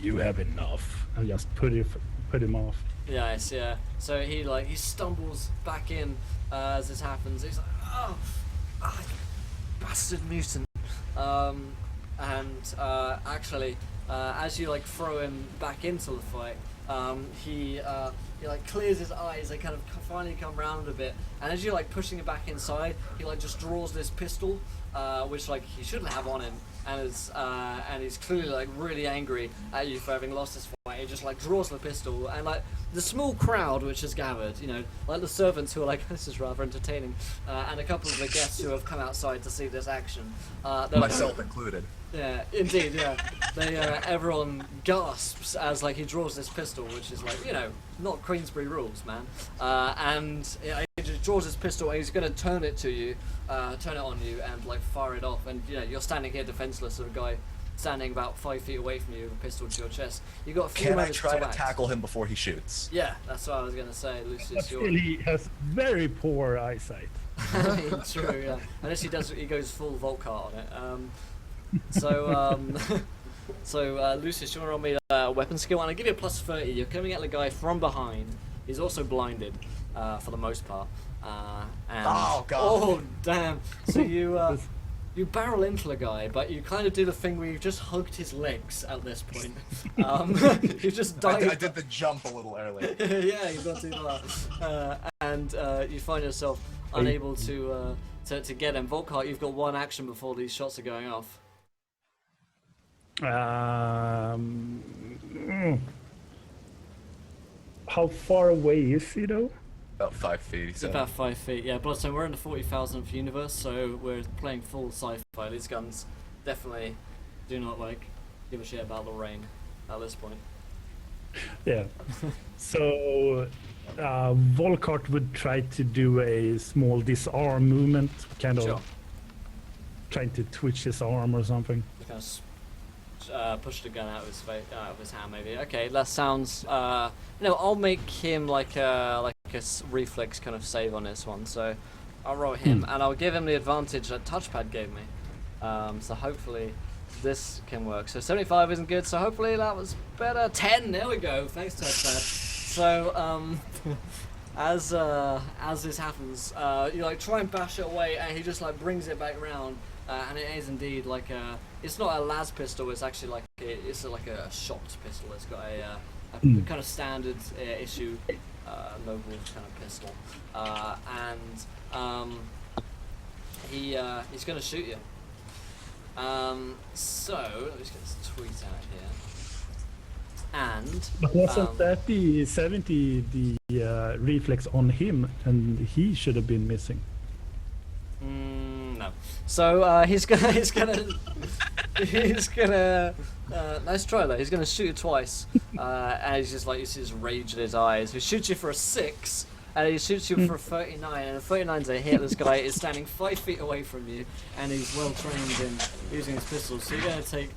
you have enough, and just put him off. Yes, yeah. So he stumbles back in as this happens. He's like, oh, bastard mutant. Actually, as you like throw him back into the fight, he like clears his eyes. They kind of finally come round a bit, and as you're like pushing him back inside, he like just draws this pistol, which like he shouldn't have on him, and he's clearly like really angry at you for having lost this fight. He just like draws the pistol, and like the small crowd which has gathered, you know, like the servants who are like, this is rather entertaining, and a couple of the guests who have come outside to see this action, Myself included. yeah, indeed, yeah. They everyone gasps as like he draws this pistol, which is like, you know, not Queensberry rules, man. And he just draws his pistol and he's gonna turn it to you, turn it on you, and like fire it off. And you know, you're standing here defenseless of a guy standing about 5 feet away from you with a pistol to your chest. You got a few Can I moments try to act. tackle him before he shoots? Yeah, that's what I was gonna say, But Lucius. still, he has very poor eyesight. True, yeah. Unless he goes full Volkart on it. So Lucius, you want to roll me a weapon skill, and I'll give you a plus 30. You're coming at the guy from behind. He's also blinded, for the most part. And Oh, God. oh damn! So you barrel into the guy, but you kind of do the thing where you've just hugged his legs at this point. You just dive. I did the jump a little early. Yeah, you got too far. And you find yourself unable to get him. Volkart, you've got one action before these shots are going off. How far away is he though? About 5 feet, he It's said. about 5 feet. Yeah, Bloodstone, we're in the 40,000th universe, so we're playing full sci-fi. These guns definitely do not like give a shit about the rain at this point. Yeah. So Volkart would try to do a small disarm movement, kind of Sure. trying to twitch his arm or something. Just kind of push the gun out of his face, out of his hand, maybe. Okay, that sounds. I'll make him like a reflex kind of save on this one. So I'll roll him, and I'll give him the advantage that touchpad gave me. So hopefully this can work. So 75 isn't good. So hopefully that was better. 10. There we go. Thanks, touchpad. So as this happens, you like try and bash it away, and he just like brings it back round. And it is indeed like it's not a las pistol, it's actually like it's like a shocked pistol. It's got a kind of standard issue noble kind of pistol, and he's going to shoot you. So let me just get this tweet out here. And But wasn't that the 70 the reflex on him, and he should have been missing? No. So he's gonna nice try though. He's gonna shoot you twice, and he's just like, you see this rage in his eyes. He shoots you for a 6, and he shoots you for a 39, and a 39's a hit. This guy is standing 5 feet away from you, and he's well trained in using his pistols. So you're gonna take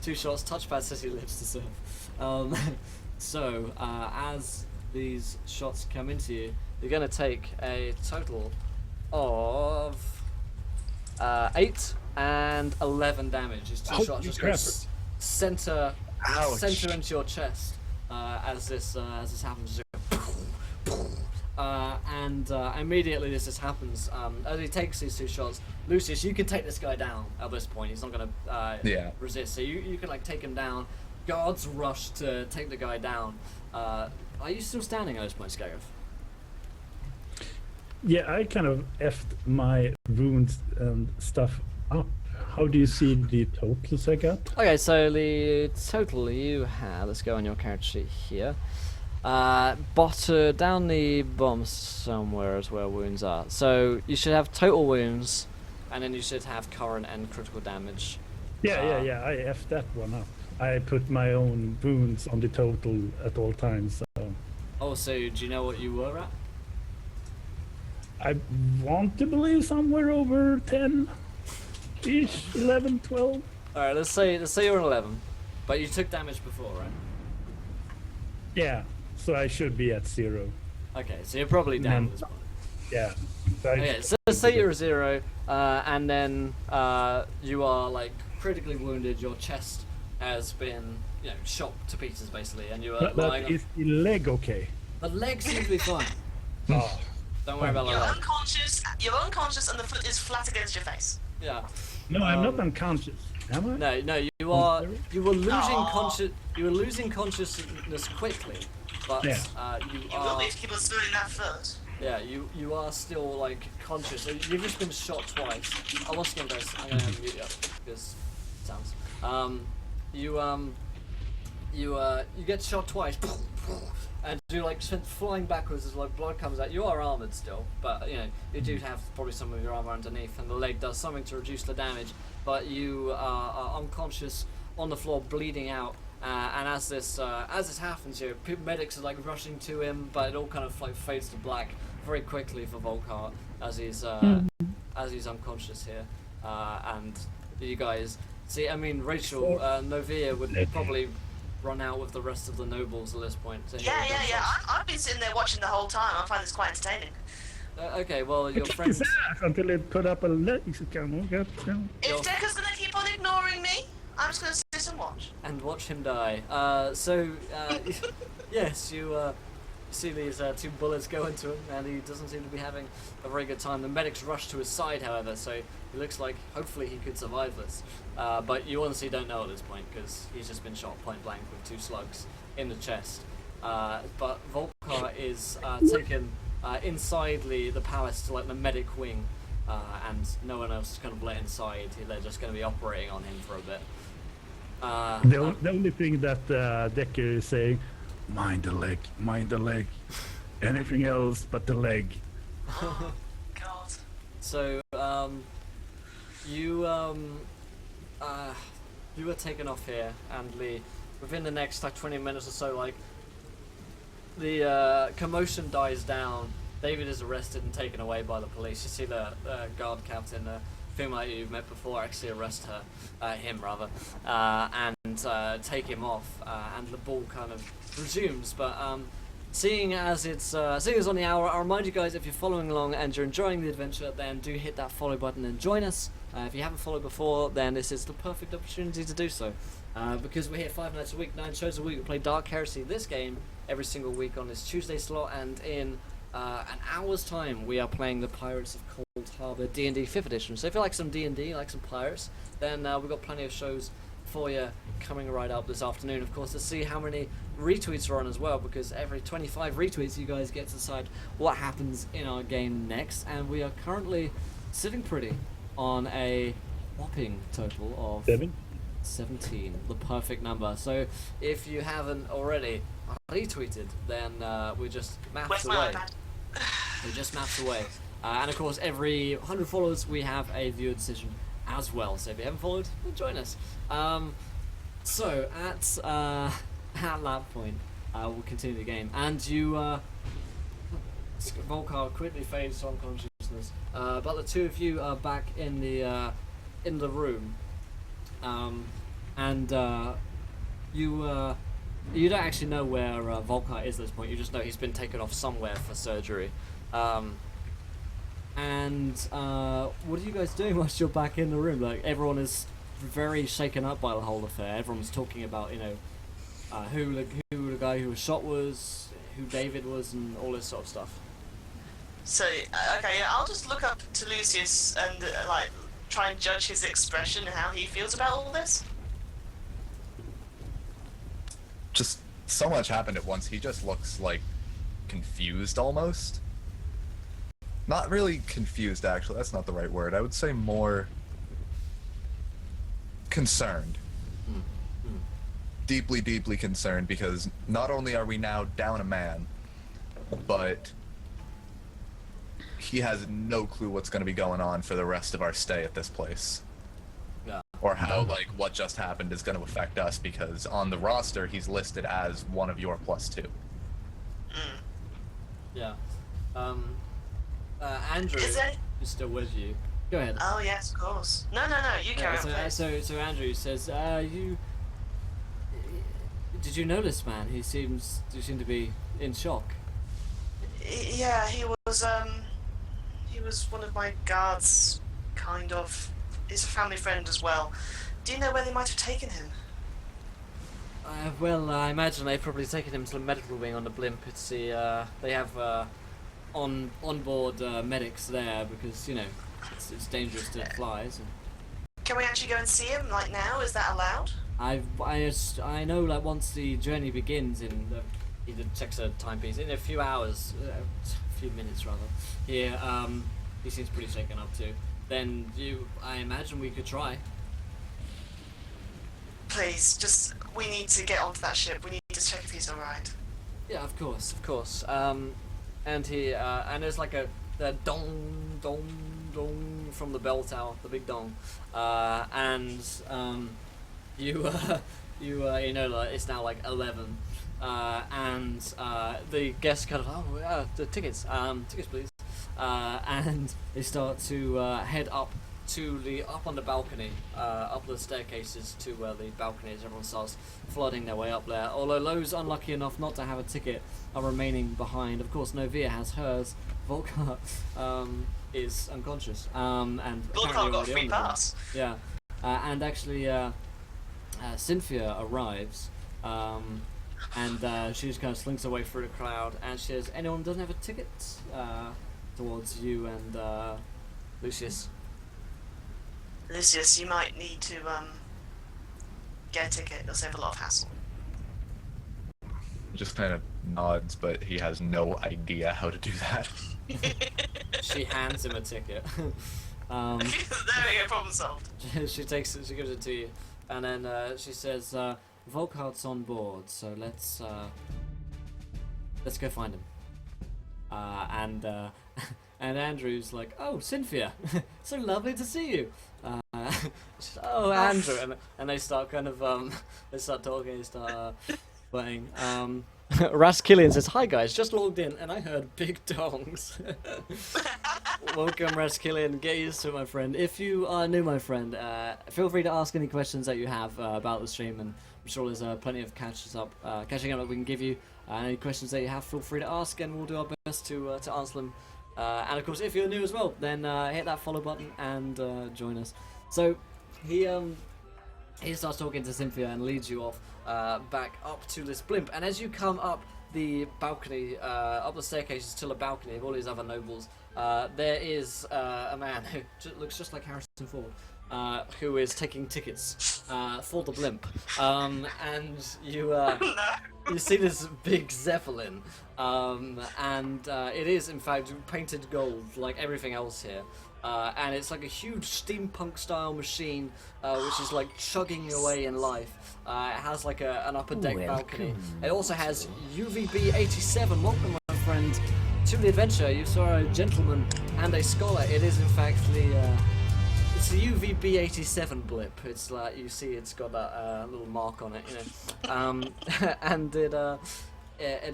2 shots. Touchpad says he lives to serve. So as these shots come into you, you're gonna take a total of 8 and 11 damage. These 2 shots just go center into your chest as this happens. And immediately as this happens, as he takes these 2 shots, Lucius, you can take this guy down at this point. He's not gonna resist. So you can like take him down. Guards rush to take the guy down. are you still standing at this point, Skagoth? Yeah, I kind of effed my wounds and stuff up. How do you see the totals I got? Okay, so the total you have, let's go on your character sheet here. Down the bottom somewhere is where wounds are. So you should have total wounds, and then you should have current and critical damage. Yeah, I effed that one up. I put my own wounds on the total at all times. So Oh, so do you know what you were at? I want to believe somewhere over 10-ish, 11, 12. Alright, let's say you're an 11. But you took damage before, right? Yeah, so I should be at 0. Okay, so you're probably down Mm. at this point. Yeah. So Okay, so let's say you're a 0, and then you are like critically wounded. Your chest has been, shot to pieces basically, and you are but lying. is the leg okay? The legs seem to be fine. Oh, Don't worry about the You're leg. unconscious. You're unconscious, and the foot is flat against your face. Yeah. no, I'm not unconscious. Am I? No, you are. You were losing Aw. You were losing consciousness quickly, but Yeah. you You will are. be if you keep on doing that foot. Yeah, you are still like conscious. You've just been shot twice. Oh, once again, guys, I'm gonna mute you up because it sounds. You get shot twice, and you like sent flying backwards as like blood comes out. You are armored still, but you do have probably some of your armor underneath, and the leg does something to reduce the damage. But you are unconscious on the floor, bleeding out. And as this happens, medics are like rushing to him, but it all kind of like fades to black very quickly for Volkart as he's unconscious here. And you guys see, I mean, Rachel, Novia would probably run out with the rest of the nobles at this point. To hear Yeah. gunshots. I've been sitting there watching the whole time. I find this quite entertaining. Okay, well, your Kick friend. his ass until it put up a leg. If Decker's gonna keep on ignoring me, I'm just gonna sit and watch. And watch him die. Yes, you see these 2 bullets go into him, and he doesn't seem to be having a very good time. The medics rush to his side, however, so it looks like hopefully he could survive this. But you honestly don't know at this point, because he's just been shot point blank with 2 slugs in the chest. But Volkar is taken inside the palace to like the medic wing, and no one else is kind of let inside. They're just going to be operating on him for a bit. The only thing that Decker is saying, mind the leg, anything else but the leg. Oh, God. So, you were taken off here, and within the next like 20 minutes or so, like the commotion dies down. David is arrested and taken away by the police. You see the guard captain, female you've met before, actually arrest him rather, and take him off, and the ball kind of resumes. But seeing as it's on the hour, I'll remind you guys, if you're following along and you're enjoying the adventure, then do hit that follow button and join us. If you haven't followed before, then this is the perfect opportunity to do so, because we're here 5 nights a week, 9 shows a week. We play Dark Heresy, this game, every single week on this Tuesday slot, and in an hour's time we are playing the Pirates of Cold Harbor D&D 5th edition. So if you like some D&D, like some pirates, then we've got plenty of shows for you coming right up this afternoon. Of course, to see how many retweets are on as well, because every 25 retweets you guys get to decide what happens in our game next, and we are currently sitting pretty on a whopping total of 17, the perfect number. So if you haven't already retweeted, then we just maths Where's away. my iPad? We just maths away. And of course, every 100 followers, we have a viewer decision as well. So if you haven't followed, then join us. So at that point, we'll continue the game, and you, Volkar quickly fades to unconsciousness. But the 2 of you are back in the room, and you don't actually know where Volkar is at this point. You just know he's been taken off somewhere for surgery. And what are you guys doing whilst you're back in the room? Like, everyone is very shaken up by the whole affair. Everyone's talking about, who the guy who was shot was, who David was, and all this sort of stuff. So, okay, yeah, I'll just look up to Lucius and try and judge his expression and how he feels about all this. Just so much happened at once. He just looks like confused almost. Not really confused, actually. That's not the right word. I would say more concerned. Deeply, deeply concerned, because not only are we now down a man, but he has no clue what's going to be going on for the rest of our stay at this place. Yeah. Or how, like, what just happened is going to affect us, because on the roster, he's listed as one of your +2. Yeah. Andrew Is it? is still with you. Go ahead. Oh yes, of course. No, you carry on. Please. So Andrew says, did you notice, man? You seem to be in shock. Yeah, he was one of my guards, kind of. He's a family friend as well. Do you know where they might have taken him? Well, I imagine they've probably taken him to the medical wing on the blimp. It's the they have onboard medics there because it's dangerous to fly. So. Can we actually go and see him like now? Is that allowed? I know like once the journey begins he checks a timepiece in a few hours, a few minutes rather. He seems pretty shaken up too. Then I imagine we could try. Please, we need to get onto that ship. We need to check if he's alright. Yeah, of course. And there's like a dong dong dong from the bell tower, the big dong, and like it's now like 11, and the guests kind of the tickets please, and they start to head up on the balcony, up the staircases to where the balcony is. Everyone starts flooding their way up there, although those unlucky enough not to have a ticket are remaining behind. Of course, Novia has hers. Volkar is unconscious, and Volkar got a free pass. Yeah, and actually Cynthia arrives, and she just kind of slinks away through the crowd, and she says, anyone doesn't have a ticket, towards you and Lucius. Lucius, you might need to get a ticket. It'll save a lot of hassle. Just kind of nods, but he has no idea how to do that. She hands him a ticket. There we go, problem solved. She gives it to you, and then she says, Volkart's on board, so let's go find him. And Andrew's like, oh, Cynthia, so lovely to see you. Oh, Andrew, and they start kind of they start talking, they start playing. Raskillian says, hi guys, just logged in and I heard big dongs. Welcome, Raskillian, get used to it, my friend. If you are new, my friend, feel free to ask any questions that you have about the stream, and I'm sure there's plenty of catching up that we can give you. Any questions that you have, feel free to ask, and we'll do our best to answer them. And of course, if you're new as well, then hit that follow button and join us. So he starts talking to Cynthia and leads you off back up to this blimp. And as you come up the balcony, up the staircases to the balcony of all these other nobles, there is a man who looks just like Harrison Ford, who is taking tickets for the blimp. And you see this big Zeppelin, and it is in fact painted gold like everything else here. And it's like a huge steampunk style machine, which is like chugging away in life. It has like an upper deck balcony. It also has UVB 87. Welcome, my friend, to the adventure. You saw a gentleman and a scholar. It is in fact it's the UVB 87 blip. It's like, you see it's got that little mark on it, and it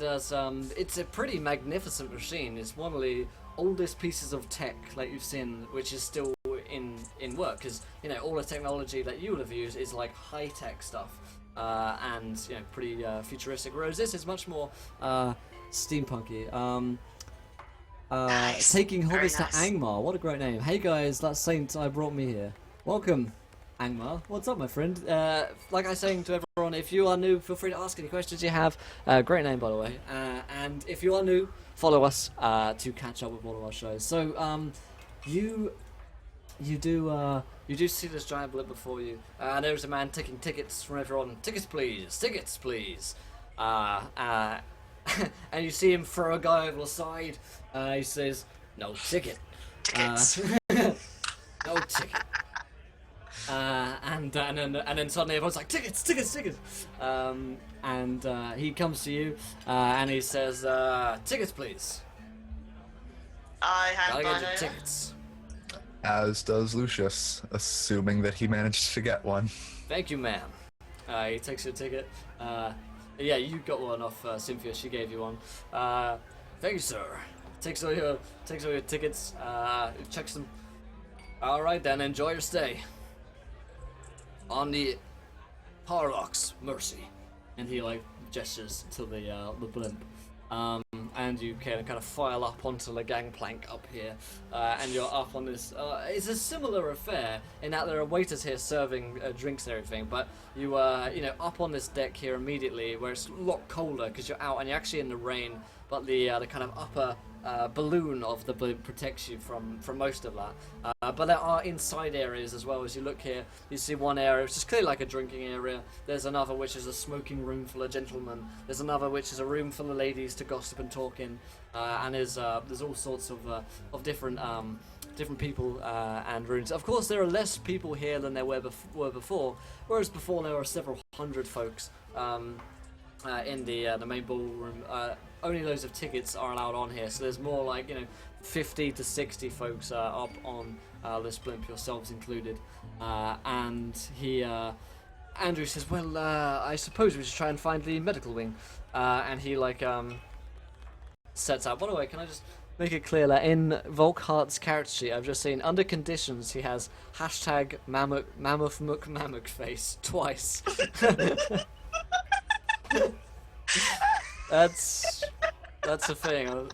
does. It's a pretty magnificent machine. It's one of the oldest pieces of tech that you've seen, which is still in work, because all the technology that you would have used is like high tech stuff, and pretty futuristic. Whereas this is much more steampunky. Nice. Taking Very hobbits nice. to Angmar. What a great name. Hey guys, that's Saint I brought me here. Welcome, Angmar. What's up, my friend? Like I was saying to everyone, if you are new, feel free to ask any questions you have. Great name, by the way. And if you are new, follow us to catch up with all of our shows. So, you do see this giant blip before you. There's a man taking tickets from everyone. Tickets, please. Tickets, please. and you see him throw a guy over the side. He says, "No ticket." Tickets. No ticket. And then suddenly everyone's like, tickets, tickets, tickets. And he comes to you and he says, tickets, please. I have Gotta mine get your over. tickets. As does Lucius, assuming that he managed to get one. Thank you, ma'am. He takes your ticket. Yeah, you got one off Cynthia. She gave you one. Thank you, sir. Takes all your tickets. Checks them. All right, then. Enjoy your stay. On the Paradox Mercy, and he like gestures to the blimp. And you can kind of file up onto the gangplank up here, and you're up on this. It's a similar affair in that there are waiters here serving drinks and everything, but you up on this deck here immediately, where it's a lot colder because you're out and you're actually in the rain. But the kind of upper balloon of the blimp protects you from most of that. But there are inside areas as well. As you look here, you see one area which is clearly like a drinking area. There's another which is a smoking room full of gentlemen. There's another which is a room full of ladies to gossip and talk in. And there's all sorts of different people and rooms. Of course, there are less people here than there were before. Whereas before there were several hundred folks in the main ballroom. Only those of tickets are allowed on here, so there's more like 50 to 60 folks up on this blimp, yourselves included. And Andrew says, "Well, I suppose we should try and find the medical wing." And he sets out. By the way, can I just make it clear that in Volkhart's character sheet, I've just seen under conditions he has hashtag mammoth face twice. That's a thing.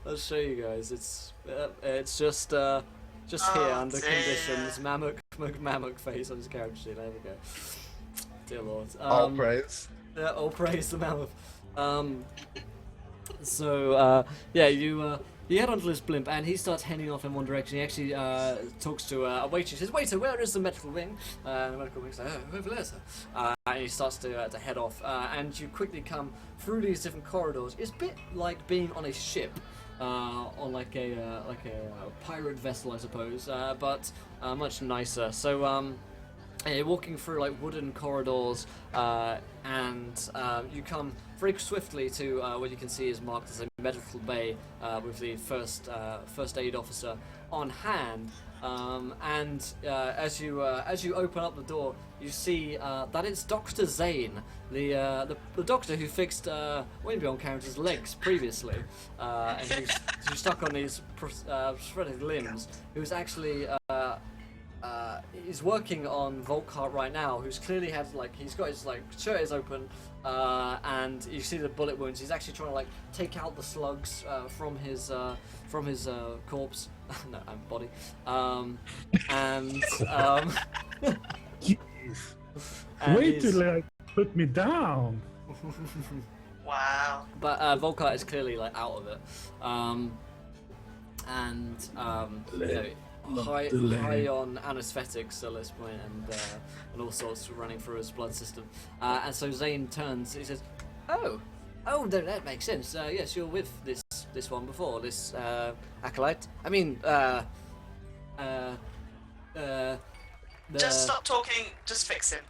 I'll show you guys. It's just here under conditions. Mammoth face on his character sheet. There we go. Dear Lord. All praise. Yeah, all praise the mammoth. You head onto this blimp, and he starts heading off in one direction. He actually talks to a waiter. He says, "Waiter, where is the medical wing?" And the medical wing's like, "Oh, over there, sir." And he starts to head off, and you quickly come through these different corridors. It's a bit like being on a ship, on like a pirate vessel, I suppose, but much nicer. So you're walking through like wooden corridors, and you come very swiftly to what you can see is marked as a medical bay with the first aid officer on hand. As you open up the door, you see that it's Dr. Zane, the doctor who fixed Windbjorn character's legs previously, and who's stuck on these prosthetic limbs. Who's actually he's working on Volkhart right now, who's clearly had he's got his shirt is open, and you see the bullet wounds. He's actually trying to take out the slugs from his corpse, no, body, Jeez. and Way he's- to put me down. Wow. But Volkhart is clearly out of it, high on anesthetics at this point, and all sorts running through his blood system. And so Zane turns. He says, "Oh, that makes sense. Yes, you're with this one before, this acolyte. I mean, Just stop talking. Just fix him.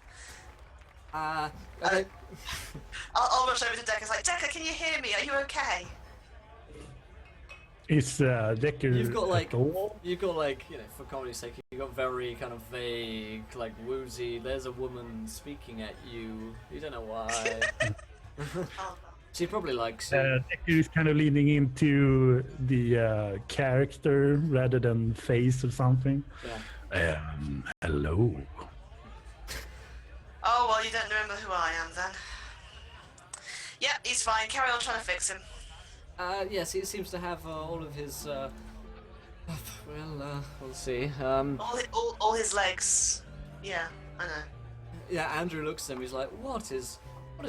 okay. I'll rush over to Decker. It's like, Decker, can you hear me? Are you okay? Is Decker You've got at all? for comedy's sake, you've got very kind of vague, woozy. There's a woman speaking at you. You don't know why. Oh, She probably likes you. Decker is kind of leaning into the character rather than face or something. Yeah. Hello. oh, well, you don't remember who I am then. Yep, he's fine. Carry on trying to fix him. Yes, he seems to have all of his. We'll see. All his legs. Yeah, I know. Yeah, Andrew looks at him. He's like, "What is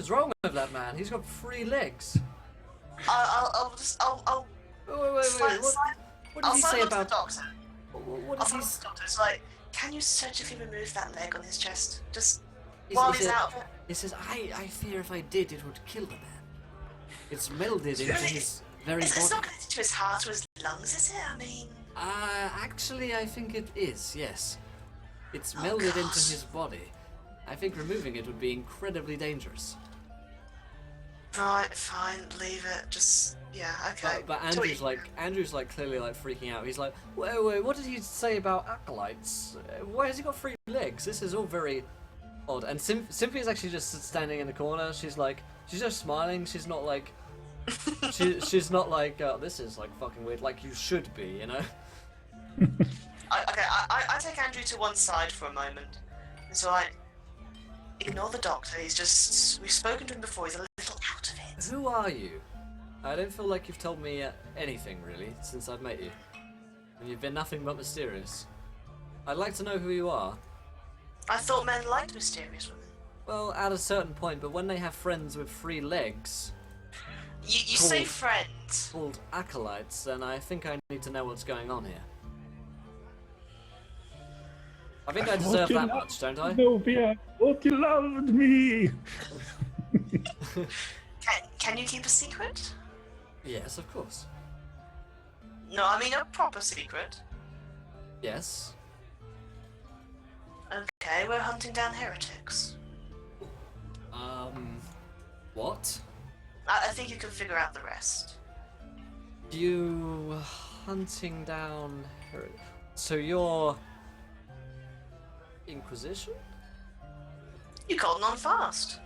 wrong with that man? He's got 3 legs." I'll Wait. slide- What I'll did he slide say on to the about? doctor. What I'll did slide he? on to the doctor. It's like, can you surgically remove that leg on his chest? Just Is while it- he's out of it. He says, I fear if I did, it would kill the man. It's melded into his very It's body. not connected to his heart or his lungs, is it? I mean... Actually, I think it is, yes. It's Oh, melded into gosh. his body. I think removing it would be incredibly dangerous. Right, fine, leave it. Just... Yeah, okay. But Andrew's like clearly like freaking out. He's like, wait, what did he say about acolytes? Why has he got 3 legs? This is all very odd. And Cynthia is actually just standing in the corner. She's just smiling. She's not like, she's not like, this is like fucking weird. Like you should be, you know. I take Andrew to one side for a moment. It's alright. Ignore the doctor. We've spoken to him before. He's a little out of it. Who are you? I don't feel like you've told me anything really since I've met you. And you've been nothing but mysterious. I'd like to know who you are. I thought men liked mysterious women. Well, at a certain point, but when they have friends with 3 legs, You Cool. say friends. called acolytes, then I think I need to know what's going on here. I think I deserve that much, don't I? Novia, thought you loved me. Can you keep a secret? Yes, of course. No, I mean a proper secret. Yes. Okay, we're hunting down heretics. What? I think you can figure out the rest. You hunting down her... So you're... Inquisition? You caught on fast.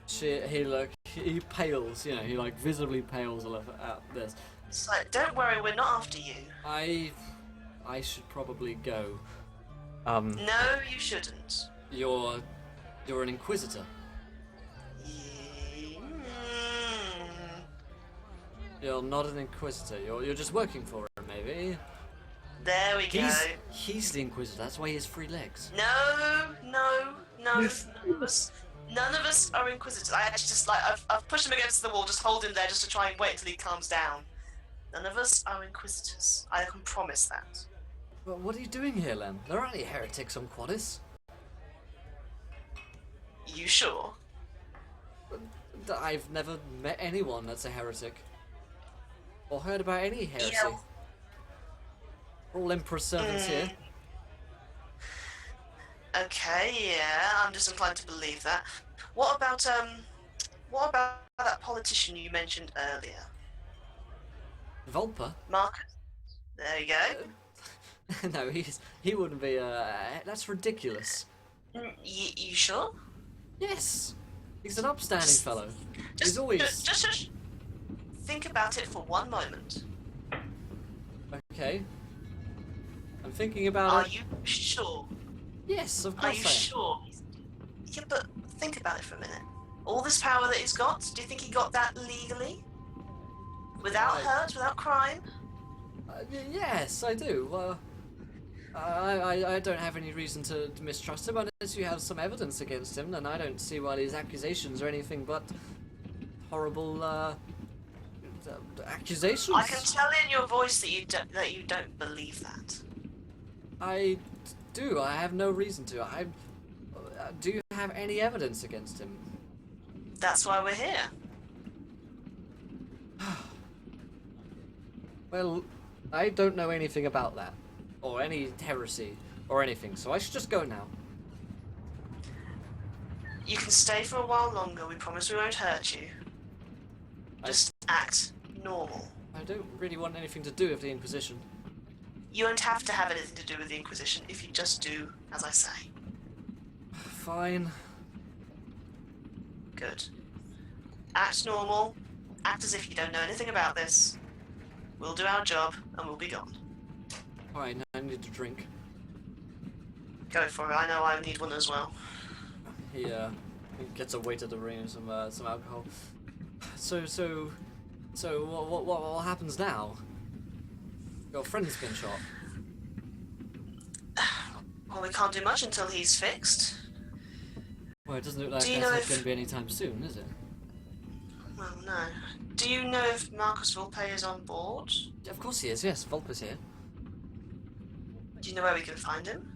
He pales, you know, he like visibly pales a little at this. It's like, don't worry, we're not after you. I should probably go. No, you shouldn't. You're an inquisitor. Mm. You're not an inquisitor. You're just working for him, maybe. There we go. He's the inquisitor. That's why he has 3 legs. No. None of us are inquisitors. I actually just I've pushed him against the wall, just hold him there just to try and wait until he calms down. None of us are inquisitors. I can promise that. But what are you doing here, Lem? There aren't any heretics on Quaddis. You sure? I've never met anyone that's a heretic. Or heard about any heresy. Yeah. We're all Emperor's servants here. Okay, yeah, I'm just inclined to believe that. What about that politician you mentioned earlier? Volpa? Marcus? There you go. No, he wouldn't be, that's ridiculous. You sure? Yes! He's an upstanding fellow. He's Just, always... just think about it for one moment. Okay. I'm thinking about Are it. you sure? Yes, of Are course you I am. sure? Yeah, but think about it for a minute. All this power that he's got, do you think he got that legally? Without hurt, without crime? Yes, I do. I don't have any reason to mistrust him unless you have some evidence against him, and I don't see why these accusations are anything but horrible accusations. I can tell in your voice that you don't believe that. I do. I have no reason to. Do you have any evidence against him? That's why we're here. Well, I don't know anything about that, or any heresy, or anything, so I should just go now. You can stay for a while longer. We promise we won't hurt you. Just act normal. I don't really want anything to do with the Inquisition. You won't have to have anything to do with the Inquisition if you just do as I say. Fine. Good. Act normal. Act as if you don't know anything about this. We'll do our job and we'll be gone. Fine, I need a drink. Go for it. I know I need one as well. He gets a waiter to bring him some alcohol. So what happens now? Your friend's been shot. Well, we can't do much until he's fixed. Well, it doesn't look like Do you that's know not if- going to be anytime soon, is it? Well, no. Do you know if Marcus Volpe is on board? Of course he is. Yes, Volpa's here. Do you know where we can find him?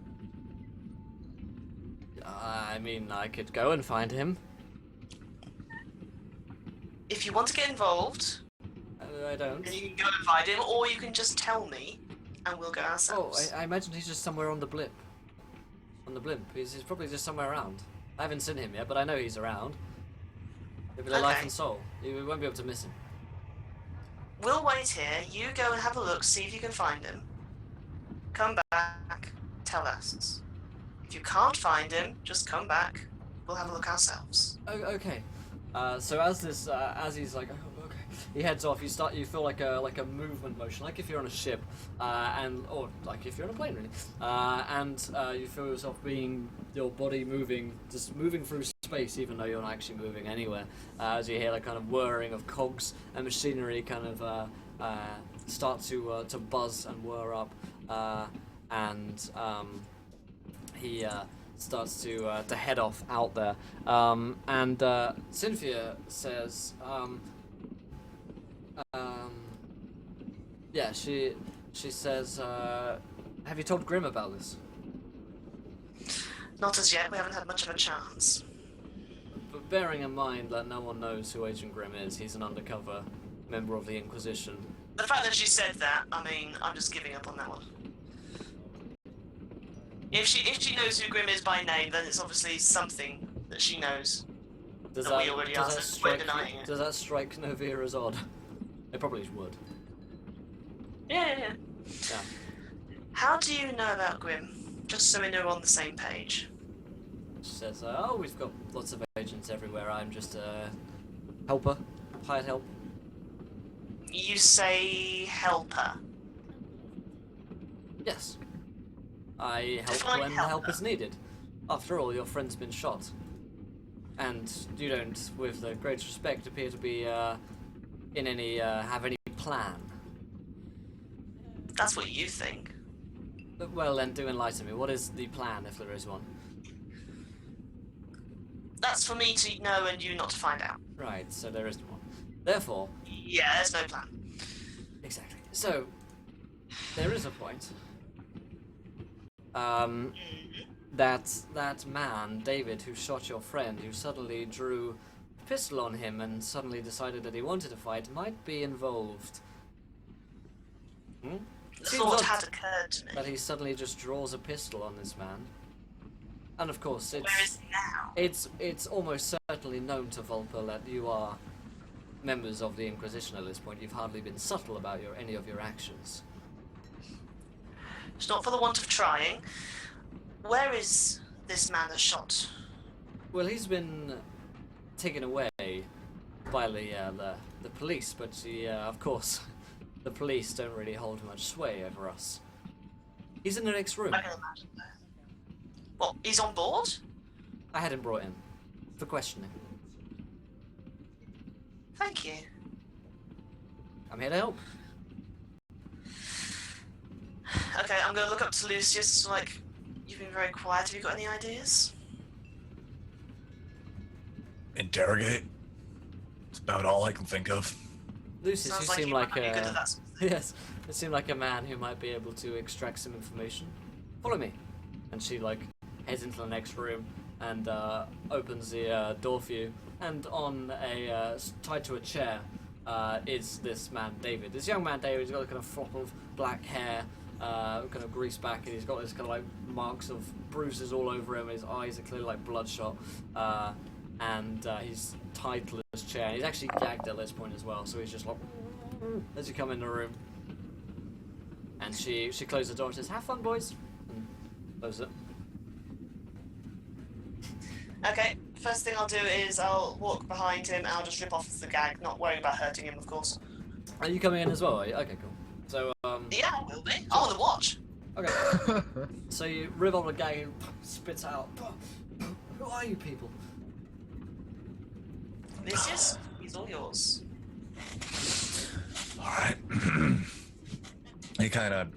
I mean, I could go and find him. If you want to get involved, I don't. then you can go and find him, or you can just tell me, and we'll go Oh, ourselves. I imagine he's just somewhere on the blimp. On the blimp. He's probably just somewhere around. I haven't seen him yet, but I know he's around. He'll be the life Okay. and soul. You won't be able to miss him. We'll wait here. You go and have a look, see if you can find him. Come back, tell us. If you can't find him, just come back. We'll have a look ourselves. Oh, okay. So as he's like, oh, okay, he heads off. You feel like a movement motion, like if you're on a ship, or like if you're on a plane, really. You feel yourself your body moving, just moving through space, even though you're not actually moving anywhere. As you hear like kind of whirring of cogs and machinery, kind of start to buzz and whir up, he starts to head off out there. Cynthia says, yeah, she says, have you told Grim about this? Not as yet, we haven't had much of a chance. But bearing in mind that no one knows who Agent Grim is, he's an undercover member of the Inquisition. The fact that she said that, I mean, I'm just giving up on that one. If she knows who Grim is by name, then it's obviously something that she knows. Does that we already are, so we're denying it. Does that strike Novia as odd? It probably would. Yeah. Yeah. How do you know about Grim? Just so we know we're on the same page. She says, oh, we've got lots of agents everywhere. I'm just a helper, hired help. You say helper. Yes. I help Define when helper. help is needed. After all, your friend's been shot. And you don't, with the greatest respect, appear to be have any plan. That's what you think. Well, then do enlighten me. What is the plan, if there is one? That's for me to know and you not to find out. Right, so there isn't one. Therefore... Yeah, there's no plan. Exactly. So, there is a point. That man, David, who shot your friend, who suddenly drew a pistol on him and suddenly decided that he wanted to fight, might be involved. The Seems thought odd had occurred to me. that he suddenly just draws a pistol on this man. And of course, Where is he now? it's almost certainly known to Volper that you are members of the Inquisition at this point. You've hardly been subtle about any of your actions. It's not for the want of trying. Where is this man that shot? Well, he's been taken away by the police, but of course, the police don't really hold much sway over us. He's in the next room. I can imagine that. What, he's on board? I had him brought in for questioning. Thank you. I'm here to help. Okay, I'm gonna look up to Lucius, like, you've been very quiet, have you got any ideas? Interrogate. It's about all I can think of. Lucius, Sounds you like seem you like might be good at that sort of thing. yes, you seem like a man who might be able to extract some information. Follow me. And she heads into the next room and opens the door for you. And on tied to a chair is this man David. This young man David. He's got a kind of flop of black hair, kind of greased back, and he's got this kind of marks of bruises all over him. His eyes are clearly bloodshot. He's tied to this chair. He's actually gagged at this point as well, so he's just as you come in the room. And she closes the door and says, "Have fun, boys," and closes it. Okay, first thing I'll do is I'll walk behind him and I'll just rip off the gag, not worrying about hurting him, of course. Are you coming in as well? Are you? Okay, cool. So, Yeah, I will be. I'm on the watch. okay. So you rip off the gag and spits out. Who are you people? Lucius, he's all yours. Alright. He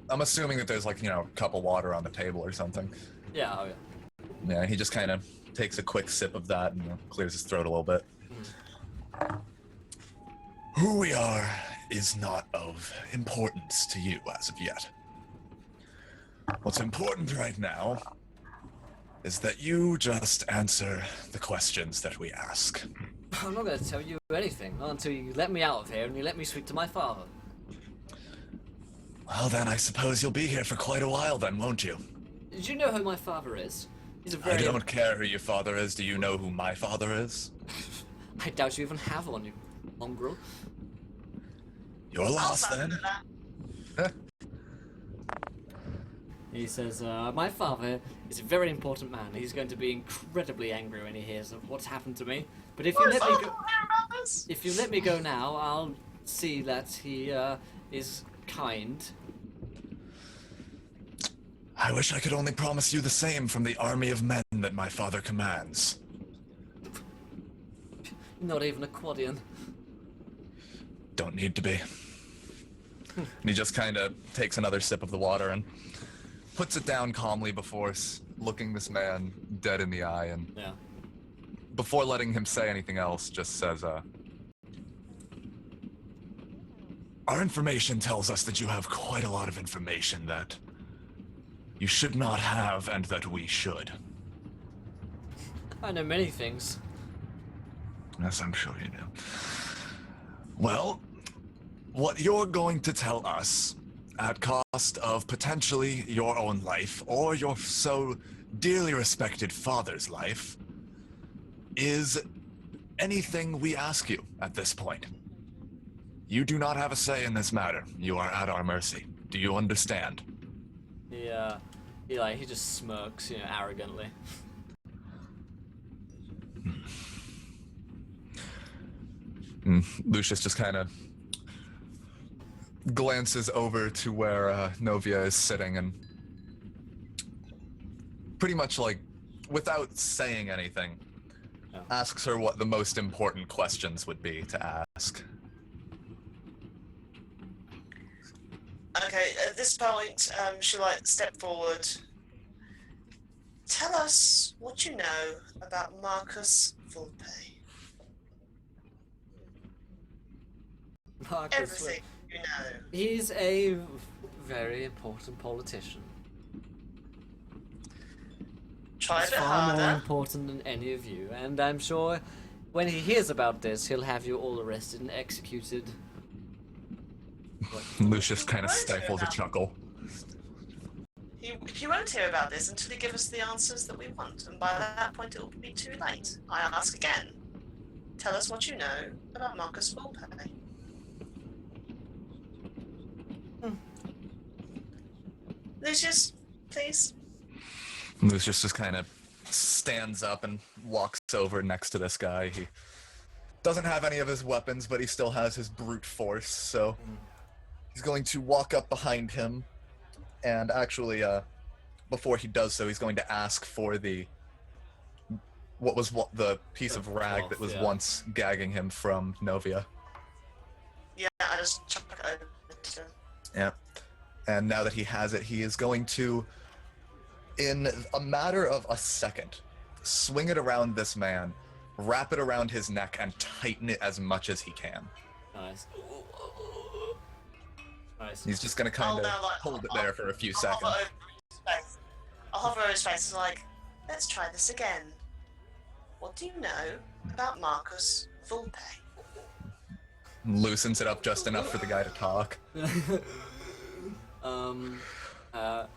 I'm assuming that there's a cup of water on the table or something. Yeah, oh yeah. Yeah, he just takes a quick sip of that and clears his throat a little bit. Who we are is not of importance to you as of yet. What's important right now is that you just answer the questions that we ask. I'm not going to tell you anything, not until you let me out of here and you let me speak to my father. Well, then I suppose you'll be here for quite a while then, won't you? Did you know who my father is? He's a I very... don't care who your father is. Do you know who my father is? I doubt you even have one, you mongrel. You're lost then. He says, my father is a very important man. He's going to be incredibly angry when he hears of what's happened to me. But if you let me go... If you let me go now, I'll see that he is kind. I wish I could only promise you the same from the army of men that my father commands. Not even a Quadian. Don't need to be. And he just kind of takes another sip of the water and puts it down calmly before looking this man dead in the eye, and Yeah. before letting him say anything else, just says, our information tells us that you have quite a lot of information that you should not have and that we should. I know many things. Yes, I'm sure you do. Well, what you're going to tell us, at cost of potentially your own life or your so dearly respected father's life, is anything we ask you at this point. You do not have a say in this matter. You are at our mercy. Do you understand? He just smirks, arrogantly. Lucius just kind of glances over to where Novia is sitting and pretty much like, without saying anything, asks her what the most important questions would be to ask. Okay, at this point, she'll step forward. Tell us what you know about Marcus Volpe. Marcus, Everything you know. he's a very important politician. Try a He's bit far more harder. important than any of you, and I'm sure when he hears about this, he'll have you all arrested and executed. Lucius kind of stifles a chuckle. He won't hear about this until he gives us the answers that we want, and by that point it will be too late. I ask again. Tell us what you know about Marcus Volpe. Lucius, please. Lucius just kind of stands up and walks over next to this guy. He doesn't have any of his weapons, but he still has his brute force, so he's going to walk up behind him, and actually, before he does so, he's going to ask for the piece of rag cloth, that was yeah. once gagging him from Novia. Yeah, I just chuck it over to Yeah. And now that he has it, he is going to, in a matter of a second, swing it around this man, wrap it around his neck, and tighten it as much as he can. Nice. Nice. He's just going to kind of hold it there for a few seconds. I'll hover over his face and let's try this again. What do you know about Marcus Volpe? Loosens it up just enough for the guy to talk. I'm not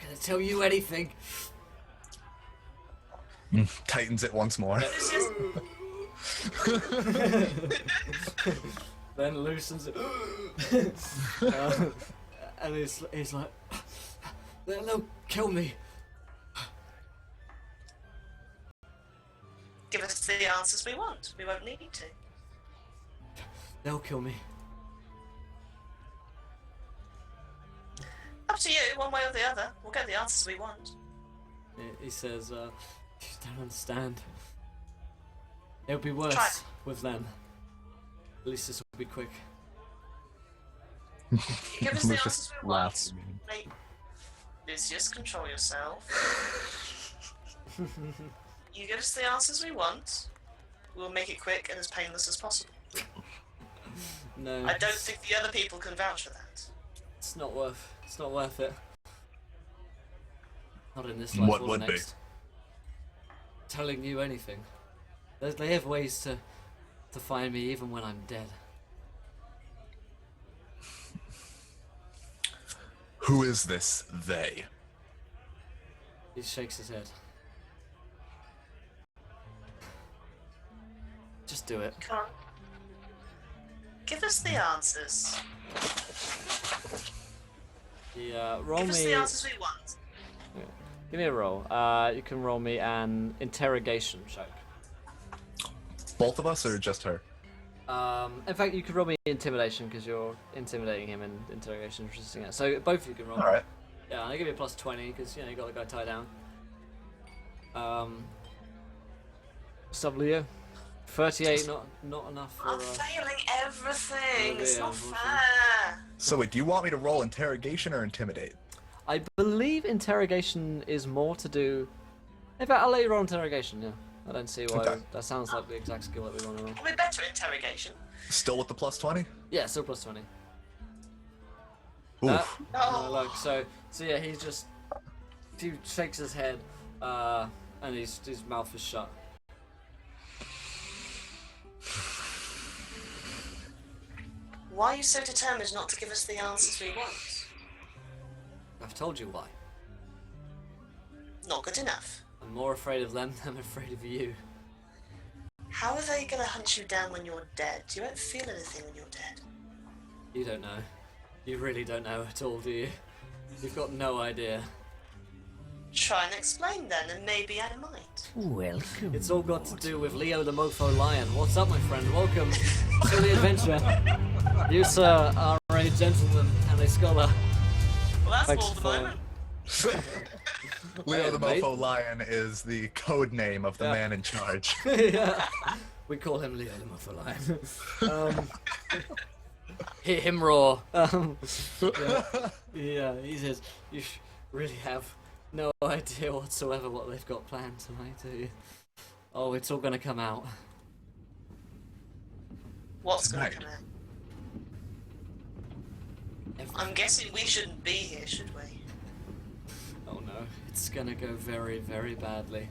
gonna tell you anything. Tightens it once more. Then loosens it. And he's like, they'll kill me. Give us the answers we want. We won't need to. They'll kill me. Up to you, one way or the other. We'll get the answers we want. He says, you don't understand. It'll be worse Try. with them. At least this will be quick. Give us the Lucius answers we laughs. want. Wait. Lucius, control yourself. You give us the answers we want. We'll make it quick and as painless as possible. No. I don't think the other people can vouch for that. It's not worth it. Not in this life What or would the be? next. Telling you anything. They have ways to find me even when I'm dead. Who is this they? He shakes his head. Just do it. Come on. Give us the answers. Yeah, roll Give us me. the answers we want. Give me a roll. You can roll me an interrogation check. Both of us or just her? In fact, you could roll me intimidation because you're intimidating him in interrogation. Resisting it. So both of you can roll. All right. Yeah, I'll give you a plus 20 because you got the guy tied down. What's up, Leo? 38, not enough for. I'm failing everything. yeah, It's not unfortunately. fair. So wait, do you want me to roll interrogation or intimidate? I believe interrogation is more to do. In fact, I'll let you roll interrogation. Yeah, I don't see why. Okay. That sounds like the exact skill that we want to roll. We're better at interrogation. Still with the plus 20? Yeah, still plus 20. Oof. No, look, so yeah, he shakes his head, and his mouth is shut. Why are you so determined not to give us the answers we want? I've told you why. Not good enough. I'm more afraid of them than I'm afraid of you. How are they gonna hunt you down when you're dead? You won't feel anything when you're dead. You don't know. You really don't know at all, do you? You've got no idea. Try and explain then, and maybe I might. Welcome. It's all got to do with Leo the Mofo Lion. What's up, my friend? Welcome to the adventure. You, sir, are a gentleman and a scholar. Well, that's Thanks all the for- moment. Leo the mate. Mofo Lion is the code name of the Yeah. man in charge. Yeah. We call him Leo the Mofo Lion. Hear him roar. Yeah, he says, you really have no idea whatsoever what they've got planned tonight, do you? Oh, it's all gonna come out. What's gonna Right. come out? Every- I'm guessing we shouldn't be here, should we? Oh no, it's gonna go very, very badly.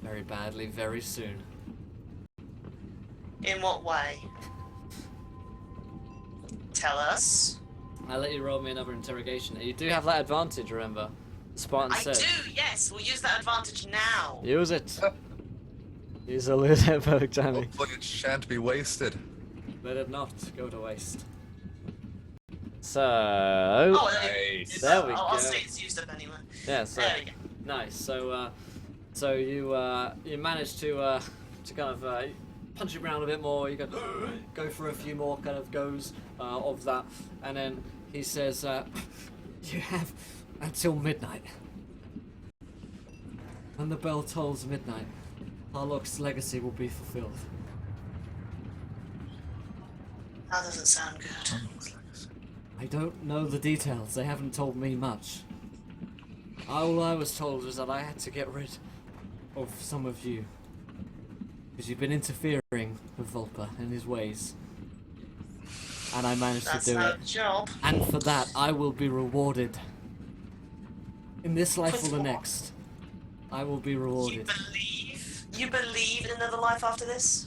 Very badly, very soon. In what way? Tell us. I'll let you roll me another interrogation. You do have that advantage, remember? Spartan I said. do, yes. We'll use that advantage now. Use it. Use a lose at perfect timing. Hopefully it shan't be wasted. Let it not go to waste. So, Oh, Nice. There we I'll go. say it's used up anyway. yeah, so There we go. nice. So you managed to kind of punch it around a bit more. You go for a few more kind of goes of that, and then he says, "You have until midnight. When the bell tolls midnight, Harlock's legacy will be fulfilled." That doesn't sound good. I don't know the details. They haven't told me much. All I was told was that I had to get rid of some of you. Because you've been interfering with Volpa and his ways. And I managed That's to do our it. job. And for that, I will be rewarded. In this life or With the what? next, I will be You rewarded. believe? You believe in another life after this?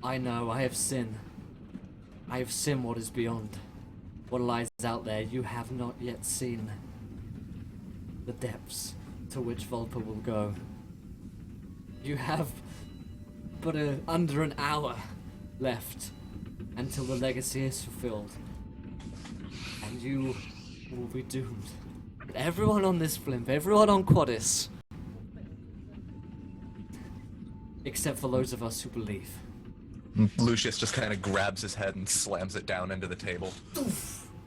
I know, I have sinned. I have seen what is beyond. What lies out there you have not yet seen. The depths to which Volpa will go. You have but under an hour left until the legacy is fulfilled. And you will be doomed. Everyone on this blimp, everyone on Quadis. Except for those of us who believe. Lucius just kind of grabs his head and slams it down into the table.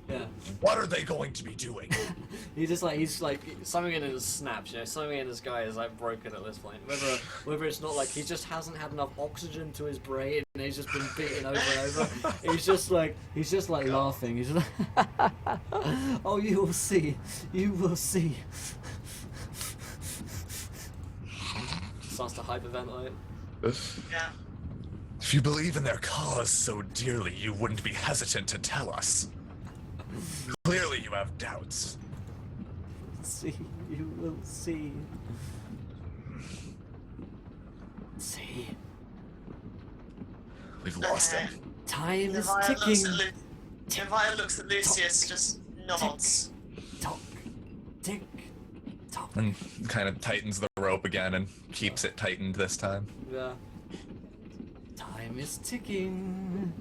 Yeah. What are they going to be doing? He's like something in his snaps, something in this guy is like broken at this point. Whether it's not like he just hasn't had enough oxygen to his brain and he's just been beaten over and over. He's just like laughing. He's just like, oh, you will see, you will see. Starts to hyperventilate. Yeah. If you believe in their cause so dearly, you wouldn't be hesitant to tell us. Clearly you have doubts. See, you will see. See. We've lost him. Time is Nevia ticking. Nevia looks at Lucius, just nods. Tock, tick, tock. And kind of tightens the rope again and keeps it tightened this time. Yeah. Time is ticking.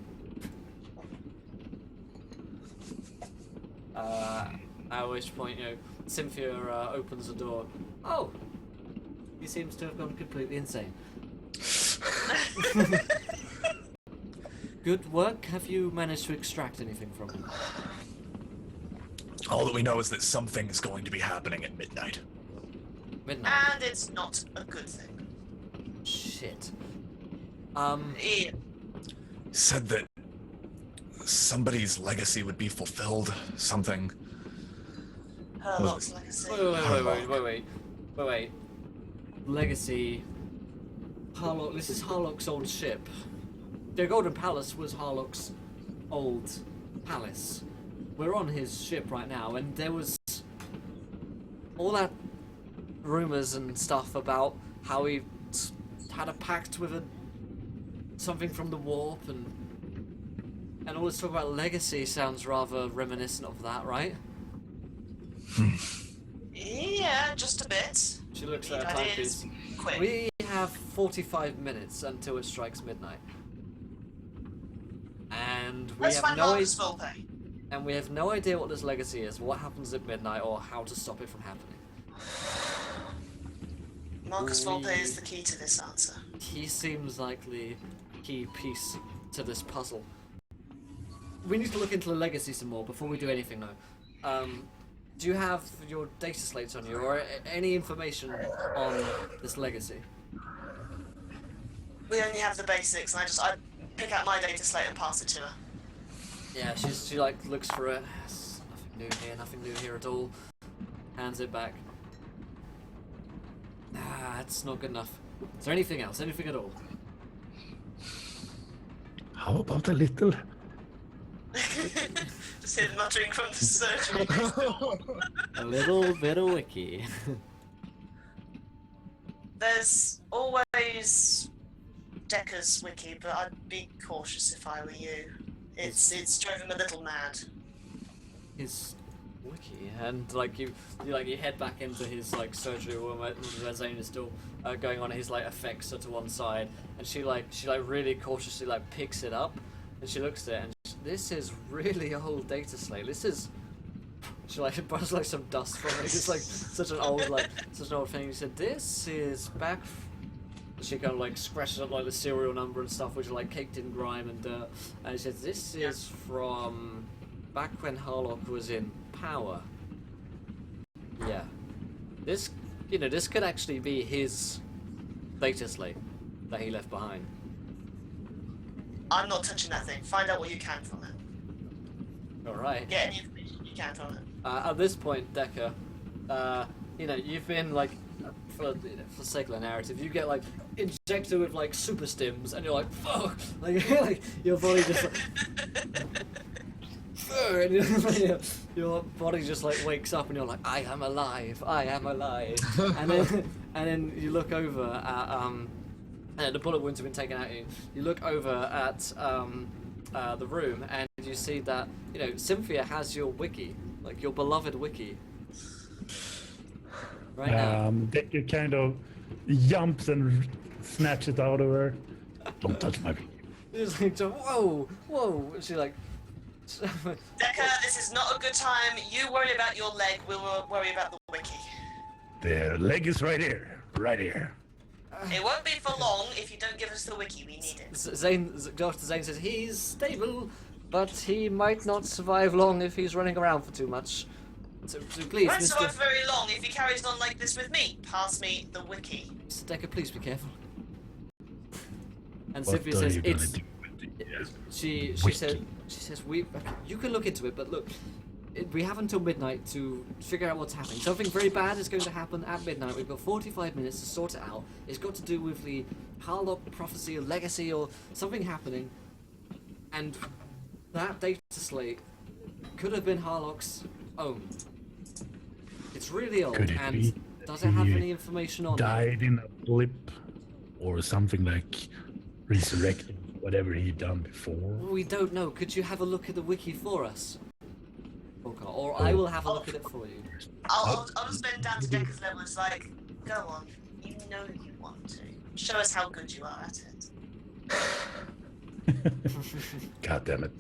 At which point, Cynthia opens the door. Oh! He seems to have gone completely insane. Good work. Have you managed to extract anything from him? All that we know is that something is going to be happening at midnight. Midnight. And it's not a good thing. Shit. Yeah. Said that somebody's legacy would be fulfilled. Something. Herlock's legacy. Wait. Legacy. Harlock. This is Harlock's old ship. The Golden Palace was Harlock's old palace. We're on his ship right now, and there was all that rumors and stuff about how he had a pact with something from the warp, and all this talk about legacy sounds rather reminiscent of that, right? Yeah, just a bit. She looks The at her idea timepiece. is quick. We have 45 minutes until it strikes midnight. And we Let's have find no Marcus idea. Volpe. And we have no idea what this legacy is, what happens at midnight, or how to stop it from happening. Marcus Volpe is the key to this answer. He seems like the key piece to this puzzle. We need to look into the legacy some more before we do anything, though. Do you have your data slates on you, or any information on this legacy? We only have the basics, and I pick out my data slate and pass it to her. Yeah, she like looks through it. Yes, nothing new here at all. Hands it back. It's not good enough. Is there anything else? Anything at all? How about a little? Just hear muttering from the surgery. A little bit of wiki. There's always Decker's wiki, but I'd be cautious if I were you. It's drove him a little mad. His wiki, and like you head back into his like surgery room where Zane is still going on. His like effects are to one side, and she really cautiously like picks it up, and she looks at it, and this is really old data slate. She like brushes like some dust from it. It's like such an old thing. She said, "This is back." She kind of like scratches up like the serial number and stuff, which are like caked in grime and dirt. And she says, "This is from back when Harlock was in power." Yeah, this could actually be his data slate that he left behind. I'm not touching that thing. Find out what you can from it. All right. Get any information you can from it. At this point, Decker, you've been like, for the sake of the narrative, you get like injected with like super stims, and you're like, fuck, like your body just like, and your body just like wakes up, and you're like, I am alive, and then you look over at the bullet wounds have been taken out of you. You look over at the room, and you see that Cynthia has your wiki, like your beloved wiki. Right now. Decker kind of jumps and snatches it out of her. Don't touch my. It's like, whoa. She like. Decker, this is not a good time. You worry about your leg, we'll worry about the wiki. The leg is right here. Right here. It won't be for long if you don't give us the wiki. We need it. Dr. Zane says he's stable, but he might not survive long if he's running around for too much. So please, Won't Mr. survive very long if he carries on like this with me. Pass me the wiki. Mr. Decker, please be careful. And What Cynthia are says you gonna it's. do with the, She wiki? says you can look into it, but look, we have until midnight to figure out what's happening. Something very bad is going to happen at midnight. We've got 45 minutes to sort it out. It's got to do with the Harlock prophecy or legacy or something happening, and that data slate could have been Harlock's own. It's really old, Could it and be does it have he any information on it? died in a blip or something, like resurrected whatever he'd done before? We don't know. Could you have a look at the wiki for us? Or I will have a look at it for you. I'll just bend down to Decker's level. It's like, go on. You know you want to. Show us how good you are at it. God damn it.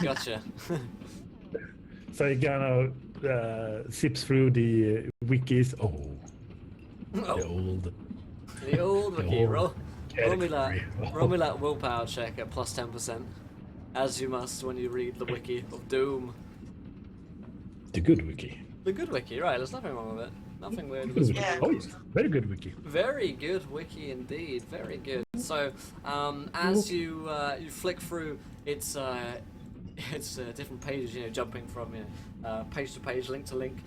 Gotcha. So he kind of sips through the wikis. The old. The old The wiki. old Roll me category. that willpower check at plus 10%. As you must when you read the wiki of Doom. The good wiki. The good wiki, right, there's nothing wrong with it. Nothing weird. Good wiki. Yeah. Oh, yeah. Very good wiki. Very good wiki indeed. Very good. So, as you flick through, it's different pages. Jumping from page to page, link to link.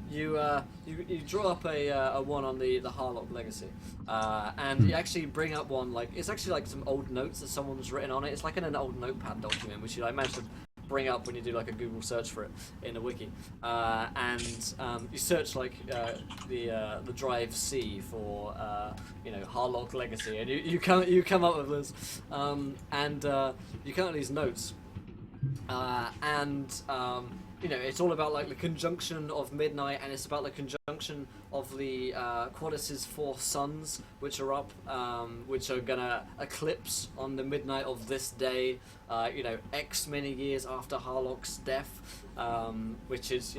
You draw up a one on the Harlock legacy, and you actually bring up one it's actually like some old notes that someone's written on it. It's like in an old notepad document, which you managed to bring up when you do like a Google search for it in a wiki, and you search the drive C for Harlock legacy, and you come up with this, and you come up with these notes, it's all about like the conjunction of midnight, and it's about the conjunction of the Quadis's 4 suns, which are up, which are gonna eclipse on the midnight of this day, X many years after Harlock's death, which is,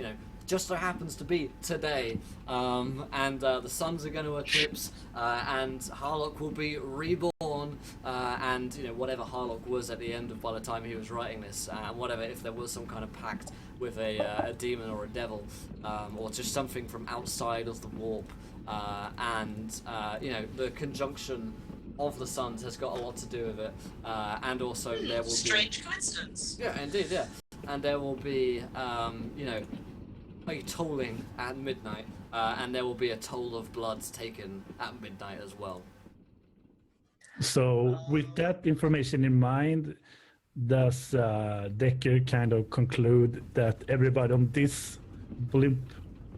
just so happens to be today, and the suns are going to eclipse, and Harlock will be reborn, and whatever Harlock was at the end of by the time he was writing this, and whatever, if there was some kind of pact with a demon or a devil, or just something from outside of the warp, the conjunction of the suns has got a lot to do with it, and also there will be Strange coincidence. yeah, indeed, yeah, and there will be a tolling at midnight, and there will be a toll of bloods taken at midnight as well. So with that information in mind, does Decker kind of conclude that everybody on this blimp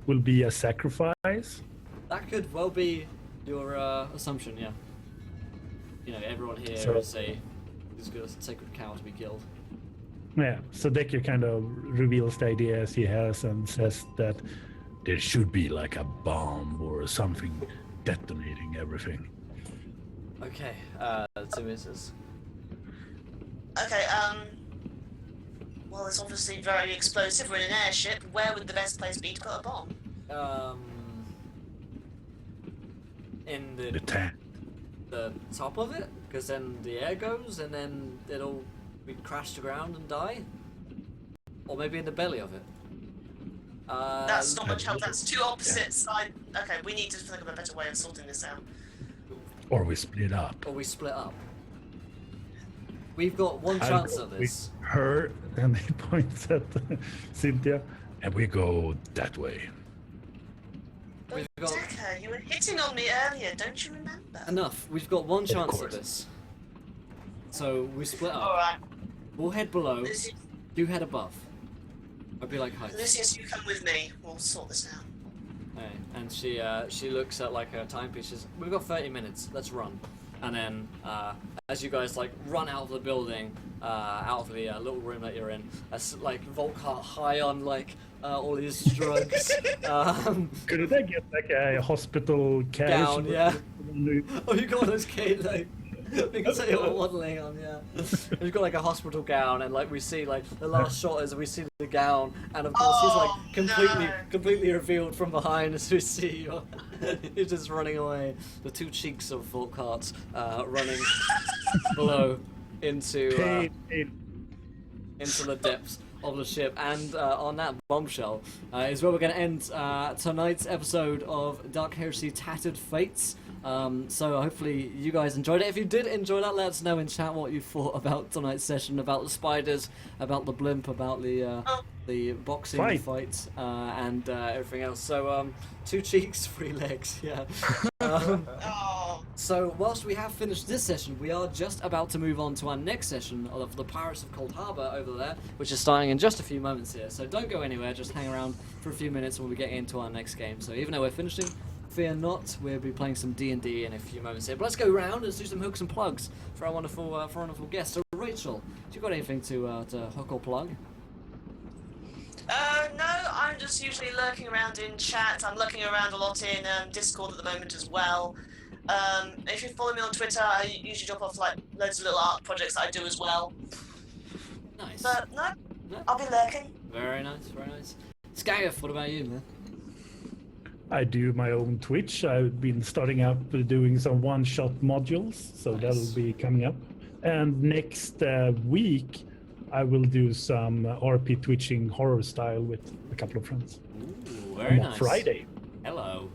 will be a sacrifice? That could well be your assumption, yeah. Everyone here So- is a sacred cow to be killed. Yeah, so Decker kind of reveals the ideas he has and says that There should be like a bomb or something detonating everything. Okay, to Mrs. Okay, well, it's obviously very explosive. We're in an airship. Where would the best place be to put a bomb? In The tank. the top of it, because then the air goes and then it'll crash to ground and die, or maybe in the belly of it. That's not much help. That's two opposite sides. Okay, we need to think of a better way of sorting this out. Or we split up. Or we split up. We've got one I'll chance go at with this. her, and he points at Cynthia. And we go that way. We've got Decker, you were hitting on me earlier, don't you remember? enough. We've got one chance at course. this. So we split up. Alright, We'll head below. Lucius, You head above. I'd be like, hi. Lucius, you come with me. We'll sort this out. Hey, and she looks at like her timepiece. She says, "We've got 30 minutes. Let's run." And then as you guys like run out of the building, out of the little room that you're in, as like Volkart high on like all these drugs. Could they get like a hospital cash? Gown, yeah. Oh, you got one of those kids like. Because you're waddling on, yeah. You've got like a hospital gown, and like we see like the last shot is we see the gown, and of course he's like completely revealed from behind as we see you're just running away. The two cheeks of Volkart running below into the depths of the ship, and on that bombshell is where we're going to end tonight's episode of Dark Heresy Tattered Fates. So hopefully you guys enjoyed it. If you did enjoy that, let us know in chat what you thought about tonight's session, about the spiders, about the blimp, about the boxing fight, and everything else. So 2 cheeks, 3 legs, yeah. Oh, So, whilst we have finished this session, we are just about to move on to our next session of the Pirates of Cold Harbor over there, which is starting in just a few moments here. So don't go anywhere, just hang around for a few minutes when we get into our next game. So even though we're finishing, fear not, we'll be playing some D&D in a few moments here. But let's go around and do some hooks and plugs for our wonderful guests. So Rachel, do you got anything to hook or plug? No, I'm just usually lurking around in chat. I'm looking around a lot in Discord at the moment as well. If you follow me on Twitter, I usually drop off like loads of little art projects that I do as well. Nice. But no, I'll be lurking. Very nice, very nice. Skagif, what about you, man? I do my own Twitch. I've been starting up doing some one-shot modules, so Nice. that'll be coming up. And next week, I will do some RP twitching horror style with a couple of friends. Ooh, very On nice. Friday. Hello,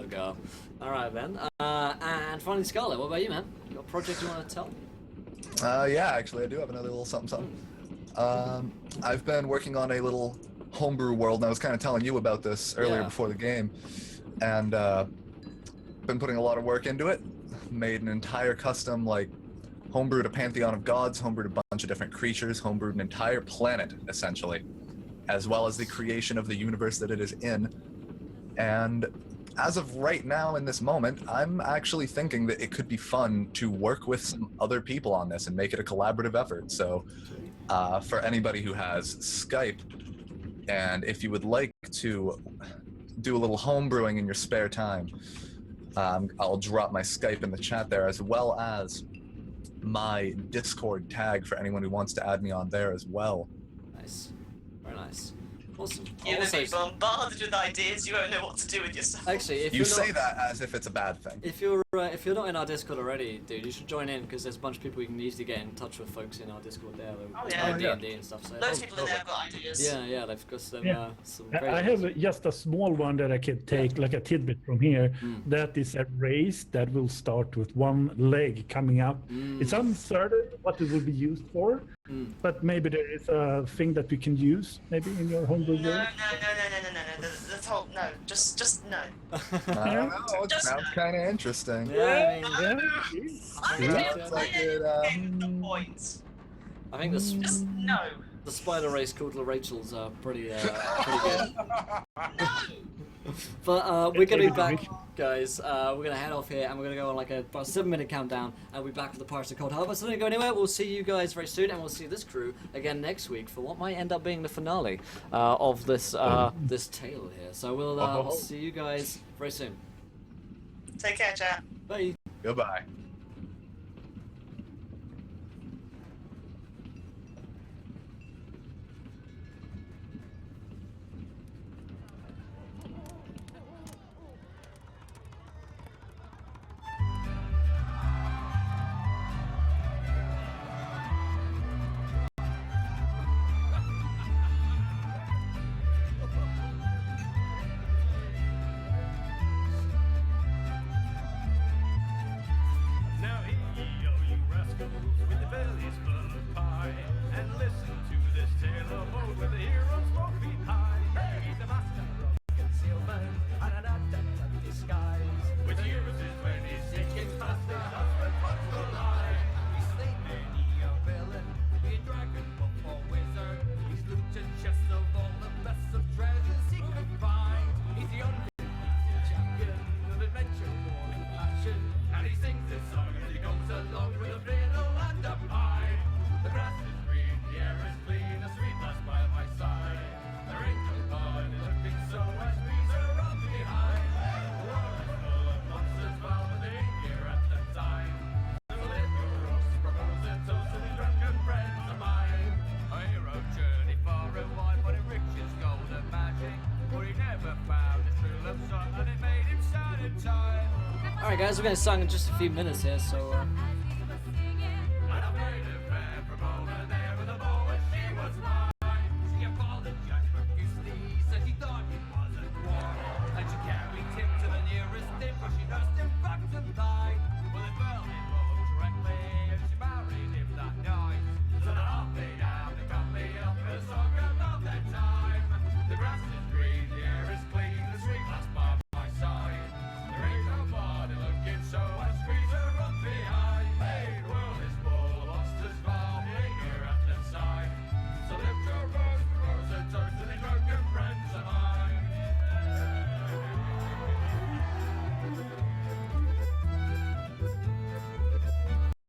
girl. All right, then. And finally, Scarlett, what about you, man? You got a project you want to tell? Yeah, actually, I do have another little something. I've been working on a little homebrew world, and I was kind of telling you about this earlier Yeah. before the game, and been putting a lot of work into it. Made an entire custom, like, homebrewed a pantheon of gods, homebrewed a bunch of different creatures, homebrewed an entire planet, essentially, as well as the creation of the universe that it is in. And as of right now, in this moment, I'm actually thinking that it could be fun to work with some other people on this and make it a collaborative effort. So for anybody who has Skype, and if you would like to do a little home brewing in your spare time, I'll drop my Skype in the chat there, as well as my Discord tag for anyone who wants to add me on there as well. Nice. Very nice. Awesome. You're going to Also, be bombarded with ideas. You won't know what to do with yourself. actually, if You you're say not, that as if it's a bad thing. if you're not in our Discord already, dude, you should join in because there's a bunch of people you can easily get in touch with folks in our Discord there. Oh, yeah. D&D and stuff. So Loads of people in there have got ideas. yeah, they've got some Yeah. some great I ideas. have just a small one that I can take, like a tidbit from here. That is a race that will start with one leg coming up. It's uncertain what it will be used for, but maybe there is a thing that we can use, maybe in your homebrew No. world. The whole no. Just no. I don't know, it Just- sounds kind of interesting. Yeah, I mean, Sounds like it, The points. I think the Just no. the spider race called La Rachel's pretty good. But we're gonna be back, guys. We're gonna head off here, and we're gonna go on like about a 7-minute countdown, and we'll be back with the Pirates of Cold Harbor. So don't go anywhere. We'll see you guys very soon, and we'll see this crew again next week for what might end up being the finale of this this tale here. So we'll see you guys very soon. Take care, chat. Bye. Goodbye. Now hear ye, oh you rascals, with the bellies full of pie, and listen to this tale of old where the heroes won't be high. Hey, he's the master of concealment and an adept at disguise. With uses when he's taking faster, husband wants to lie. He's slain many a villain, be a dragon, buff or wizard. He's looted chests of all the best of treasures he could find. He's the undefeated champion of adventure, war and passion. And he sings this song as he goes along with a fiddle and a pipe. The grass is green, the air is clean, a sweet lass by my side. There ain't no fun in looking so as trees are on behind. The world is full of monsters, well, but they ain't here at the time. So let your roast propose a toast to these drunken friends of mine. A hero journeyed far and wide, but in riches, gold and magic. But he never found his true love song, and it made him sad in time. All right, guys, we're gonna sing in just a few minutes here, so